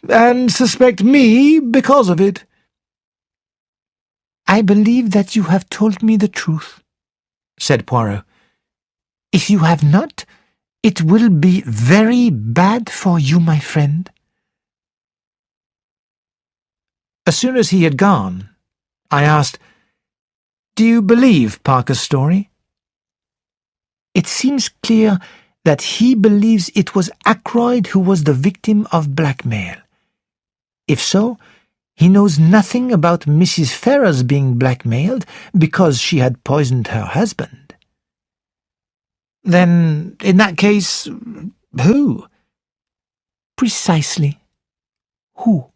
and suspect me because of it." "I believe that you have told me the truth," said Poirot. "If you have not, it will be very bad for you, my friend." As soon as he had gone, I asked, "Do you believe Parker's story?" "It seems clear that he believes it was Ackroyd who was the victim of blackmail. If so, he knows nothing about Mrs. Ferrers being blackmailed because she had poisoned her husband. Then, in that case, who? Precisely. Who?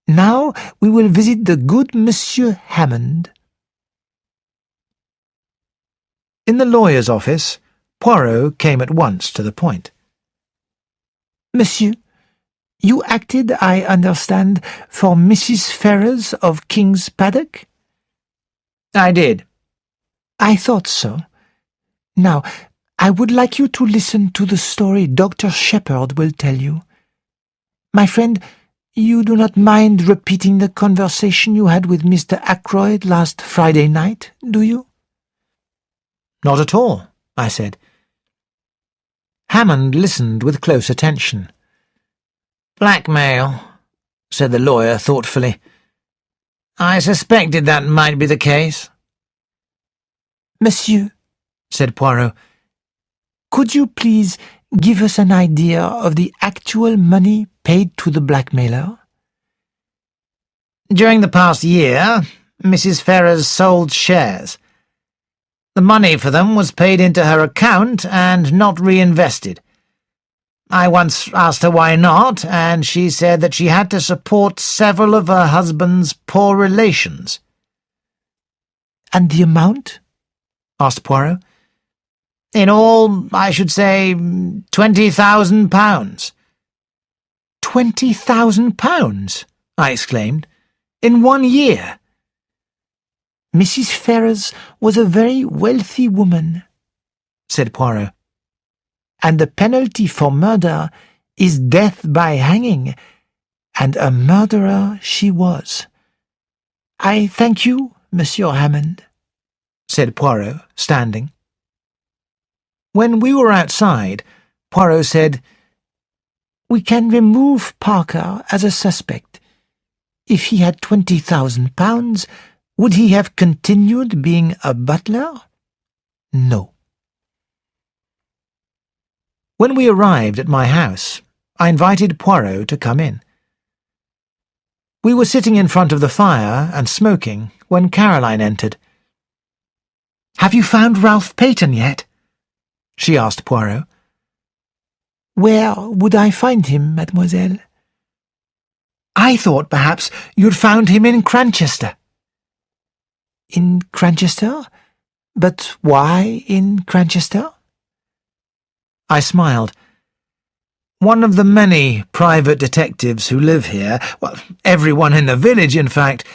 Now we will visit the good Monsieur Hammond. In the lawyer's office, Poirot came at once to the point. Monsieur, you acted, I understand, for Mrs. Ferrers of King's Paddock? I did. I thought so. Now, I would like you to listen to the story Dr. Shepherd will tell you. My friend, you do not mind repeating the conversation you had with Mr. Ackroyd last Friday night, do you? Not at all, I said. Hammond listened with close attention. Blackmail, said the lawyer thoughtfully. I suspected that might be the case. Monsieur, said Poirot, could you please give us an idea of the actual money paid to the blackmailer? During the past year, Mrs. Ferrers sold shares. The money for them was paid into her account and not reinvested. I once asked her why not, and she said that she had to support several of her husband's poor relations. And the amount? Asked Poirot. In all, I should say £20,000. £20,000? I exclaimed. In 1 year. Mrs. Ferrers was a very wealthy woman, said Poirot. And the penalty for murder is death by hanging, and a murderer she was. I thank you, Monsieur Hammond, said Poirot, standing. When we were outside, Poirot said, We can remove Parker as a suspect. If he had £20,000, would he have continued being a butler? No. When we arrived at my house, I invited Poirot to come in. We were sitting in front of the fire and smoking when Caroline entered. "Have you found Ralph Peyton yet?" she asked Poirot. Where would I find him, mademoiselle? I thought perhaps you'd found him in Cranchester. In Cranchester? But why in Cranchester? I smiled. One of the many private detectives who live here, well, everyone in the village, in fact,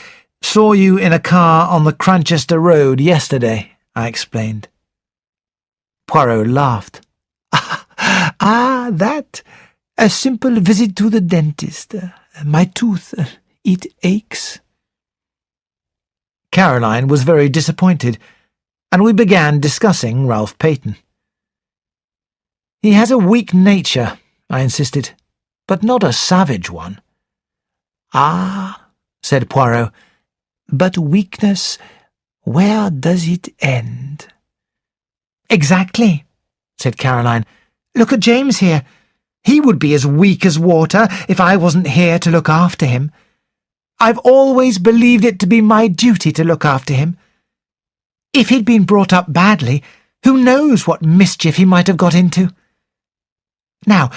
saw you in a car on the Cranchester Road yesterday, I explained. Poirot laughed. Ah, that. A simple visit to the dentist. My tooth, it aches. Caroline was very disappointed, and we began discussing Ralph Peyton. He has a weak nature, I insisted, but not a savage one. Ah, said Poirot, but weakness, where does it end? Exactly, said Caroline. Look at James here. He would be as weak as water if I wasn't here to look after him. I've always believed it to be my duty to look after him. If he'd been brought up badly, who knows what mischief he might have got into? Now,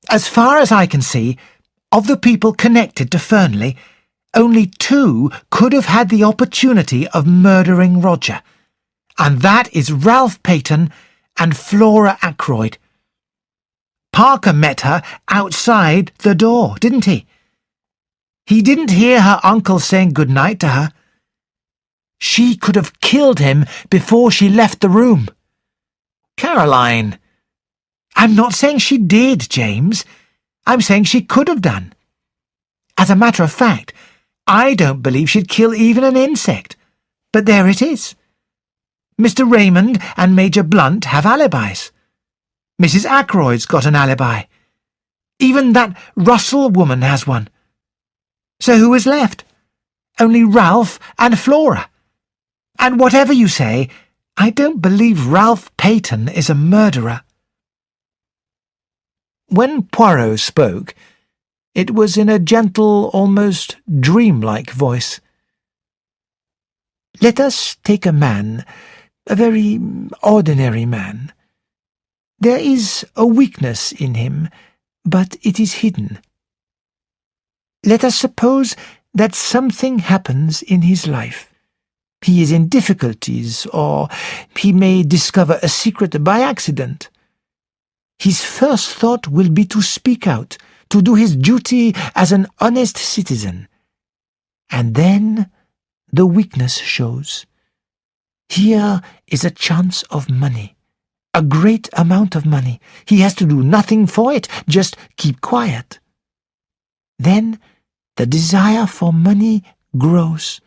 as far as I can see, of the people connected to Fernly, only 2 could have had the opportunity of murdering Roger, and that is Ralph Peyton and Flora Ackroyd. Parker met her outside the door, didn't he? He didn't hear her uncle saying good night to her. She could have killed him before she left the room. Caroline, I'm not saying she did, James. I'm saying she could have done. As a matter of fact, I don't believe she'd kill even an insect. But there it is. Mr. Raymond and Major Blunt have alibis. Mrs. Ackroyd's got an alibi. Even that Russell woman has one. So who is left? Only Ralph and Flora. And whatever you say, I don't believe Ralph Peyton is a murderer. When Poirot spoke, It was in a gentle, almost dreamlike voice. Let us take a man, a very ordinary man. There is a weakness in him, but it is hidden. Let us suppose that something happens in his life. He is in difficulties, or he may discover a secret by accident. His first thought will be to speak out, to do his duty as an honest citizen. And then the weakness shows. Here is a chance of money, a great amount of money. He has to do nothing for it, just keep quiet. Then the desire for money grows.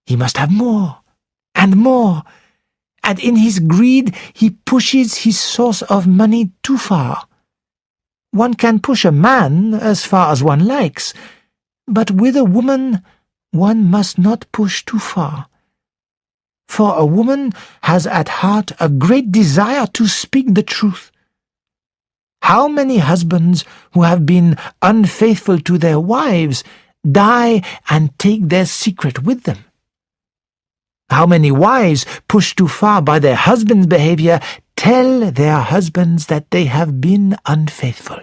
He must have more, and more, and in his greed he pushes his source of money too far. One can push a man as far as one likes, but with a woman one must not push too far. For a woman has at heart a great desire to speak the truth. How many husbands who have been unfaithful to their wives die and take their secret with them? How many wives, pushed too far by their husband's behavior, tell their husbands that they have been unfaithful?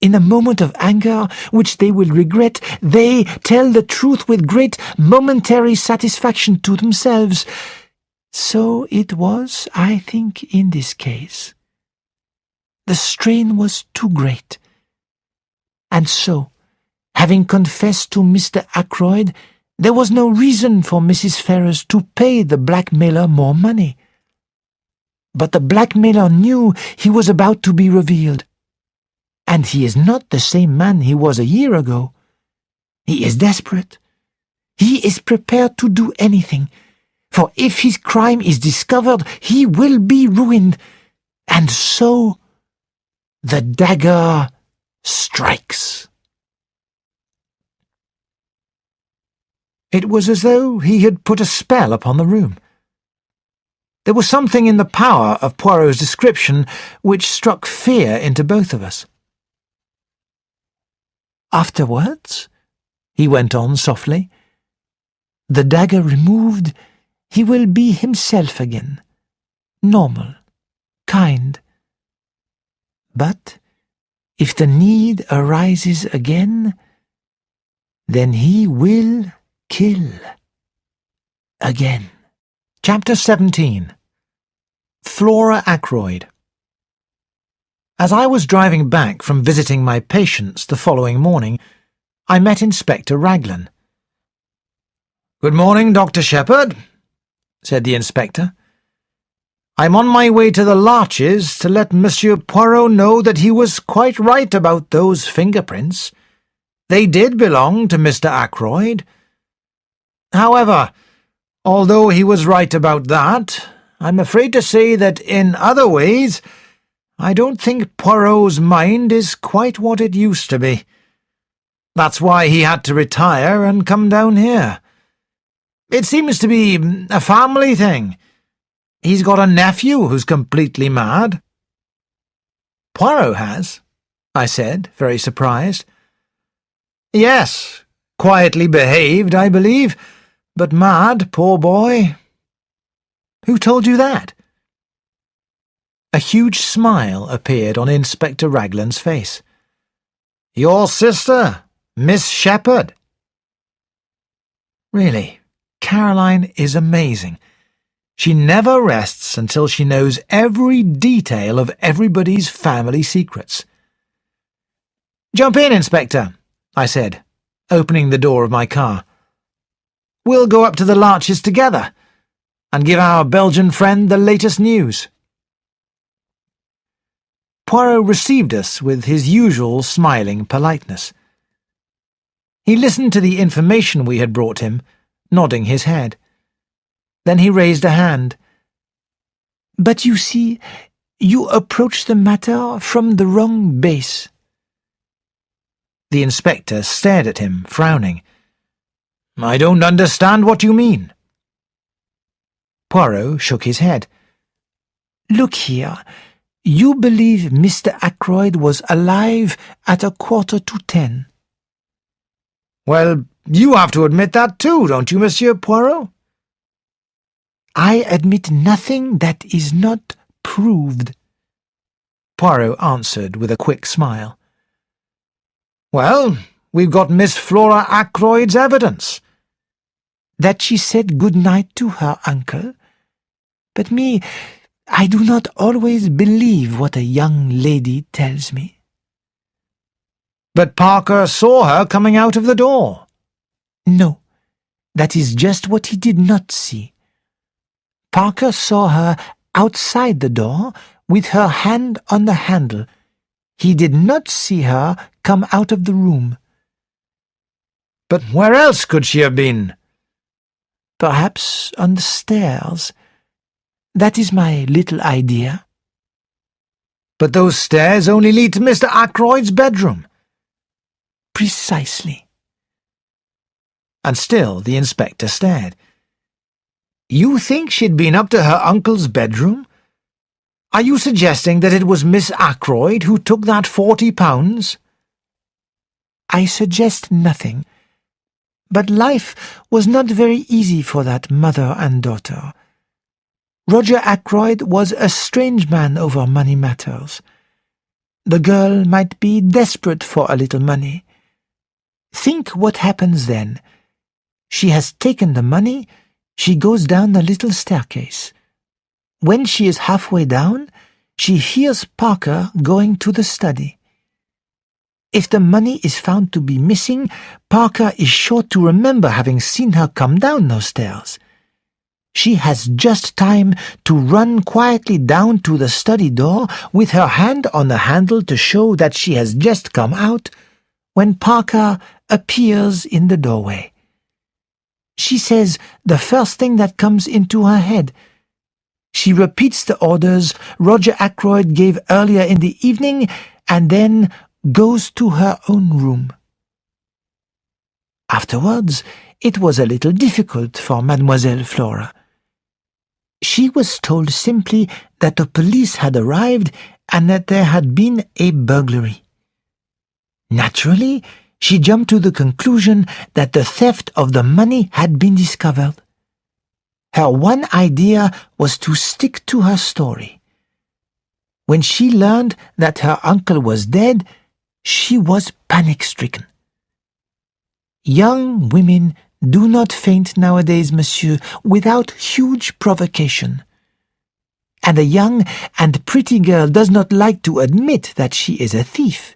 In a moment of anger, which they will regret, they tell the truth with great momentary satisfaction to themselves. So it was, I think, in this case. The strain was too great. And so, having confessed to Mr. Ackroyd, there was no reason for Mrs. Ferrars to pay the blackmailer more money. But the blackmailer knew he was about to be revealed. And he is not the same man he was a year ago. He is desperate. He is prepared to do anything, for if his crime is discovered, he will be ruined. And so the dagger strikes. It was as though he had put a spell upon the room. There was something in the power of Poirot's description which struck fear into both of us. Afterwards, he went on softly, the dagger removed, he will be himself again, normal, kind. But if the need arises again, then he will kill again. Chapter 17. Flora Ackroyd. As I was driving back from visiting my patients the following morning, I met Inspector Raglan. "Good morning, Dr. Shepherd," said the inspector. "I'm on my way to the Larches to let Monsieur Poirot know that he was quite right about those fingerprints. They did belong to Mr. Ackroyd. However, although he was right about that, I'm afraid to say that in other ways I don't think Poirot's mind is quite what it used to be. That's why he had to retire and come down here. It seems to be a family thing. He's got a nephew who's completely mad." "Poirot has?" I said, very surprised. "Yes, quietly behaved, I believe, but mad, poor boy." "Who told you that?" A huge smile appeared on Inspector Raglan's face. "Your sister, Miss Shepherd." Really, Caroline is amazing. She never rests until she knows every detail of everybody's family secrets. "Jump in, Inspector," I said, opening the door of my car. "We'll go up to the Larches together and give our Belgian friend the latest news." Poirot received us with his usual smiling politeness. He listened to the information we had brought him, nodding his head. Then he raised a hand. "But you see, you approach the matter from the wrong base." The inspector stared at him, frowning. "I don't understand what you mean." Poirot shook his head. "Look here. You believe Mr. Ackroyd was alive at 9:45. Well, you have to admit that too, don't you, Monsieur Poirot? I admit nothing that is not proved, Poirot answered with a quick smile. Well, we've got Miss Flora Ackroyd's evidence. That she said good night to her uncle. But me, I do not always believe what a young lady tells me. But Parker saw her coming out of the door. No, that is just what he did not see. Parker saw her outside the door with her hand on the handle. He did not see her come out of the room. But where else could she have been? Perhaps on the stairs. That is my little idea. But those stairs only lead to Mr. Ackroyd's bedroom. Precisely. And still the inspector stared. You think she'd been up to her uncle's bedroom? Are you suggesting that it was Miss Ackroyd who took that £40? I suggest nothing. But life was not very easy for that mother and daughter. Roger Ackroyd was a strange man over money matters. The girl might be desperate for a little money. Think what happens then. She has taken the money, she goes down the little staircase. When she is halfway down, she hears Parker going to the study. If the money is found to be missing, Parker is sure to remember having seen her come down those stairs. She has just time to run quietly down to the study door with her hand on the handle to show that she has just come out when Parker appears in the doorway. She says the first thing that comes into her head. She repeats the orders Roger Ackroyd gave earlier in the evening and then goes to her own room. Afterwards, it was a little difficult for Mademoiselle Flora. She was told simply that the police had arrived and that there had been a burglary. Naturally, she jumped to the conclusion that the theft of the money had been discovered. Her one idea was to stick to her story. When she learned that her uncle was dead, she was panic-stricken. Young women do not faint nowadays, monsieur, without huge provocation. And a young and pretty girl does not like to admit that she is a thief,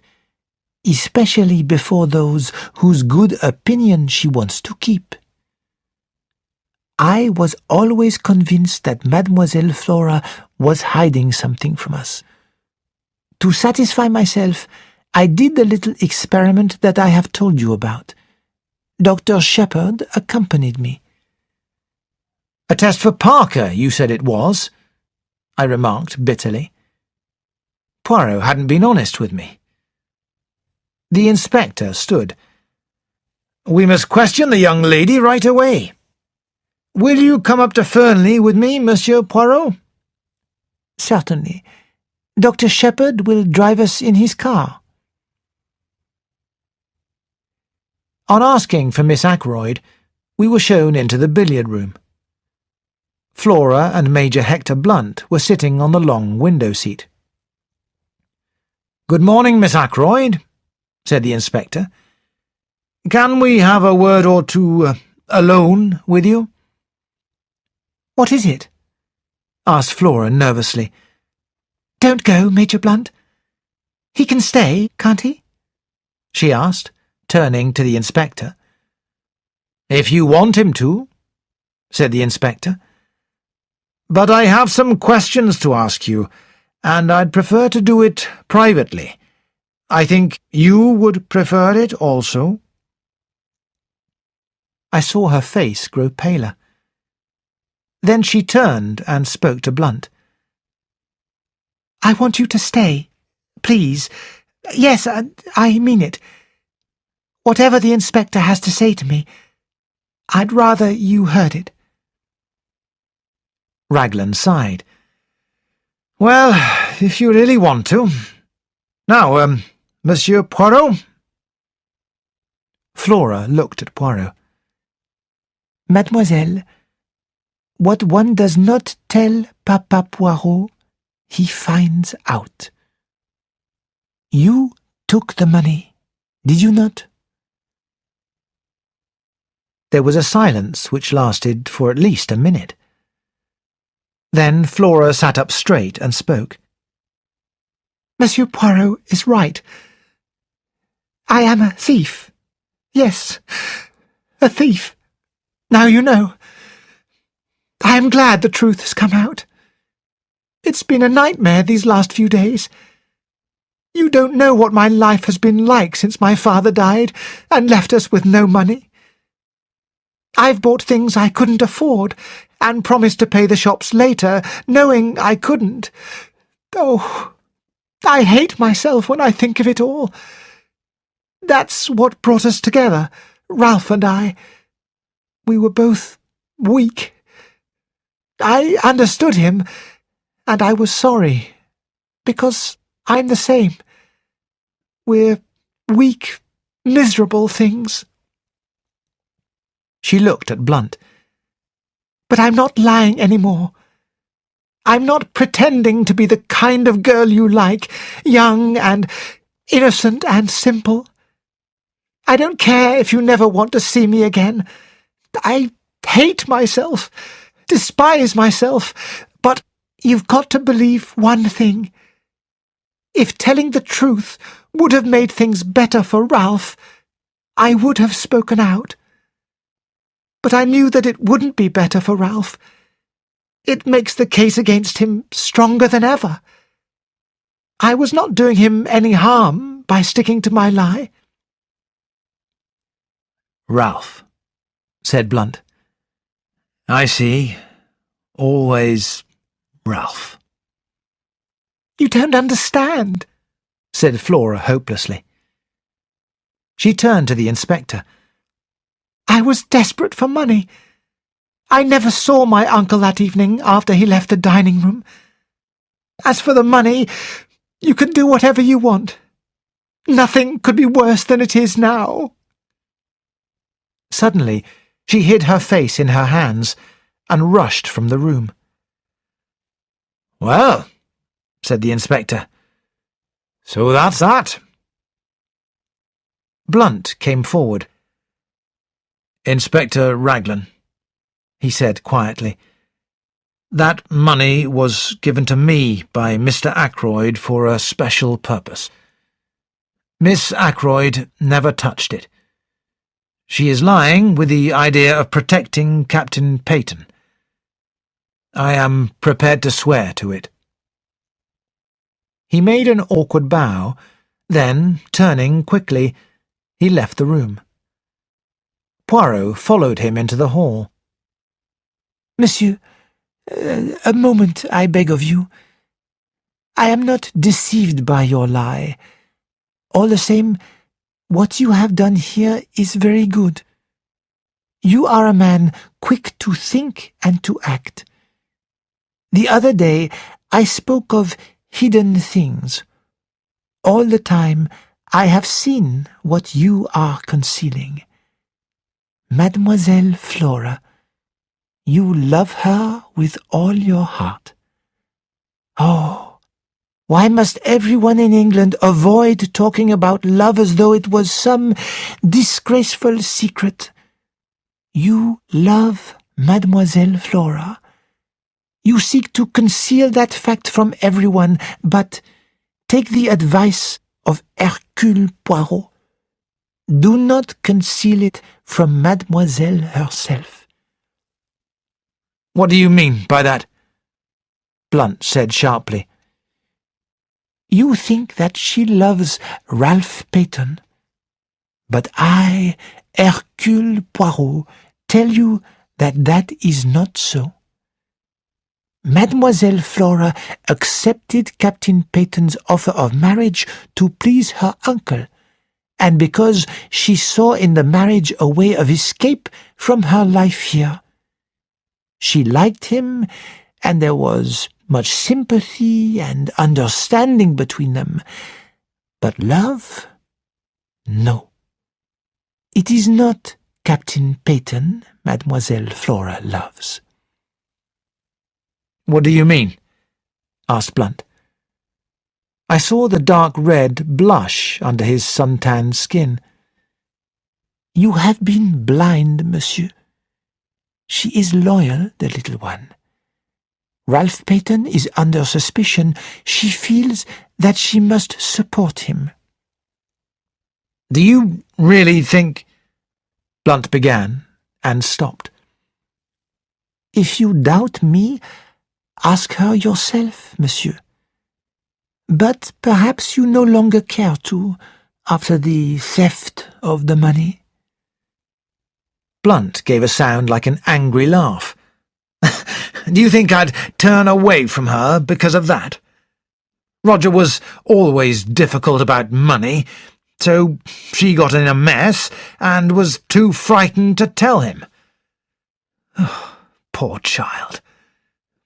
especially before those whose good opinion she wants to keep. I was always convinced that Mademoiselle Flora was hiding something from us. To satisfy myself, I did the little experiment that I have told you about. Dr. Shepherd accompanied me. A test for Parker, you said it was, I remarked bitterly. Poirot hadn't been honest with me. The inspector stood. We must question the young lady right away. Will you come up to Fernly with me, Monsieur Poirot? Certainly. Dr. Shepherd will drive us in his car. On asking for Miss Ackroyd, we were shown into the billiard room. Flora and Major Hector Blunt were sitting on the long window seat. Good morning, Miss Ackroyd, said the inspector. Can we have a word or two alone with you? What is it? Asked Flora nervously. Don't go, Major Blunt. He can stay, can't he? She asked, turning to the inspector. If you want him to, said the inspector. But I have some questions to ask you, and I'd prefer to do it privately. I think you would prefer it also. I saw her face grow paler. Then she turned and spoke to Blunt. I want you to stay, please. Yes, I mean it. Whatever the inspector has to say to me, I'd rather you heard it. Raglan sighed. Well, if you really want to. Now, Monsieur Poirot? Flora looked at Poirot. Mademoiselle, what one does not tell Papa Poirot, he finds out. You took the money, did you not? There was a silence which lasted for at least a minute. Then Flora sat up straight and spoke. Monsieur Poirot is right. I am a thief. Yes, a thief. Now you know. I am glad the truth has come out. It's been a nightmare these last few days. You don't know what my life has been like since my father died and left us with no money. I've bought things I couldn't afford and promised to pay the shops later, knowing I couldn't. Oh, I hate myself when I think of it all. That's what brought us together, Ralph and I. We were both weak. I understood him, and I was sorry, because I'm the same. We're weak, miserable things. She looked at Blunt. But I'm not lying any more. I'm not pretending to be the kind of girl you like, young and innocent and simple. I don't care if you never want to see me again. I hate myself, despise myself, but you've got to believe one thing. If telling the truth would have made things better for Ralph, I would have spoken out. But I knew that it wouldn't be better for Ralph. It makes the case against him stronger than ever. I was not doing him any harm by sticking to my lie. Ralph, said Blunt. I see. Always Ralph. You don't understand, said Flora hopelessly. She turned to the inspector. I was desperate for money. I never saw my uncle that evening after he left the dining room. As for the money, you can do whatever you want. Nothing could be worse than it is now. Suddenly, she hid her face in her hands and rushed from the room. Well, said the inspector, so that's that. Blunt came forward. Inspector Raglan, he said quietly, that money was given to me by Mr. Ackroyd for a special purpose. Miss Ackroyd never touched it. She is lying with the idea of protecting Captain Peyton. I am prepared to swear to it. He made an awkward bow, then, turning quickly, he left the room. Poirot followed him into the hall. Monsieur, a moment, I beg of you. I am not deceived by your lie. All the same, what you have done here is very good. You are a man quick to think and to act. The other day I spoke of hidden things. All the time I have seen what you are concealing. Mademoiselle Flora, you love her with all your heart. Oh, why must everyone in England avoid talking about love as though it was some disgraceful secret? You love Mademoiselle Flora. You seek to conceal that fact from everyone, but take the advice of Hercule Poirot. Do not conceal it from Mademoiselle herself. What do you mean by that? Blunt said sharply. You think that she loves Ralph Peyton, but I, Hercule Poirot, tell you that that is not so. Mademoiselle Flora accepted Captain Peyton's offer of marriage to please her uncle, and because she saw in the marriage a way of escape from her life here. She liked him, and there was much sympathy and understanding between them. But love? No. It is not Captain Peyton Mademoiselle Flora loves. "What do you mean?" asked Blunt. I saw the dark red blush under his suntanned skin. You have been blind, monsieur. She is loyal, the little one. Ralph Peyton is under suspicion. She feels that she must support him. "Do you really think—" Blunt began and stopped. If you doubt me, ask her yourself, monsieur. But perhaps you no longer care to, after the theft of the money." Blunt gave a sound like an angry laugh. "Do you think I'd turn away from her because of that? Roger was always difficult about money, so she got in a mess and was too frightened to tell him. Oh, poor child.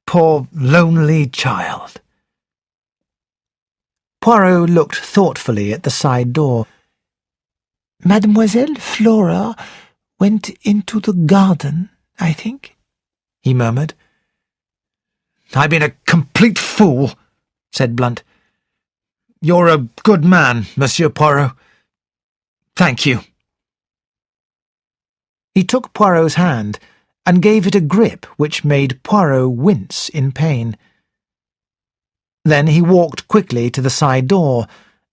Poor lonely child." Poirot looked thoughtfully at the side door. "Mademoiselle Flora went into the garden, I think," he murmured. "I've been a complete fool," said Blunt. "You're a good man, Monsieur Poirot. Thank you." He took Poirot's hand and gave it a grip which made Poirot wince in pain. Then he walked quickly to the side door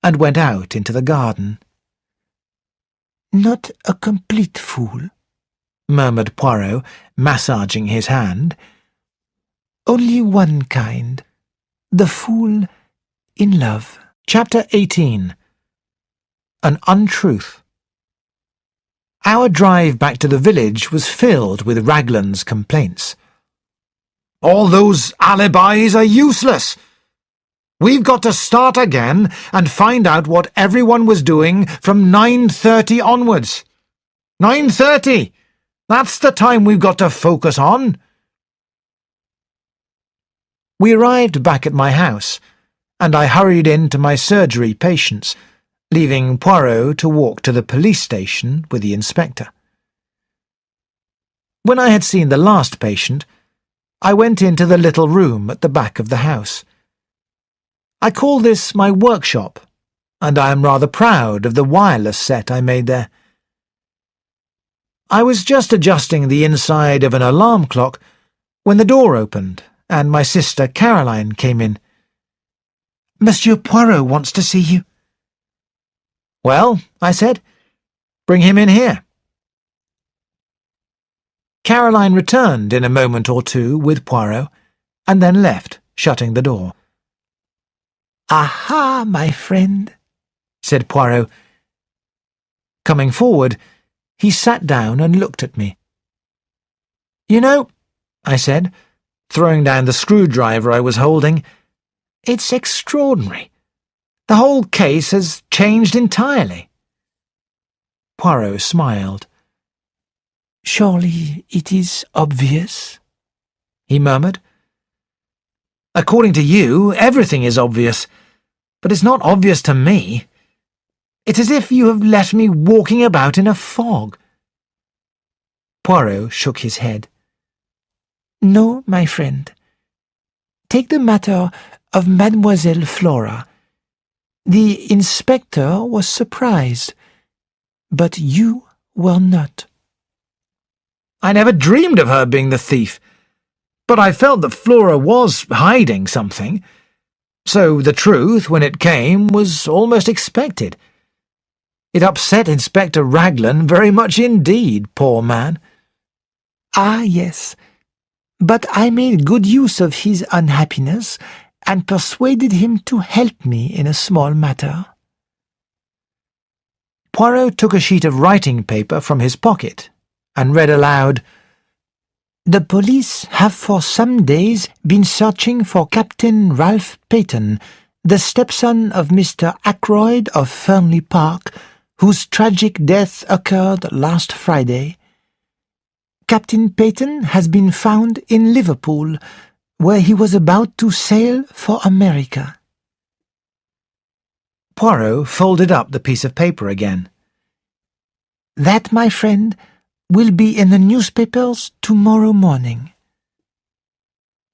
and went out into the garden. "Not a complete fool," murmured Poirot, massaging his hand. "Only one kind, the fool in love." Chapter 18. An Untruth. Our drive back to the village was filled with Raglan's complaints. "All those alibis are useless. We've got to start again and find out what everyone was doing from 9:30 onwards. 9:30! That's the time we've got to focus on." We arrived back at my house, and I hurried in to my surgery patients, leaving Poirot to walk to the police station with the inspector. When I had seen the last patient, I went into the little room at the back of the house. I call this my workshop, and I am rather proud of the wireless set I made there. I was just adjusting the inside of an alarm clock when the door opened and my sister Caroline came in. "Monsieur Poirot wants to see you." "Well," I said, "bring him in here." Caroline returned in a moment or two with Poirot, and then left, shutting the door. "Aha, my friend," said Poirot. Coming forward, he sat down and looked at me. "You know," I said, throwing down the screwdriver I was holding, "it's extraordinary. The whole case has changed entirely." Poirot smiled. "Surely it is obvious," he murmured. "According to you, everything is obvious, but it's not obvious to me. It's as if you have left me walking about in a fog." Poirot shook his head. "No, my friend. Take the matter of Mademoiselle Flora. The inspector was surprised, but you were not." "I never dreamed of her being the thief, but I felt that Flora was hiding something. So the truth, when it came, was almost expected. It upset Inspector Raglan very much indeed, poor man." "Ah, yes. But I made good use of his unhappiness and persuaded him to help me in a small matter." Poirot took a sheet of writing paper from his pocket and read aloud, "The police have for some days been searching for Captain Ralph Peyton, the stepson of Mr. Ackroyd of Fernly Park, whose tragic death occurred last Friday. Captain Peyton has been found in Liverpool, where he was about to sail for America. Poirot folded up the piece of paper again. That, my friend, will be in the newspapers tomorrow morning.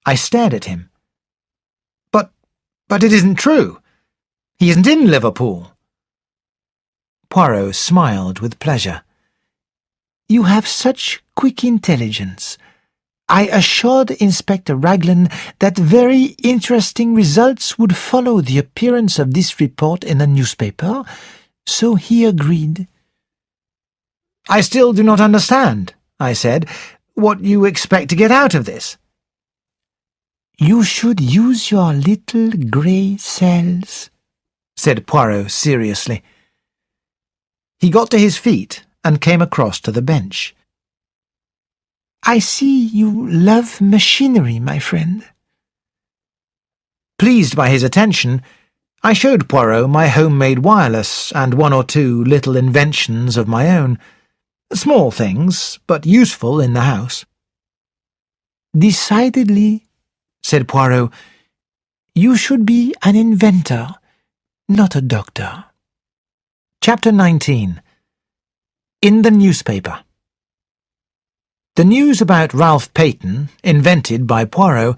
I stared at him. But it isn't true. He isn't in Liverpool. Poirot smiled with pleasure. You have such quick intelligence. I assured Inspector Raglan that very interesting results would follow the appearance of this report in the newspaper, so he agreed. I still do not understand, I said, what you expect to get out of this. You should use your little grey cells, said Poirot seriously. He got to his feet and came across to the bench. I see you love machinery, my friend. Pleased by his attention, I showed Poirot my homemade wireless and one or two little inventions of my own. Small things, but useful in the house. Decidedly, said Poirot, you should be an inventor, not a doctor. Chapter 19. In the newspaper. The news about Ralph Peyton, invented by Poirot,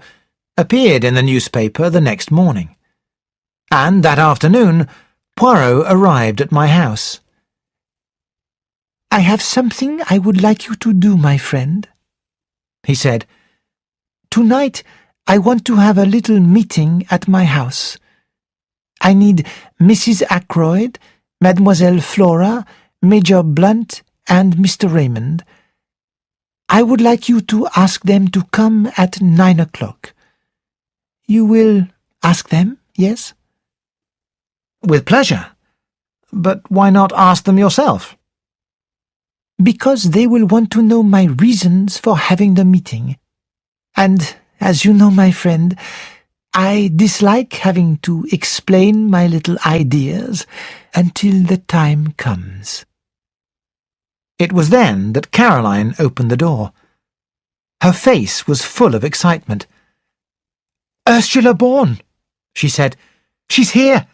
appeared in the newspaper the next morning. And that afternoon, Poirot arrived at my house. I have something I would like you to do, my friend, he said. Tonight, I want to have a little meeting at my house. I need Mrs. Ackroyd, Mademoiselle Flora, Major Blunt, and Mr. Raymond. I would like you to ask them to come at 9 o'clock. You will ask them, yes? With pleasure. But why not ask them yourself? Because they will want to know my reasons for having the meeting. And, as you know, my friend, I dislike having to explain my little ideas until the time comes. It was then that Caroline opened the door. Her face was full of excitement. "Ursula Bourne," she said. "She's here.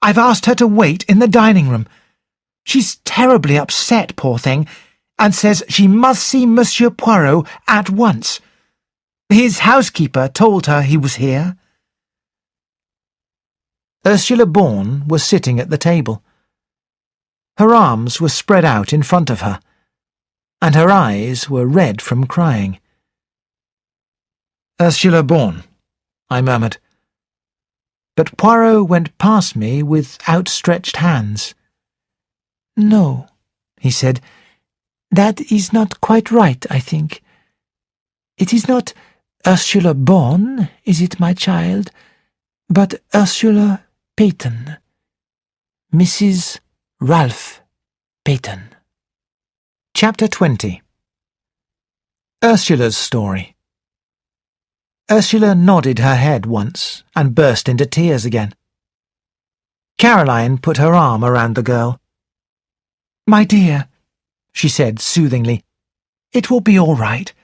I've asked her to wait in the dining room. She's terribly upset, poor thing, and says she must see Monsieur Poirot at once. His housekeeper told her he was here." Ursula Bourne was sitting at the table. Her arms were spread out in front of her, and her eyes were red from crying. "Ursula Bourne," I murmured. But Poirot went past me with outstretched hands. "No," he said, "that is not quite right, I think. It is not Ursula Bourne, is it, my child, but Ursula Peyton, Mrs. Ralph Peyton." Chapter 20. Ursula's story. Ursula nodded her head once and burst into tears again. Caroline put her arm around the girl. "My dear," she said soothingly, "it will be all right.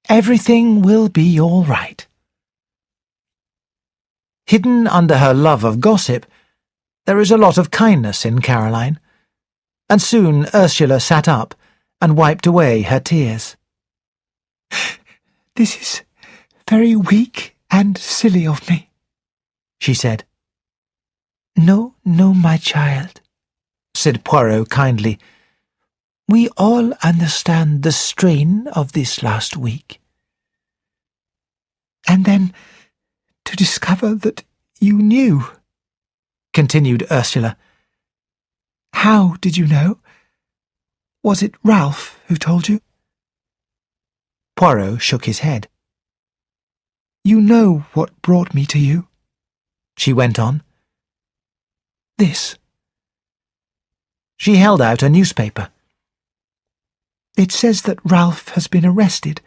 Everything will be all right." Hidden under her love of gossip, there is a lot of kindness in Caroline, and soon Ursula sat up and wiped away her tears. "This is very weak and silly of me," she said. "No, no, my child," said Poirot kindly. "We all understand the strain of this last week." "And then to discover that you knew," continued Ursula. "How did you know? Was it Ralph who told you?" Poirot shook his head. "You know what brought me to you," she went on. "This." She held out a newspaper. "It says that Ralph has been arrested,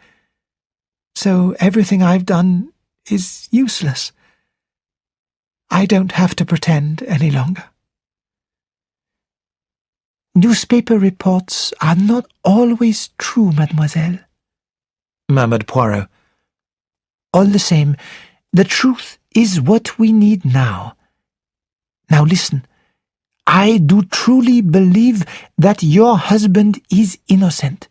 so everything I've done is useless. I don't have to pretend any longer." "Newspaper reports are not always true, mademoiselle," murmured Poirot. All the same, the truth is what we need now. Now listen, I do truly believe that your husband is innocent.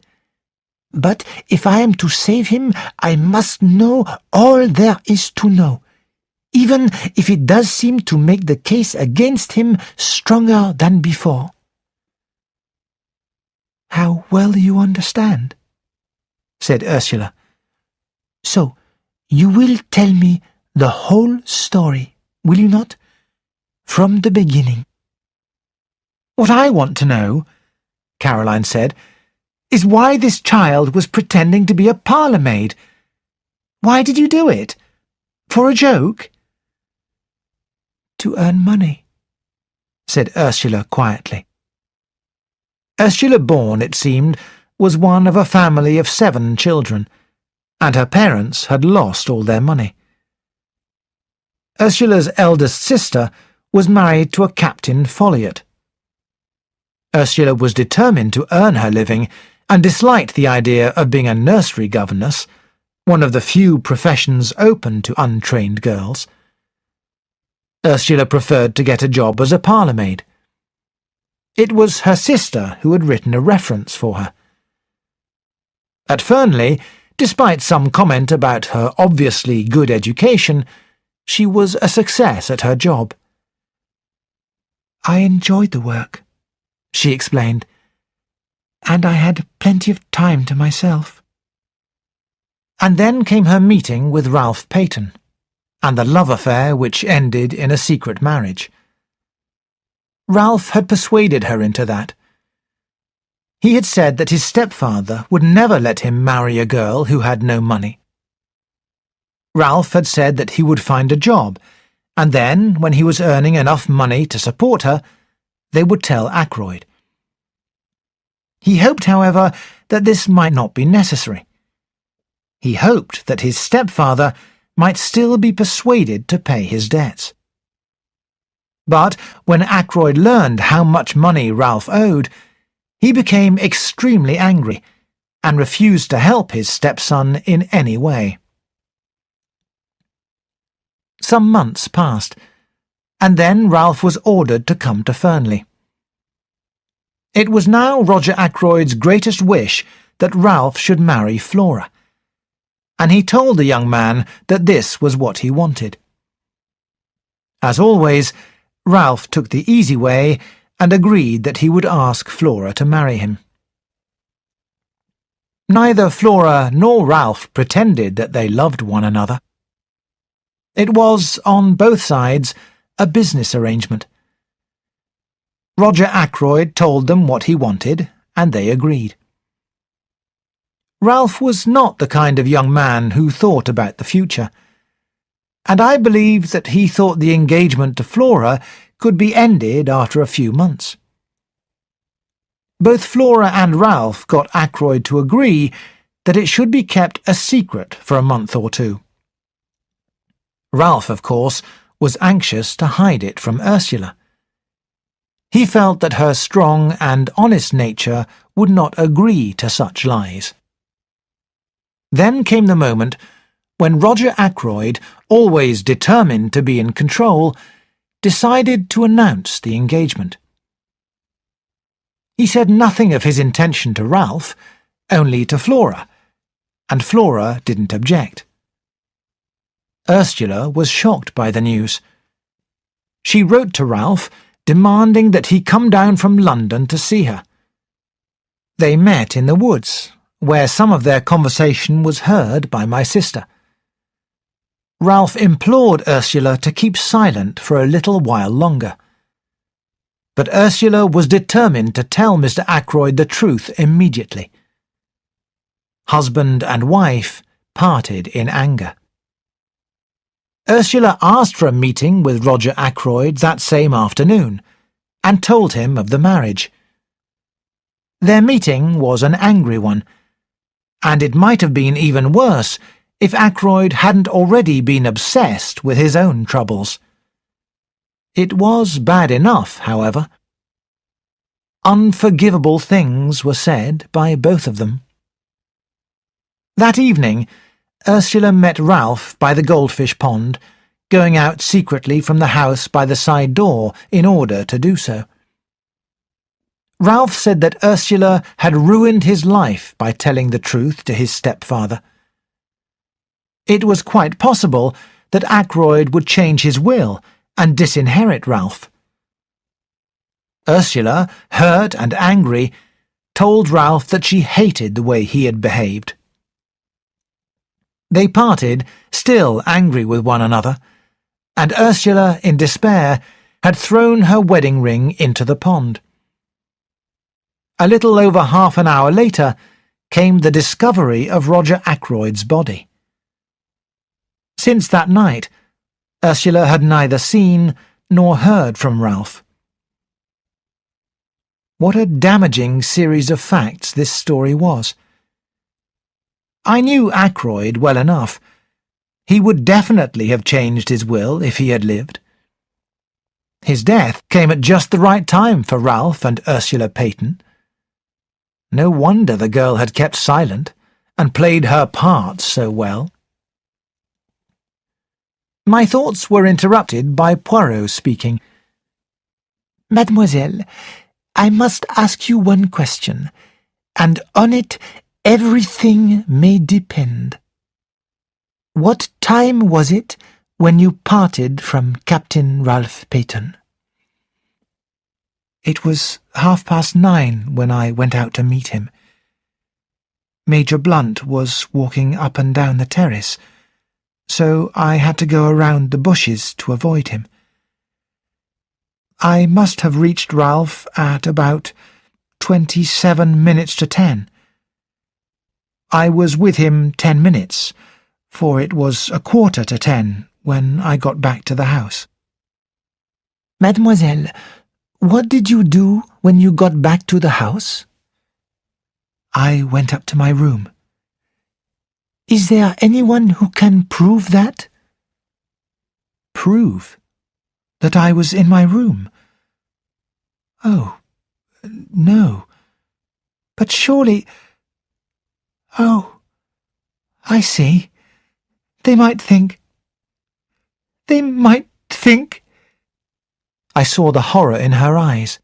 But if I am to save him, I must know all there is to know, even if it does seem to make the case against him stronger than before. How well you understand, said Ursula. So, you will tell me the whole story, will you not? From the beginning. What I want to know, Caroline said, is why this child was pretending to be a parlour maid. Why did you do it? For a joke? To earn money, said Ursula quietly. Ursula Bourne, it seemed, was one of a family of 7 children, and her parents had lost all their money. Ursula's eldest sister was married to a Captain Folliot. Ursula was determined to earn her living and disliked the idea of being a nursery governess, one of the few professions open to untrained girls. Ursula preferred to get a job as a parlour maid. It was her sister who had written a reference for her. At Fernly, despite some comment about her obviously good education, she was a success at her job. I enjoyed the work, she explained, and I had plenty of time to myself. And then came her meeting with Ralph Peyton, and the love affair which ended in a secret marriage. Ralph had persuaded her into that. He had said that his stepfather would never let him marry a girl who had no money. Ralph had said that he would find a job, and then, when he was earning enough money to support her, they would tell Ackroyd. He hoped, however, that this might not be necessary. He hoped that his stepfather might still be persuaded to pay his debts. But when Ackroyd learned how much money Ralph owed, he became extremely angry and refused to help his stepson in any way. Some months passed, and then Ralph was ordered to come to Fernly. It was now Roger Ackroyd's greatest wish that Ralph should marry Flora, and he told the young man that this was what he wanted. As always, Ralph took the easy way and agreed that he would ask Flora to marry him. Neither Flora nor Ralph pretended that they loved one another. It was, on both sides, a business arrangement. Roger Ackroyd told them what he wanted, and they agreed. Ralph was not the kind of young man who thought about the future, and I believe that he thought the engagement to Flora could be ended after a few months. Both Flora and Ralph got Ackroyd to agree that it should be kept a secret for a month or 2. Ralph, of course, was anxious to hide it from Ursula. He felt that her strong and honest nature would not agree to such lies. Then came the moment when Roger Ackroyd, always determined to be in control, decided to announce the engagement. He said nothing of his intention to Ralph, only to Flora, and Flora didn't object. Ursula was shocked by the news. She wrote to Ralph, demanding that he come down from London to see her. They met in the woods, where some of their conversation was heard by my sister. Ralph implored Ursula to keep silent for a little while longer. But Ursula was determined to tell Mr. Ackroyd the truth immediately. Husband and wife parted in anger. Ursula asked for a meeting with Roger Ackroyd that same afternoon, and told him of the marriage. Their meeting was an angry one, and it might have been even worse if Ackroyd hadn't already been obsessed with his own troubles. It was bad enough, however. Unforgivable things were said by both of them. That evening, Ursula met Ralph by the goldfish pond, going out secretly from the house by the side door in order to do so. Ralph said that Ursula had ruined his life by telling the truth to his stepfather. It was quite possible that Ackroyd would change his will and disinherit Ralph. Ursula, hurt and angry, told Ralph that she hated the way he had behaved. They parted, still angry with one another, and Ursula, in despair, had thrown her wedding ring into the pond. A little over half an hour later came the discovery of Roger Ackroyd's body. Since that night, Ursula had neither seen nor heard from Ralph. What a damaging series of facts this story was. I knew Ackroyd well enough. He would definitely have changed his will if he had lived. His death came at just the right time for Ralph and Ursula Peyton. No wonder the girl had kept silent and played her part so well. My thoughts were interrupted by Poirot speaking. "Mademoiselle, I must ask you one question, and on it everything may depend. What time was it when you parted from Captain Ralph Peyton?" "It was 9:30 when I went out to meet him. Major Blunt was walking up and down the terrace, so I had to go around the bushes to avoid him. I must have reached Ralph at about 27 minutes to 10. I was with him 10 minutes, for it was 9:15 when I got back to the house." "Mademoiselle, what did you do when you got back to the house?" "I went up to my room." "Is there anyone who can prove that?" "Prove? That I was in my room? Oh, no. But surely— Oh, I see. They might think— I saw the horror in her eyes.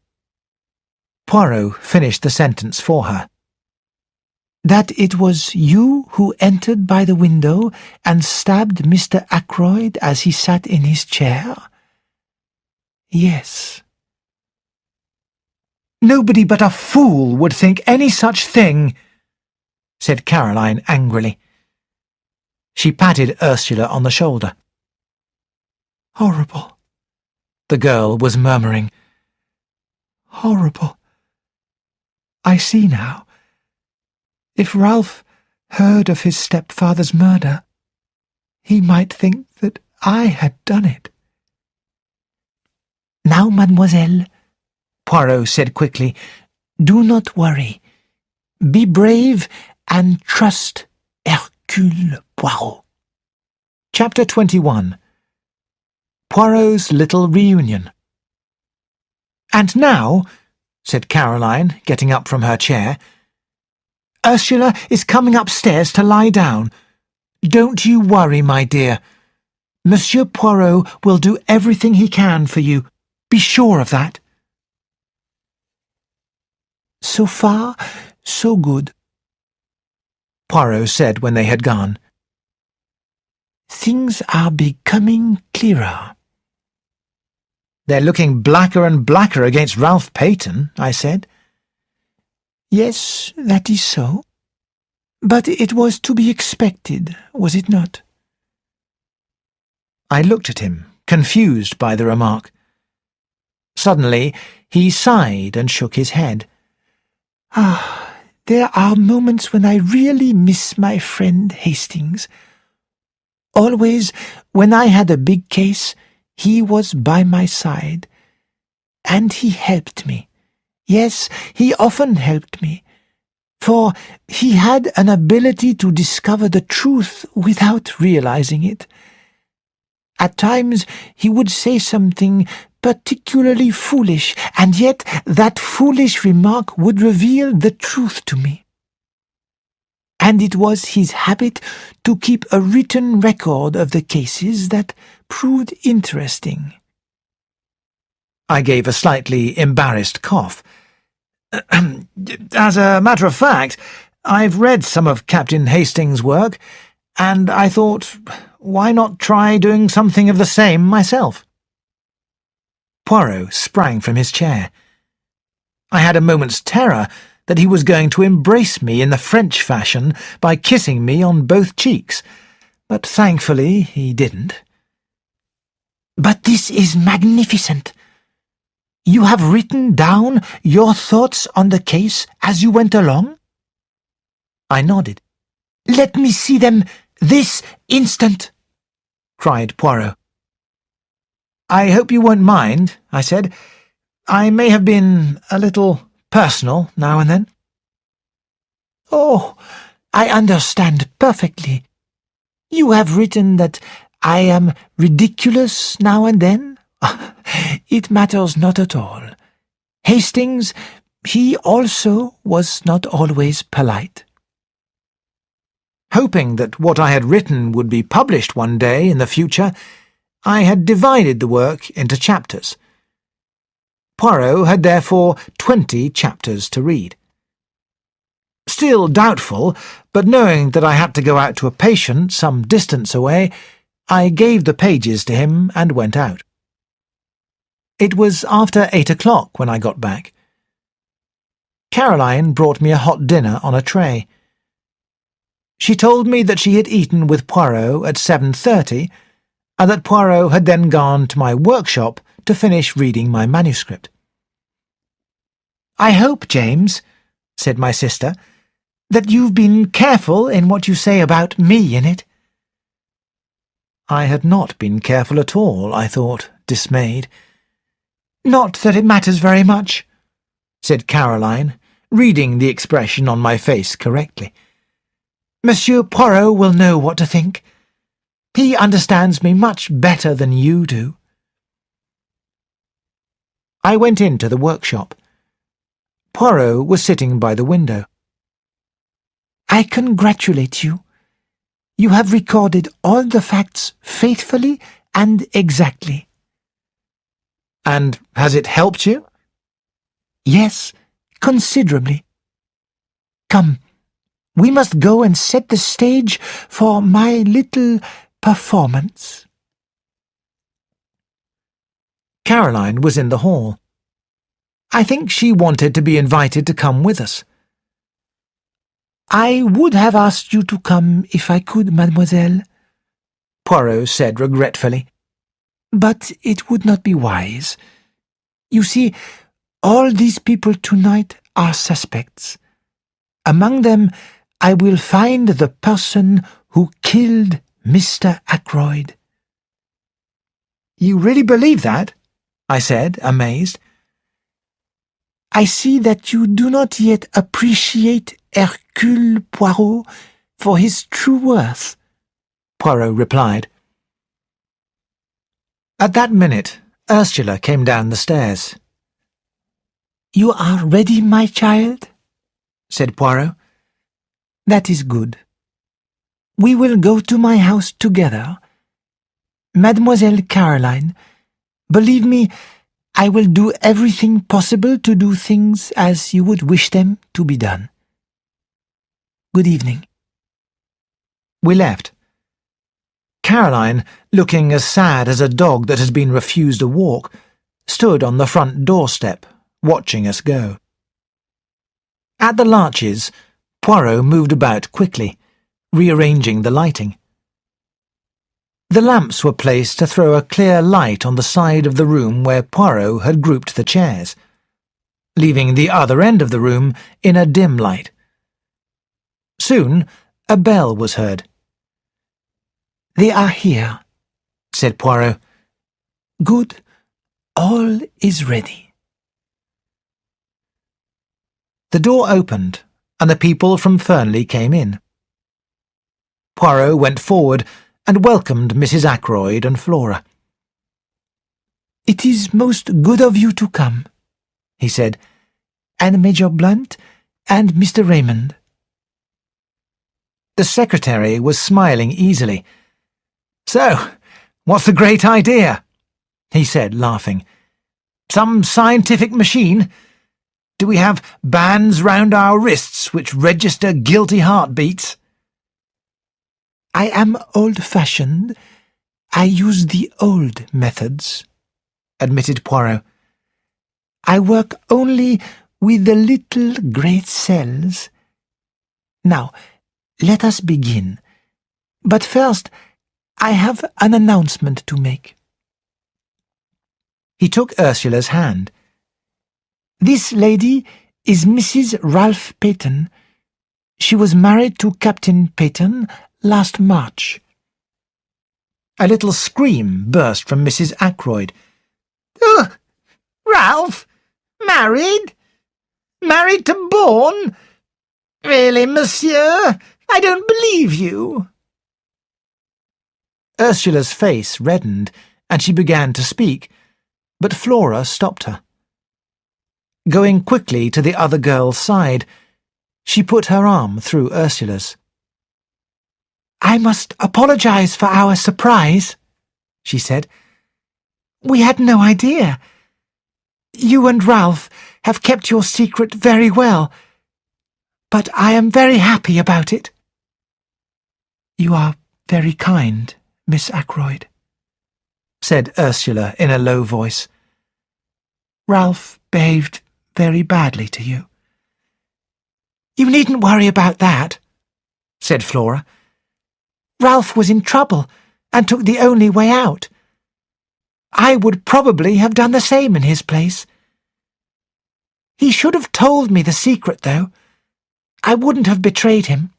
Poirot finished the sentence for her. "That it was you who entered by the window and stabbed Mr. Ackroyd as he sat in his chair?" "Yes." "Nobody but a fool would think any such thing," said Caroline angrily. She patted Ursula on the shoulder. "Horrible," the girl was murmuring. "Horrible. I see now. If Ralph heard of his stepfather's murder, he might think that I had done it." "Now, mademoiselle," Poirot said quickly, "do not worry. Be brave and trust Hercule Poirot." Chapter 21. Poirot's Little Reunion. "And now," said Caroline, getting up from her chair, "Ursula is coming upstairs to lie down. Don't you worry, my dear. Monsieur Poirot will do everything he can for you. Be sure of that." "So far, so good," Poirot said when they had gone. "Things are becoming clearer." "They're looking blacker and blacker against Ralph Peyton," I said. "Yes, that is so. But it was to be expected, was it not?" I looked at him, confused by the remark. Suddenly he sighed and shook his head. There are moments when I really miss my friend Hastings. Always, when I had a big case, he was by my side, and he helped me. Yes, he often helped me, for he had an ability to discover the truth without realizing it. At times he would say something particularly foolish, and yet that foolish remark would reveal the truth to me. and it was his habit to keep a written record of the cases that proved interesting. I gave a slightly embarrassed cough. As a matter of fact, I've read some of Captain Hastings' work, and I thought, why not try doing something of the same myself? Poirot sprang from his chair. I had a moment's terror that he was going to embrace me in the French fashion by kissing me on both cheeks, but thankfully he didn't. "But this is magnificent. You have written down your thoughts on the case as you went along?" I nodded. "Let me see them this instant," cried Poirot. "I hope you won't mind," I said. "I may have been a little personal now and then." "Oh, I understand perfectly. You have written that I am ridiculous now and then? It matters not at all. Hastings, he also was not always polite." Hoping that what I had written would be published one day in the future, I had divided the work into chapters. Poirot had therefore 20 chapters to read. Still doubtful, but knowing that I had to go out to a patient some distance away, I gave the pages to him and went out. It was after 8 o'clock when I got back. Caroline brought me a hot dinner on a tray. She told me that she had eaten with Poirot at 7:30, and that Poirot had then gone to my workshop to finish reading my manuscript. "I hope, James," said my sister, "that you've been careful in what you say about me in it." I had not been careful at all, I thought, dismayed. "Not that it matters very much," said Caroline, reading the expression on my face correctly. "Monsieur Poirot will know what to think. He understands me much better than you do." I went into the workshop. Poirot was sitting by the window. "I congratulate you. You have recorded all the facts faithfully and exactly." "And has it helped you?" "Yes, considerably. Come, we must go and set the stage for my little performance." Caroline was in the hall. I think she wanted to be invited to come with us. "I would have asked you to come if I could, mademoiselle," Poirot said regretfully. "but it would not be wise. You see, all these people tonight are suspects. Among them, I will find the person who killed Mr. Ackroyd." "You really believe that?" I said, amazed. "I see that you do not yet appreciate Hercule Poirot for his true worth," Poirot replied. At that minute, Ursula came down the stairs. "You are ready, my child?" said Poirot. "That is good. We will go to my house together. Mademoiselle Caroline, believe me, I will do everything possible to do things as you would wish them to be done. Good evening." We left. Caroline, looking as sad as a dog that has been refused a walk, stood on the front doorstep, watching us go. At the Larches, Poirot moved about quickly, rearranging the lighting. The lamps were placed to throw a clear light on the side of the room where Poirot had grouped the chairs, leaving the other end of the room in a dim light. Soon a bell was heard. "They are here," said Poirot. "Good. All is ready." The door opened, and the people from Fernly came in. Poirot went forward and welcomed Mrs. Ackroyd and Flora. "It is most good of you to come," he said, "and Major Blunt and Mr. Raymond." The secretary was smiling easily. "So, what's the great idea?" he said, laughing. "Some scientific machine? Do we have bands round our wrists which register guilty heartbeats?" "I am old-fashioned. I use the old methods," admitted Poirot. "I work only with the little great cells. Now, let us begin. But first, I have an announcement to make." He took Ursula's hand. "This lady is Mrs. Ralph Peyton. She was married to Captain Peyton last March." A little scream burst from Mrs. Ackroyd. "Ugh! Ralph? Married? Married to Bourne? Really, monsieur? I don't believe you." Ursula's face reddened, and she began to speak, but Flora stopped her. Going quickly to the other girl's side, she put her arm through Ursula's. "I must apologize for our surprise," she said. "We had no idea. You and Ralph have kept your secret very well, but I am very happy about it." "You are very kind, Miss Ackroyd," said Ursula in a low voice. "Ralph behaved very badly to you." "You needn't worry about that," said Flora. "Ralph was in trouble and took the only way out. I would probably have done the same in his place. He should have told me the secret, though. I wouldn't have betrayed him."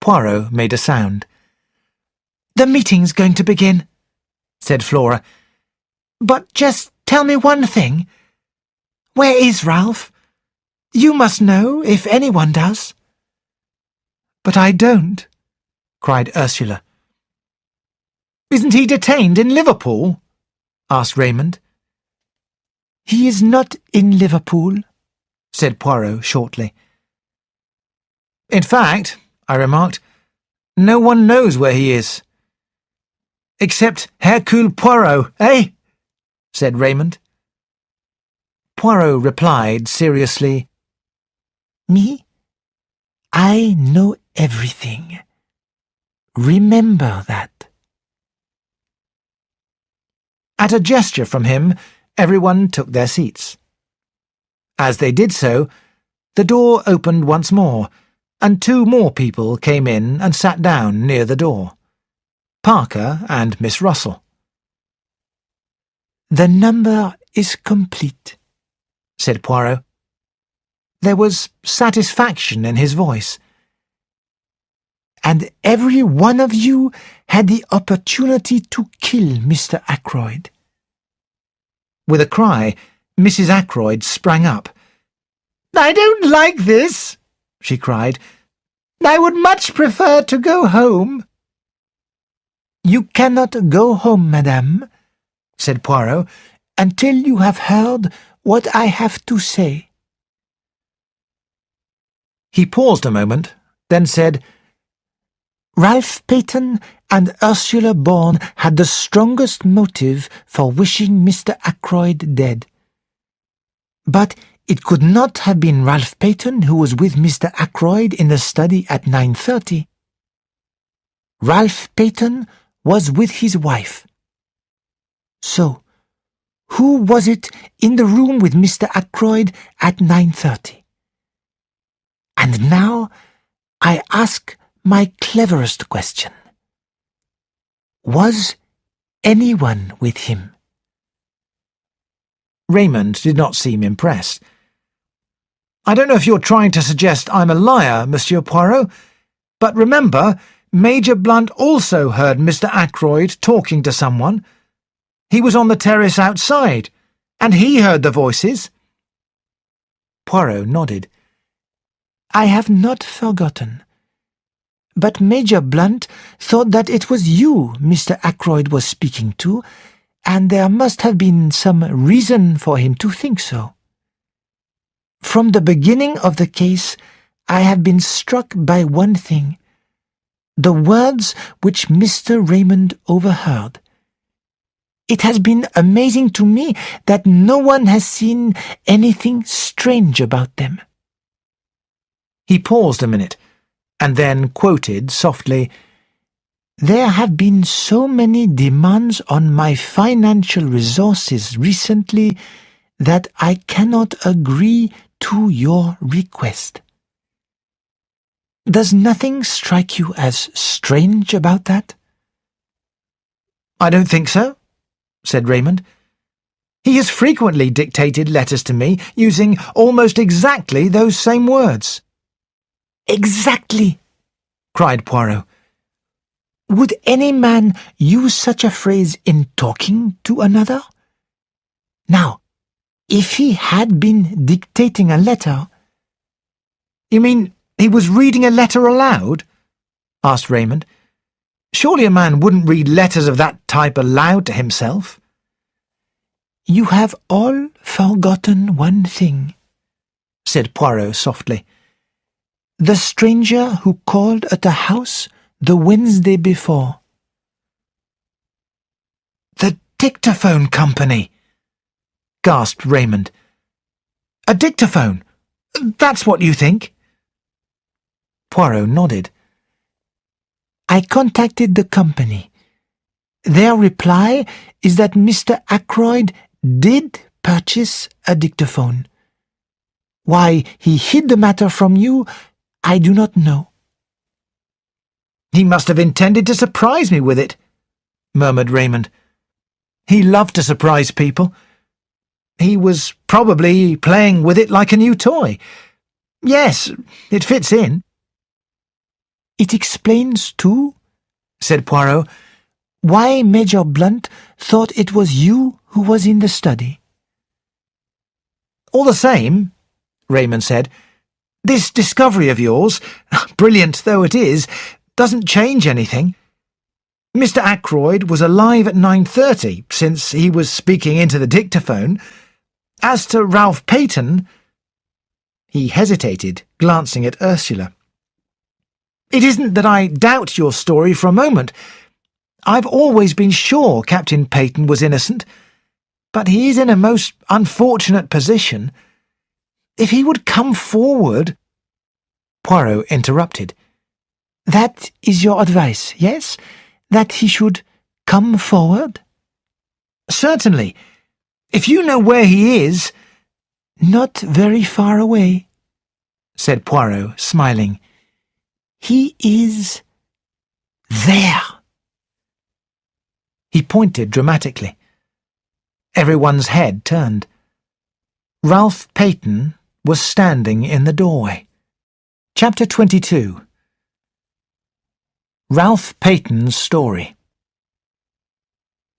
Poirot made a sound. "The meeting's going to begin," said Flora. "But just tell me one thing. Where is Ralph? You must know, if anyone does." "But I don't," cried Ursula. "Isn't he detained in Liverpool?" asked Raymond. "He is not in Liverpool," said Poirot shortly. "In fact," I remarked, "no one knows where he is." "Except Hercule Poirot, eh?" said Raymond. Poirot replied seriously, "Me? I know everything. Remember that." At a gesture from him, everyone took their seats. As they did so, the door opened once more, and 2 more people came in and sat down near the door. Parker and Miss Russell. "The number is complete," said Poirot. There was satisfaction in his voice. "And every one of you had the opportunity to kill Mr. Ackroyd." With a cry, Mrs. Ackroyd sprang up. "I don't like this," she cried. "I would much prefer to go home." "You cannot go home, madame," said Poirot, "until you have heard what I have to say." He paused a moment, then said, "Ralph Peyton and Ursula Bourne had the strongest motive for wishing Mr. Ackroyd dead. But it could not have been Ralph Peyton who was with Mr. Ackroyd in the study at 9:30. Ralph Peyton was with his wife. So, who was it in the room with Mr. Ackroyd at 9:30? And now I ask my cleverest question. Was anyone with him?" Raymond did not seem impressed. "I don't know if you're trying to suggest I'm a liar, Monsieur Poirot, but remember, Major Blunt also heard Mr. Ackroyd talking to someone. He was on the terrace outside, and he heard the voices." Poirot nodded. "I have not forgotten. But Major Blunt thought that it was you Mr. Ackroyd was speaking to, and there must have been some reason for him to think so. From the beginning of the case, I have been struck by one thing. The words which Mr. Raymond overheard. It has been amazing to me that no one has seen anything strange about them." He paused a minute, and then quoted softly, "There have been so many demands on my financial resources recently that I cannot agree to your request." Does nothing strike you as strange about that? "I don't think so," said Raymond. "He has frequently dictated letters to me using almost exactly those same words." "Exactly," cried Poirot. "Would any man use such a phrase in talking to another? Now, if he had been dictating a letter—" "You mean he was reading a letter aloud?" asked Raymond. "Surely a man wouldn't read letters of that type aloud to himself." "You have all forgotten one thing," said Poirot softly. "The stranger who called at the house the Wednesday before." "The dictaphone company!" gasped Raymond. "A dictaphone! That's what you think?" Poirot nodded. "I contacted the company. Their reply is that Mr. Ackroyd did purchase a dictaphone. Why he hid the matter from you, I do not know." "He must have intended to surprise me with it," murmured Raymond. "He loved to surprise people. He was probably playing with it like a new toy. Yes, it fits in." "It explains, too," said Poirot, "why Major Blunt thought it was you who was in the study." "All the same," Raymond said, "this discovery of yours, brilliant though it is, doesn't change anything. Mr. Ackroyd was alive at 9:30, since he was speaking into the dictaphone. As to Ralph Peyton—" He hesitated, glancing at Ursula. "It isn't that I doubt your story for a moment. I've always been sure Captain Peyton was innocent, but he is in a most unfortunate position. If he would come forward—" Poirot interrupted. "That is your advice, yes? That he should come forward?" "Certainly. If you know where he is—" "Not very far away," said Poirot, smiling. "He is there." He pointed dramatically. Everyone's head turned. Ralph Peyton was standing in the doorway. Chapter 22. Ralph Peyton's story.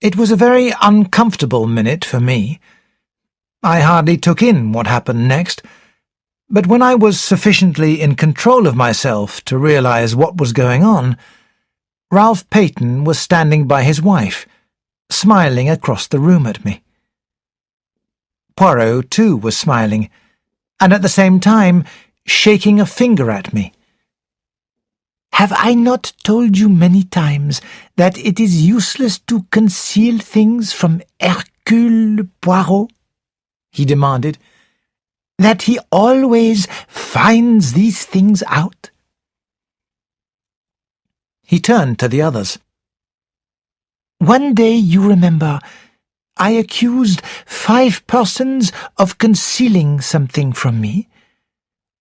It was a very uncomfortable minute for me. I hardly took in what happened next, but when I was sufficiently in control of myself to realize what was going on, Ralph Peyton was standing by his wife, smiling across the room at me. Poirot, too, was smiling, and at the same time shaking a finger at me. "Have I not told you many times that it is useless to conceal things from Hercule Poirot?" he demanded. "That he always finds these things out?" He turned to the others. "One day, you remember, I accused 5 persons of concealing something from me.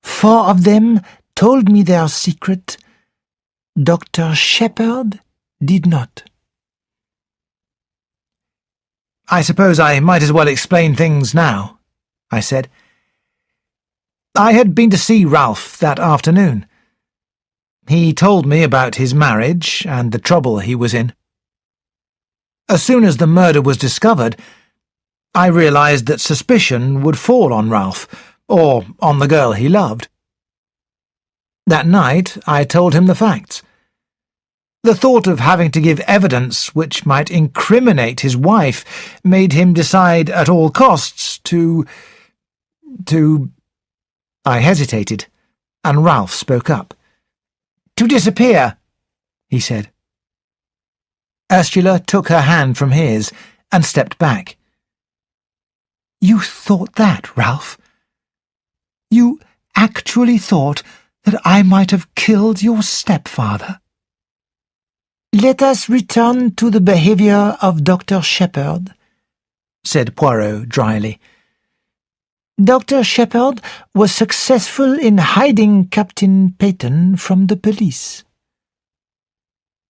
4 of them told me their secret. Dr. Shepherd did not." "I suppose I might as well explain things now," I said. "I had been to see Ralph that afternoon. He told me about his marriage and the trouble he was in. As soon as the murder was discovered, I realized that suspicion would fall on Ralph, or on the girl he loved. That night I told him the facts. The thought of having to give evidence which might incriminate his wife made him decide at all costs to... I hesitated, and Ralph spoke up. To disappear, he said. Ursula took her hand from his and stepped back. You thought that, Ralph? You actually thought that I might have killed your stepfather? Let us return to the behaviour of Dr. Shepherd, said Poirot dryly. Dr. Shepherd was successful in hiding Captain Peyton from the police.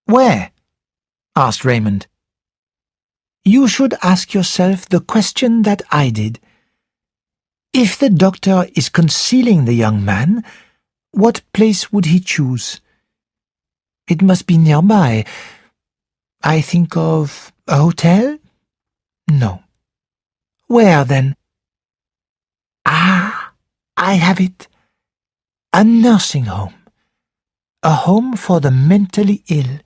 Where? Asked Raymond. You should ask yourself the question that I did. If the doctor is concealing the young man, what place would he choose? It must be nearby. I think of a hotel? No. Where, then? Ah, I have it. A nursing home. A home for the mentally ill.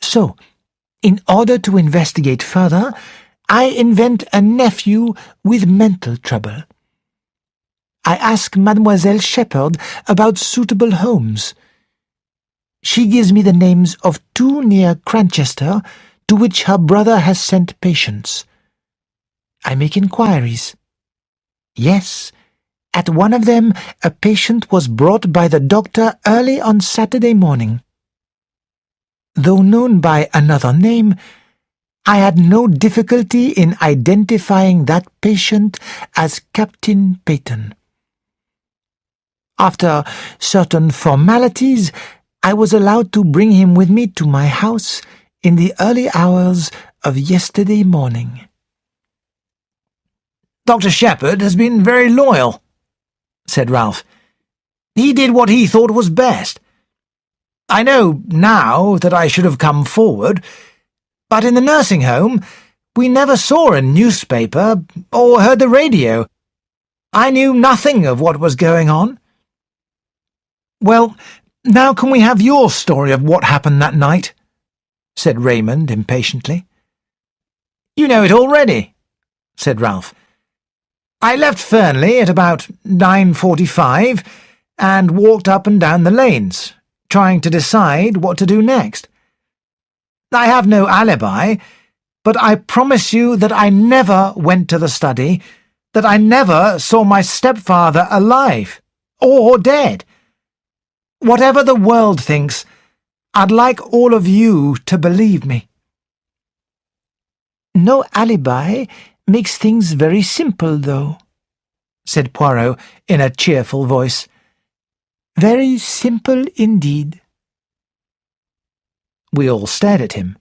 So, in order to investigate further, I invent a nephew with mental trouble. I ask Mademoiselle Shepherd about suitable homes. She gives me the names of 2 near Cranchester to which her brother has sent patients. I make inquiries. Yes, at one of them a patient was brought by the doctor early on Saturday morning. Though known by another name, I had no difficulty in identifying that patient as Captain Peyton. After certain formalities, I was allowed to bring him with me to my house in the early hours of yesterday morning. Dr. Shepherd has been very loyal, said Ralph. He did what he thought was best. I know now that I should have come forward, but in the nursing home we never saw a newspaper or heard the radio. I knew nothing of what was going on. Well, now can we have your story of what happened that night? Said Raymond impatiently. You know it already, said Ralph. I left Fernly at about 9:45 and walked up and down the lanes, trying to decide what to do next. I have no alibi, but I promise you that I never went to the study, that I never saw my stepfather alive or dead. Whatever the world thinks, I'd like all of you to believe me. No alibi makes things very simple, though, said Poirot in a cheerful voice. Very simple indeed. We all stared at him.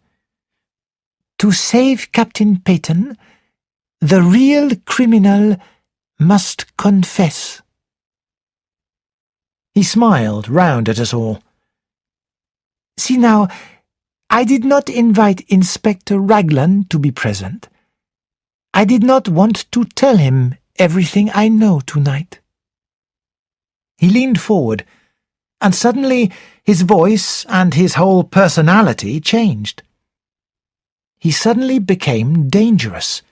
To save Captain Peyton, the real criminal must confess. He smiled round at us all. See now, I did not invite Inspector Raglan to be present. I did not want to tell him everything I know tonight. He leaned forward, and suddenly his voice and his whole personality changed. He suddenly became dangerous.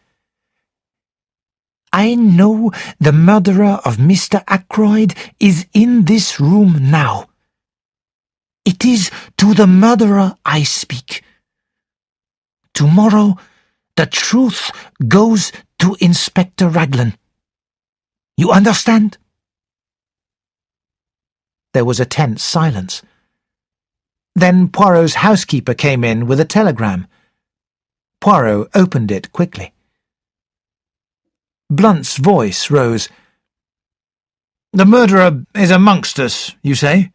I know the murderer of Mr. Ackroyd is in this room now. It is to the murderer I speak. Tomorrow, the truth goes to Inspector Raglan. You understand? There was a tense silence. Then Poirot's housekeeper came in with a telegram. Poirot opened it quickly. Blunt's voice rose. The murderer is amongst us, you say?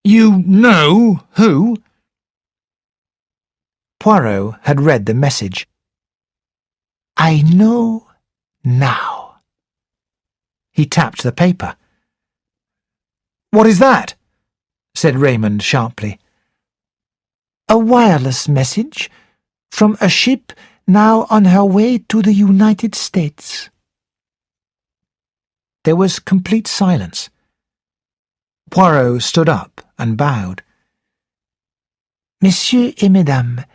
You know who? Poirot had read the message. I know now. He tapped the paper. What is that? Said Raymond sharply. A wireless message from a ship now on her way to the United States. There was complete silence. Poirot stood up and bowed. Messieurs et mesdames,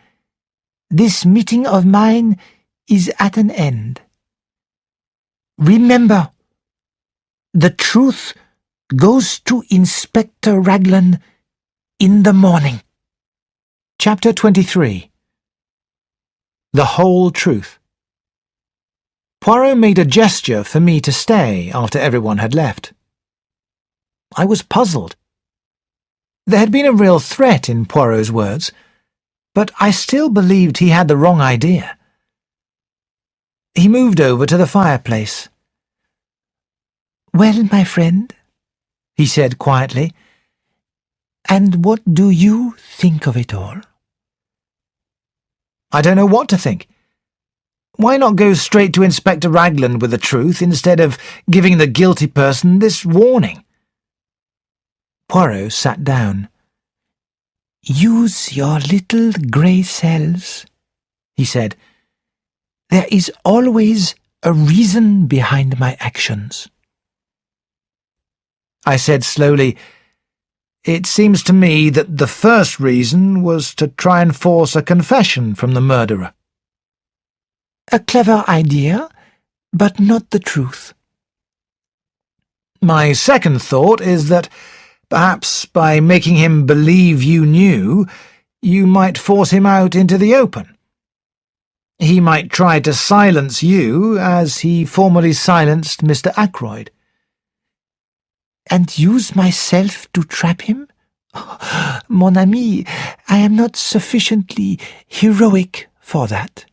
this meeting of mine is at an end. Remember, the truth goes to Inspector Raglan in the morning. Chapter 23. The Whole Truth. Poirot made a gesture for me to stay after everyone had left. I was puzzled. There had been a real threat in Poirot's words, but I still believed he had the wrong idea. He moved over to the fireplace. "Well, my friend," he said quietly, "and what do you think of it all?" I don't know what to think. Why not go straight to Inspector Raglan with the truth instead of giving the guilty person this warning? Poirot sat down. "Use your little grey cells," he said. "There is always a reason behind my actions." I said slowly, "It seems to me that the first reason was to try and force a confession from the murderer." "A clever idea, but not the truth." My second thought is that perhaps by making him believe you knew, you might force him out into the open. He might try to silence you as he formerly silenced Mr. Ackroyd. "And use myself to trap him? Mon ami, I am not sufficiently heroic for that."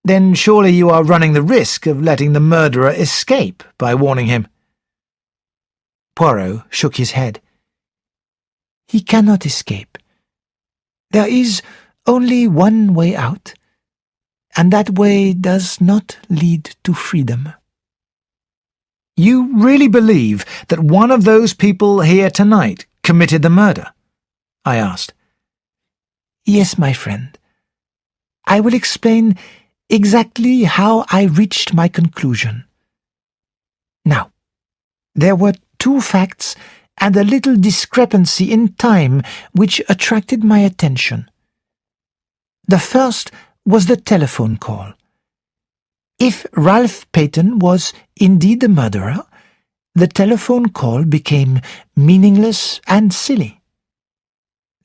Then surely you are running the risk of letting the murderer escape by warning him. Poirot shook his head. "He cannot escape. There is only one way out, and that way does not lead to freedom." You really believe that one of those people here tonight committed the murder? I asked. "Yes, my friend. I will explain exactly how I reached my conclusion. Now, there were two facts and a little discrepancy in time which attracted my attention. The first was the telephone call. If Ralph Peyton was indeed the murderer, the telephone call became meaningless and silly.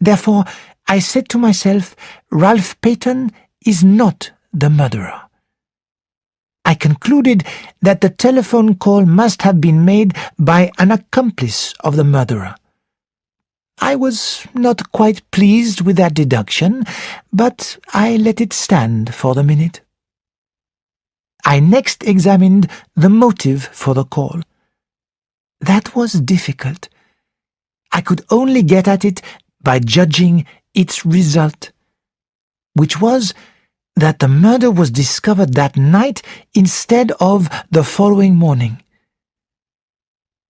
Therefore, I said to myself, Ralph Peyton is not the murderer. I concluded that the telephone call must have been made by an accomplice of the murderer. I was not quite pleased with that deduction, but I let it stand for the minute. I next examined the motive for the call. That was difficult. I could only get at it by judging its result, which was that the murder was discovered that night instead of the following morning.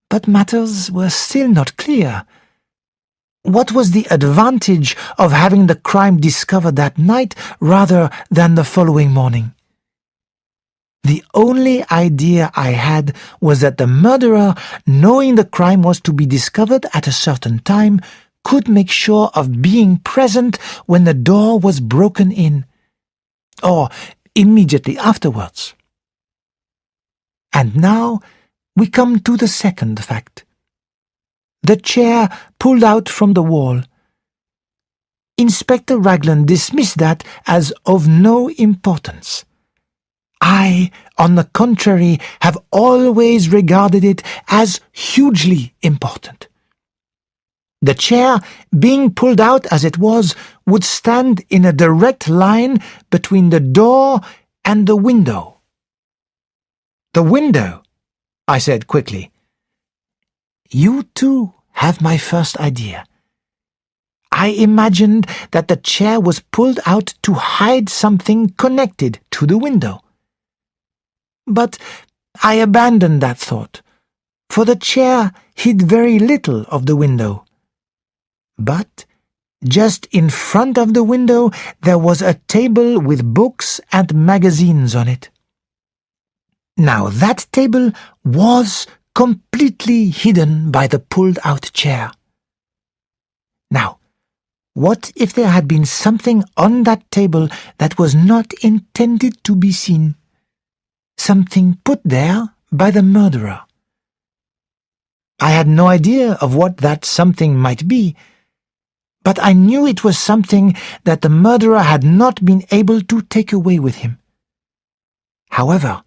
But matters were still not clear. What was the advantage of having the crime discovered that night rather than the following morning? The only idea I had was that the murderer, knowing the crime was to be discovered at a certain time, could make sure of being present when the door was broken in, or immediately afterwards. And now we come to the second fact. The chair pulled out from the wall. Inspector Raglan dismissed that as of no importance. I, on the contrary, have always regarded it as hugely important. The chair, being pulled out as it was, would stand in a direct line between the door and the window. The window, I said quickly. You too have my first idea. I imagined that the chair was pulled out to hide something connected to the window. But I abandoned that thought, for the chair hid very little of the window. But just in front of the window there was a table with books and magazines on it. Now that table was completely hidden by the pulled-out chair. Now, what if there had been something on that table that was not intended to be seen? Something put there by the murderer. I had no idea of what that something might be, but I knew it was something that the murderer had not been able to take away with him. However,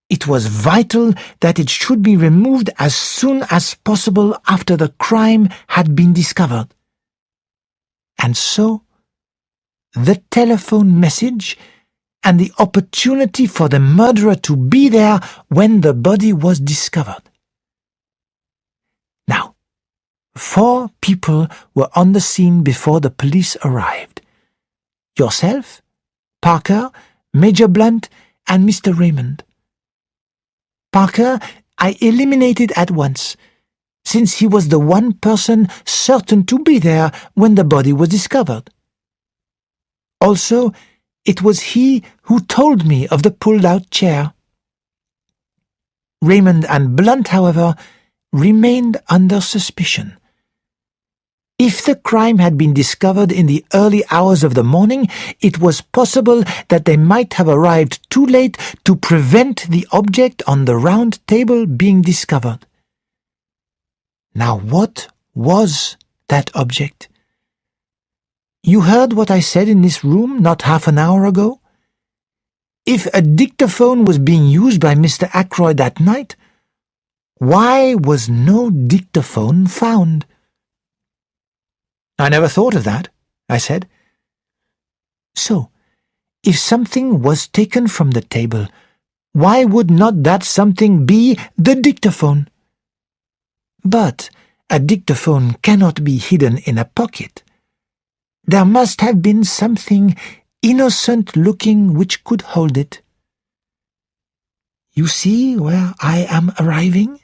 it was vital that it should be removed as soon as possible after the crime had been discovered. And so, the telephone message and the opportunity for the murderer to be there when the body was discovered. Now, 4 people were on the scene before the police arrived. Yourself, Parker, Major Blunt, and Mr. Raymond. Parker I eliminated at once, since he was the one person certain to be there when the body was discovered. Also, it was he who told me of the pulled-out chair. Raymond and Blunt, however, remained under suspicion. If the crime had been discovered in the early hours of the morning, it was possible that they might have arrived too late to prevent the object on the round table being discovered. Now, what was that object? You heard what I said in this room not half an hour ago? If a dictaphone was being used by Mr. Ackroyd that night, why was no dictaphone found? I never thought of that, I said. So, if something was taken from the table, why would not that something be the dictaphone? But a dictaphone cannot be hidden in a pocket. There must have been something innocent-looking which could hold it. You see where I am arriving?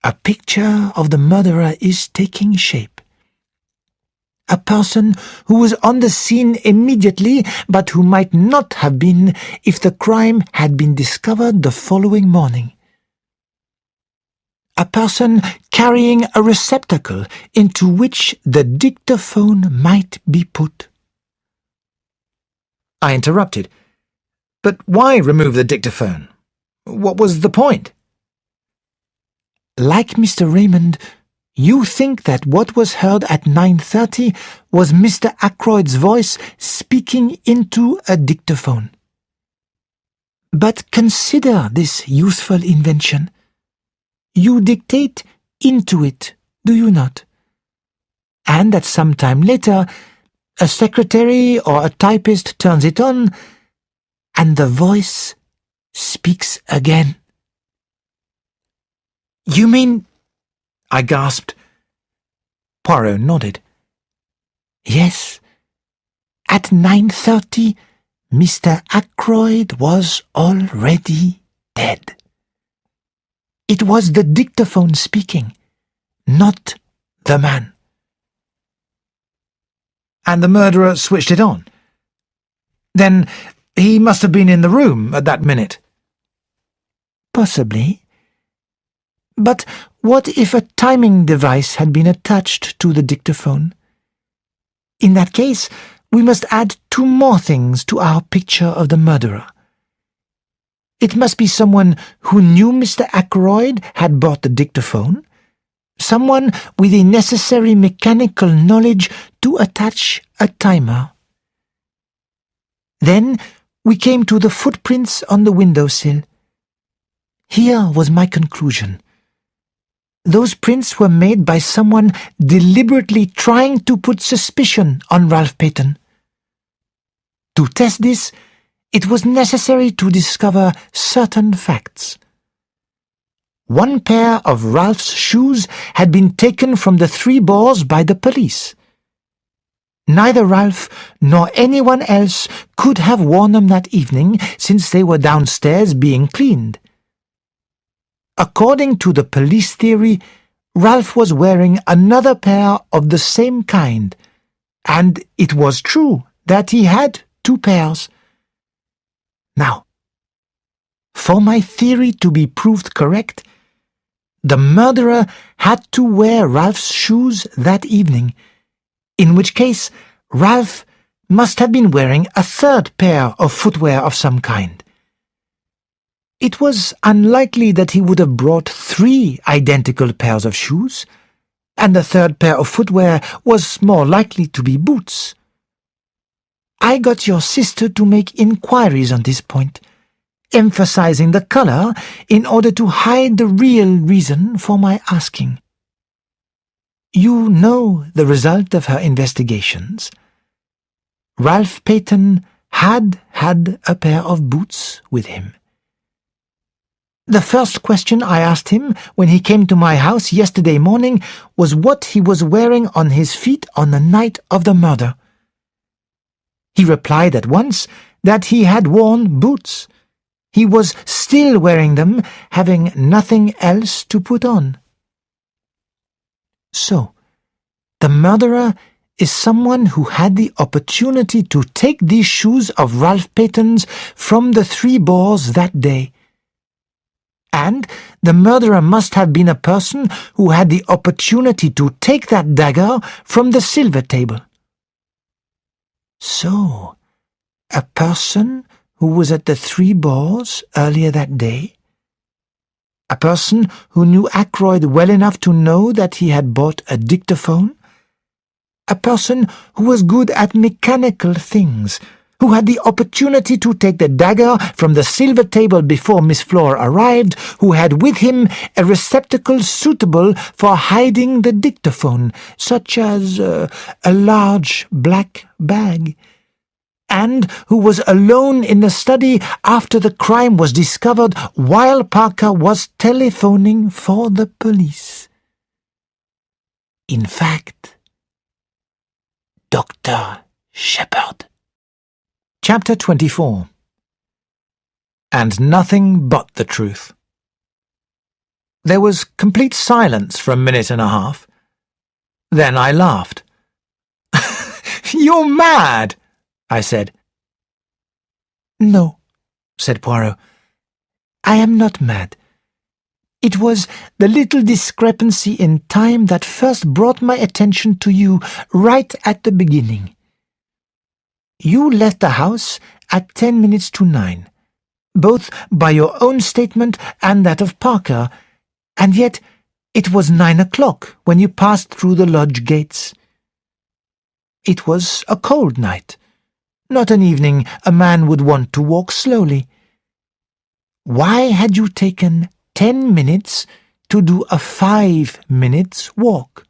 A picture of the murderer is taking shape. A person who was on the scene immediately, but who might not have been if the crime had been discovered the following morning. A person carrying a receptacle into which the dictaphone might be put. I interrupted. But why remove the dictaphone? What was the point? Like Mr. Raymond, you think that what was heard at 9:30 was Mr. Ackroyd's voice speaking into a dictaphone. But consider this useful invention. You dictate into it, do you not? And at some time later, a secretary or a typist turns it on, and the voice speaks again. You mean... I gasped. Poirot nodded. Yes. At 9:30, Mr. Ackroyd was already dead. It was the dictaphone speaking, not the man. And the murderer switched it on. Then he must have been in the room at that minute. Possibly. But what if a timing device had been attached to the dictaphone? In that case, we must add 2 more things to our picture of the murderer. It must be someone who knew Mr. Ackroyd had bought the dictaphone, someone with the necessary mechanical knowledge to attach a timer. Then we came to the footprints on the windowsill. Here was my conclusion. Those prints were made by someone deliberately trying to put suspicion on Ralph Peyton. To test this, it was necessary to discover certain facts. 1 pair of Ralph's shoes had been taken from the 3 bores by the police. Neither Ralph nor anyone else could have worn them that evening, since they were downstairs being cleaned. According to the police theory, Ralph was wearing another pair of the same kind, and it was true that he had 2 pairs. Now, for my theory to be proved correct, the murderer had to wear Ralph's shoes that evening, in which case Ralph must have been wearing a 3rd pair of footwear of some kind. It was unlikely that he would have brought 3 identical pairs of shoes, and the third pair of footwear was more likely to be boots. I got your sister to make inquiries on this point, emphasizing the color in order to hide the real reason for my asking. You know the result of her investigations. Ralph Peyton had a pair of boots with him. The first question I asked him when he came to my house yesterday morning was what he was wearing on his feet on the night of the murder. He replied at once that he had worn boots. He was still wearing them, having nothing else to put on. So, the murderer is someone who had the opportunity to take these shoes of Ralph Peyton's from the 3 Boars that day. And the murderer must have been a person who had the opportunity to take that dagger from the silver table. So, a person who was at the 3 Boars earlier that day? A person who knew Ackroyd well enough to know that he had bought a dictaphone? A person who was good at mechanical things, who had the opportunity to take the dagger from the silver table before Miss Flora arrived, who had with him a receptacle suitable for hiding the dictaphone, such as a large black bag, and who was alone in the study after the crime was discovered while Parker was telephoning for the police. In fact, Dr. Shepherd. Chapter 24. And nothing but the truth. There was complete silence for a minute and a half. Then I laughed. "You're mad," I said. "No," said Poirot. "I am not mad. It was the little discrepancy in time that first brought my attention to you right at the beginning. You left the house at 10 minutes to 9, both by your own statement and that of Parker, and yet it was 9 o'clock when you passed through the lodge gates. It was a cold night, not an evening a man would want to walk slowly. Why had you taken 10 minutes to do a 5 minutes walk?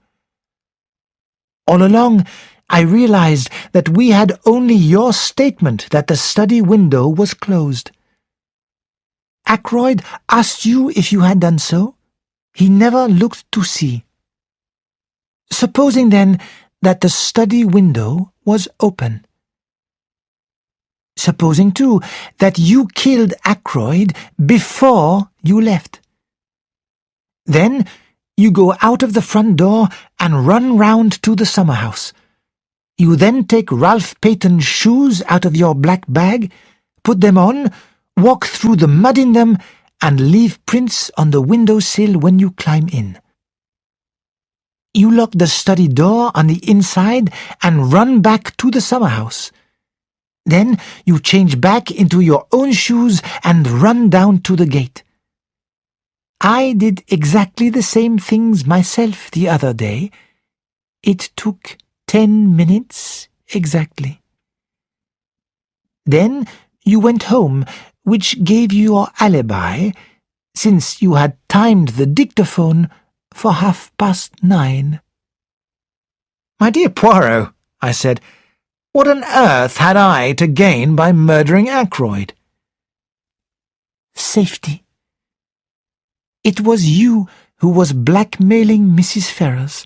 All along, I realized that we had only your statement that the study window was closed. Ackroyd asked you if you had done so. He never looked to see. Supposing then that the study window was open. Supposing, too, that you killed Ackroyd before you left. Then you go out of the front door and run round to the summer house. You then take Ralph Peyton's shoes out of your black bag, put them on, walk through the mud in them, and leave prints on the window-sill when you climb in. You lock the study door on the inside and run back to the summer house. Then you change back into your own shoes and run down to the gate. I did exactly the same things myself the other day. It took 10 minutes exactly. Then you went home, which gave you your alibi, since you had timed the dictaphone for 9:30. "My dear Poirot," I said, "what on earth had I to gain by murdering Ackroyd?" "Safety. It was you who was blackmailing Mrs. Ferrars.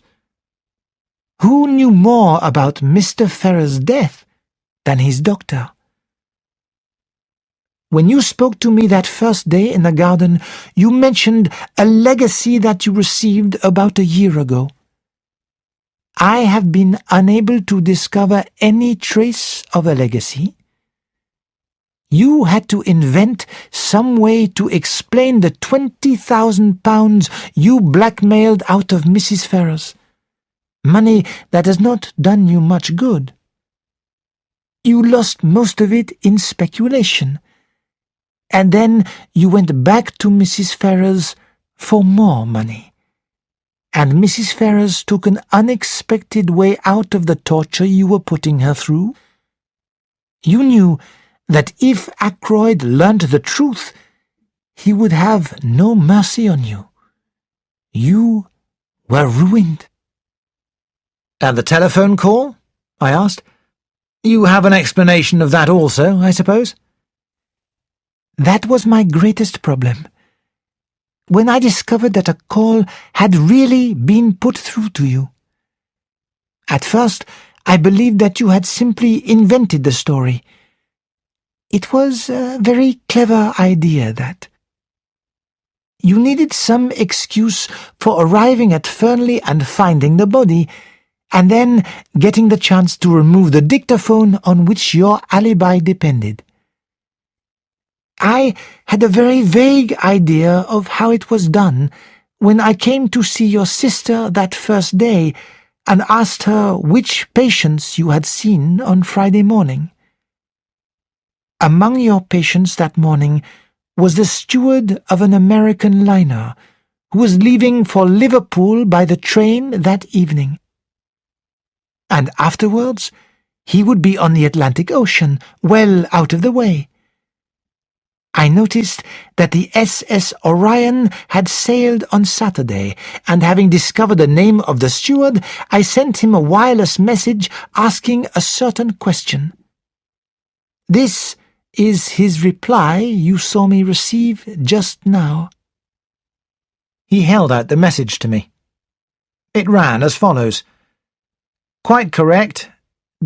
Who knew more about Mr. Ferrars' death than his doctor? When you spoke to me that first day in the garden, you mentioned a legacy that you received about a year ago. I have been unable to discover any trace of a legacy. You had to invent some way to explain the £20,000 you blackmailed out of Mrs. Ferrars, money that has not done you much good. You lost most of it in speculation, and then you went back to Mrs. Ferrars for more money. And Mrs. Ferrars took an unexpected way out of the torture you were putting her through. You knew that if Ackroyd learnt the truth, he would have no mercy on you. You were ruined. And the telephone call? I asked. You have an explanation of that also, I suppose? That was my greatest problem. When I discovered that a call had really been put through to you. At first, I believed that you had simply invented the story. It was a very clever idea, that. You needed some excuse for arriving at Fernly and finding the body, and then getting the chance to remove the dictaphone on which your alibi depended. I had a very vague idea of how it was done when I came to see your sister that first day and asked her which patients you had seen on Friday morning. Among your patients that morning was the steward of an American liner who was leaving for Liverpool by the train that evening. And afterwards, he would be on the Atlantic Ocean, well out of the way. I noticed that the SS Orion had sailed on Saturday, and having discovered the name of the steward, I sent him a wireless message asking a certain question. This is his reply you saw me receive just now. He held out the message to me. It ran as follows. Quite correct.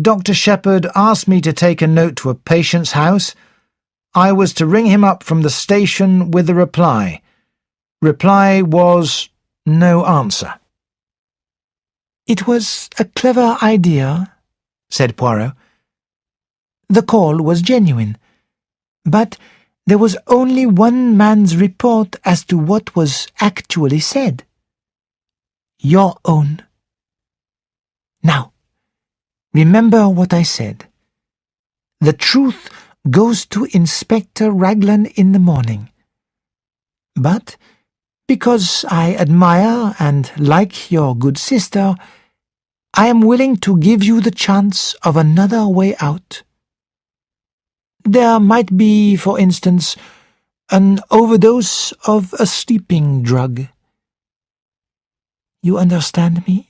Dr. Shepherd asked me to take a note to a patient's house. I was to ring him up from the station with the reply. Reply was no answer. It was a clever idea, said Poirot. The call was genuine, but there was only one man's report as to what was actually said. Your own. Now, remember what I said. The truth goes to Inspector Raglan in the morning. But, because I admire and like your good sister, I am willing to give you the chance of another way out. There might be, for instance, an overdose of a sleeping drug. You understand me?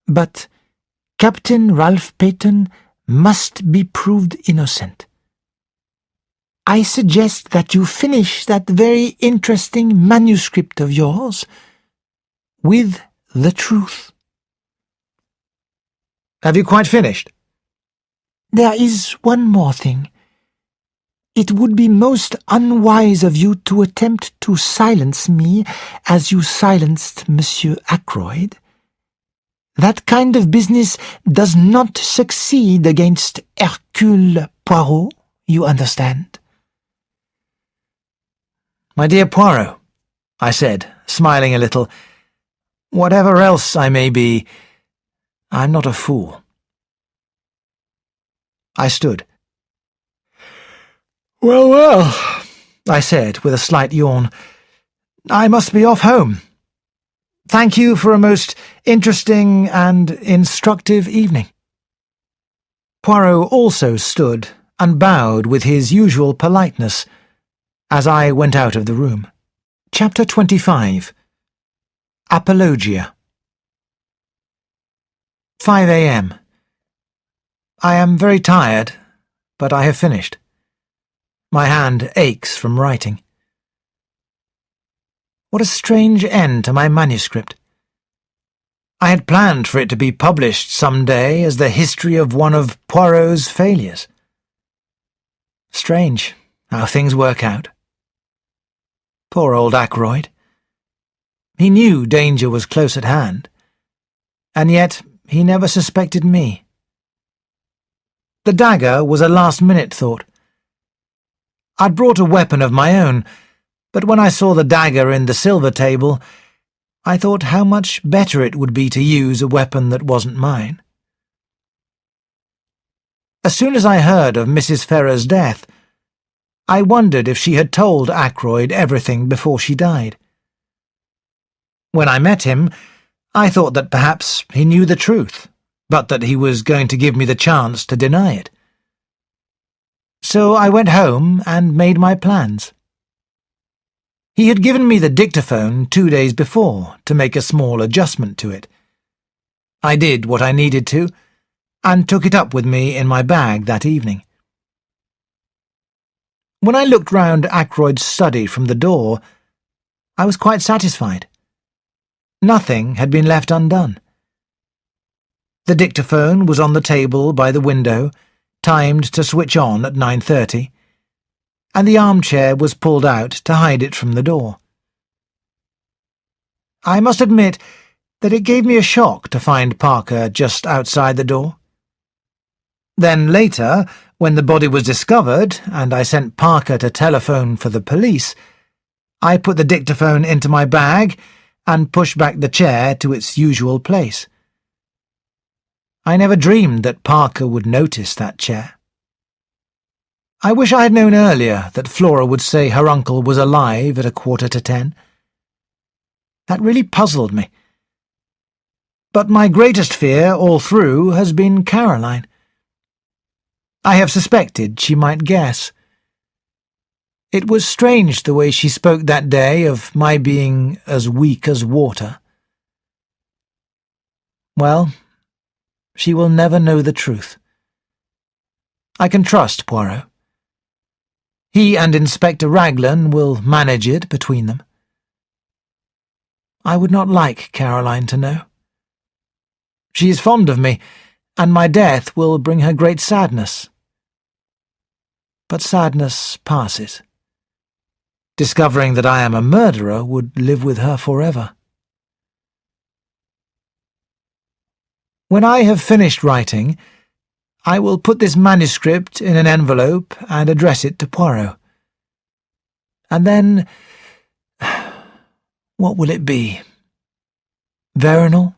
But Captain Ralph Peyton must be proved innocent. I suggest that you finish that very interesting manuscript of yours with the truth. Have you quite finished? There is one more thing. It would be most unwise of you to attempt to silence me as you silenced Monsieur Ackroyd. That kind of business does not succeed against Hercule Poirot, you understand? My dear Poirot, I said, smiling a little, whatever else I may be, I'm not a fool. I stood. Well, I said with a slight yawn, I must be off home. Thank you for a most interesting and instructive evening. Poirot also stood and bowed with his usual politeness as I went out of the room. Chapter 25. Apologia. 5 a.m. I am very tired, but I have finished. My hand aches from writing. What a strange end to my manuscript. I had planned for it to be published some day as the history of one of Poirot's failures. Strange how things work out. Poor old Ackroyd. He knew danger was close at hand, and yet he never suspected me. The dagger was a last-minute thought. I'd brought a weapon of my own, but when I saw the dagger in the silver table, I thought how much better it would be to use a weapon that wasn't mine. As soon as I heard of Mrs. Ferrars' death, I wondered if she had told Ackroyd everything before she died. When I met him, I thought that perhaps he knew the truth, but that he was going to give me the chance to deny it. So I went home and made my plans. He had given me the dictaphone 2 days before to make a small adjustment to it. I did what I needed to, and took it up with me in my bag that evening. When I looked round Ackroyd's study from the door, I was quite satisfied. Nothing had been left undone. The dictaphone was on the table by the window, timed to switch on at 9:30, and the armchair was pulled out to hide it from the door. I must admit that it gave me a shock to find Parker just outside the door. Then later, when the body was discovered and I sent Parker to telephone for the police, I put the dictaphone into my bag and pushed back the chair to its usual place. I never dreamed that Parker would notice that chair. I wish I had known earlier that Flora would say her uncle was alive at 9:45. That really puzzled me. But my greatest fear all through has been Caroline. I have suspected she might guess. It was strange the way she spoke that day of my being as weak as water. Well, she will never know the truth. I can trust Poirot. He and Inspector Raglan will manage it between them. I would not like Caroline to know. She is fond of me, and my death will bring her great sadness. But sadness passes. Discovering that I am a murderer would live with her forever. When I have finished writing, I will put this manuscript in an envelope and address it to Poirot. And then, what will it be? Veronal?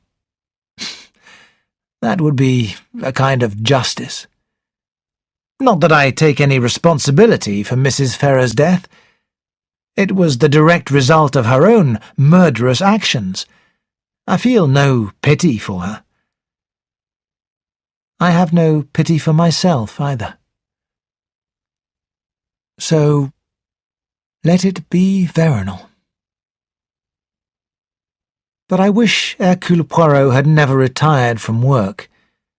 That would be a kind of justice. Not that I take any responsibility for Mrs. Ferrers' death. It was the direct result of her own murderous actions. I feel no pity for her. I have no pity for myself either. So, let it be Veronal. But I wish Hercule Poirot had never retired from work.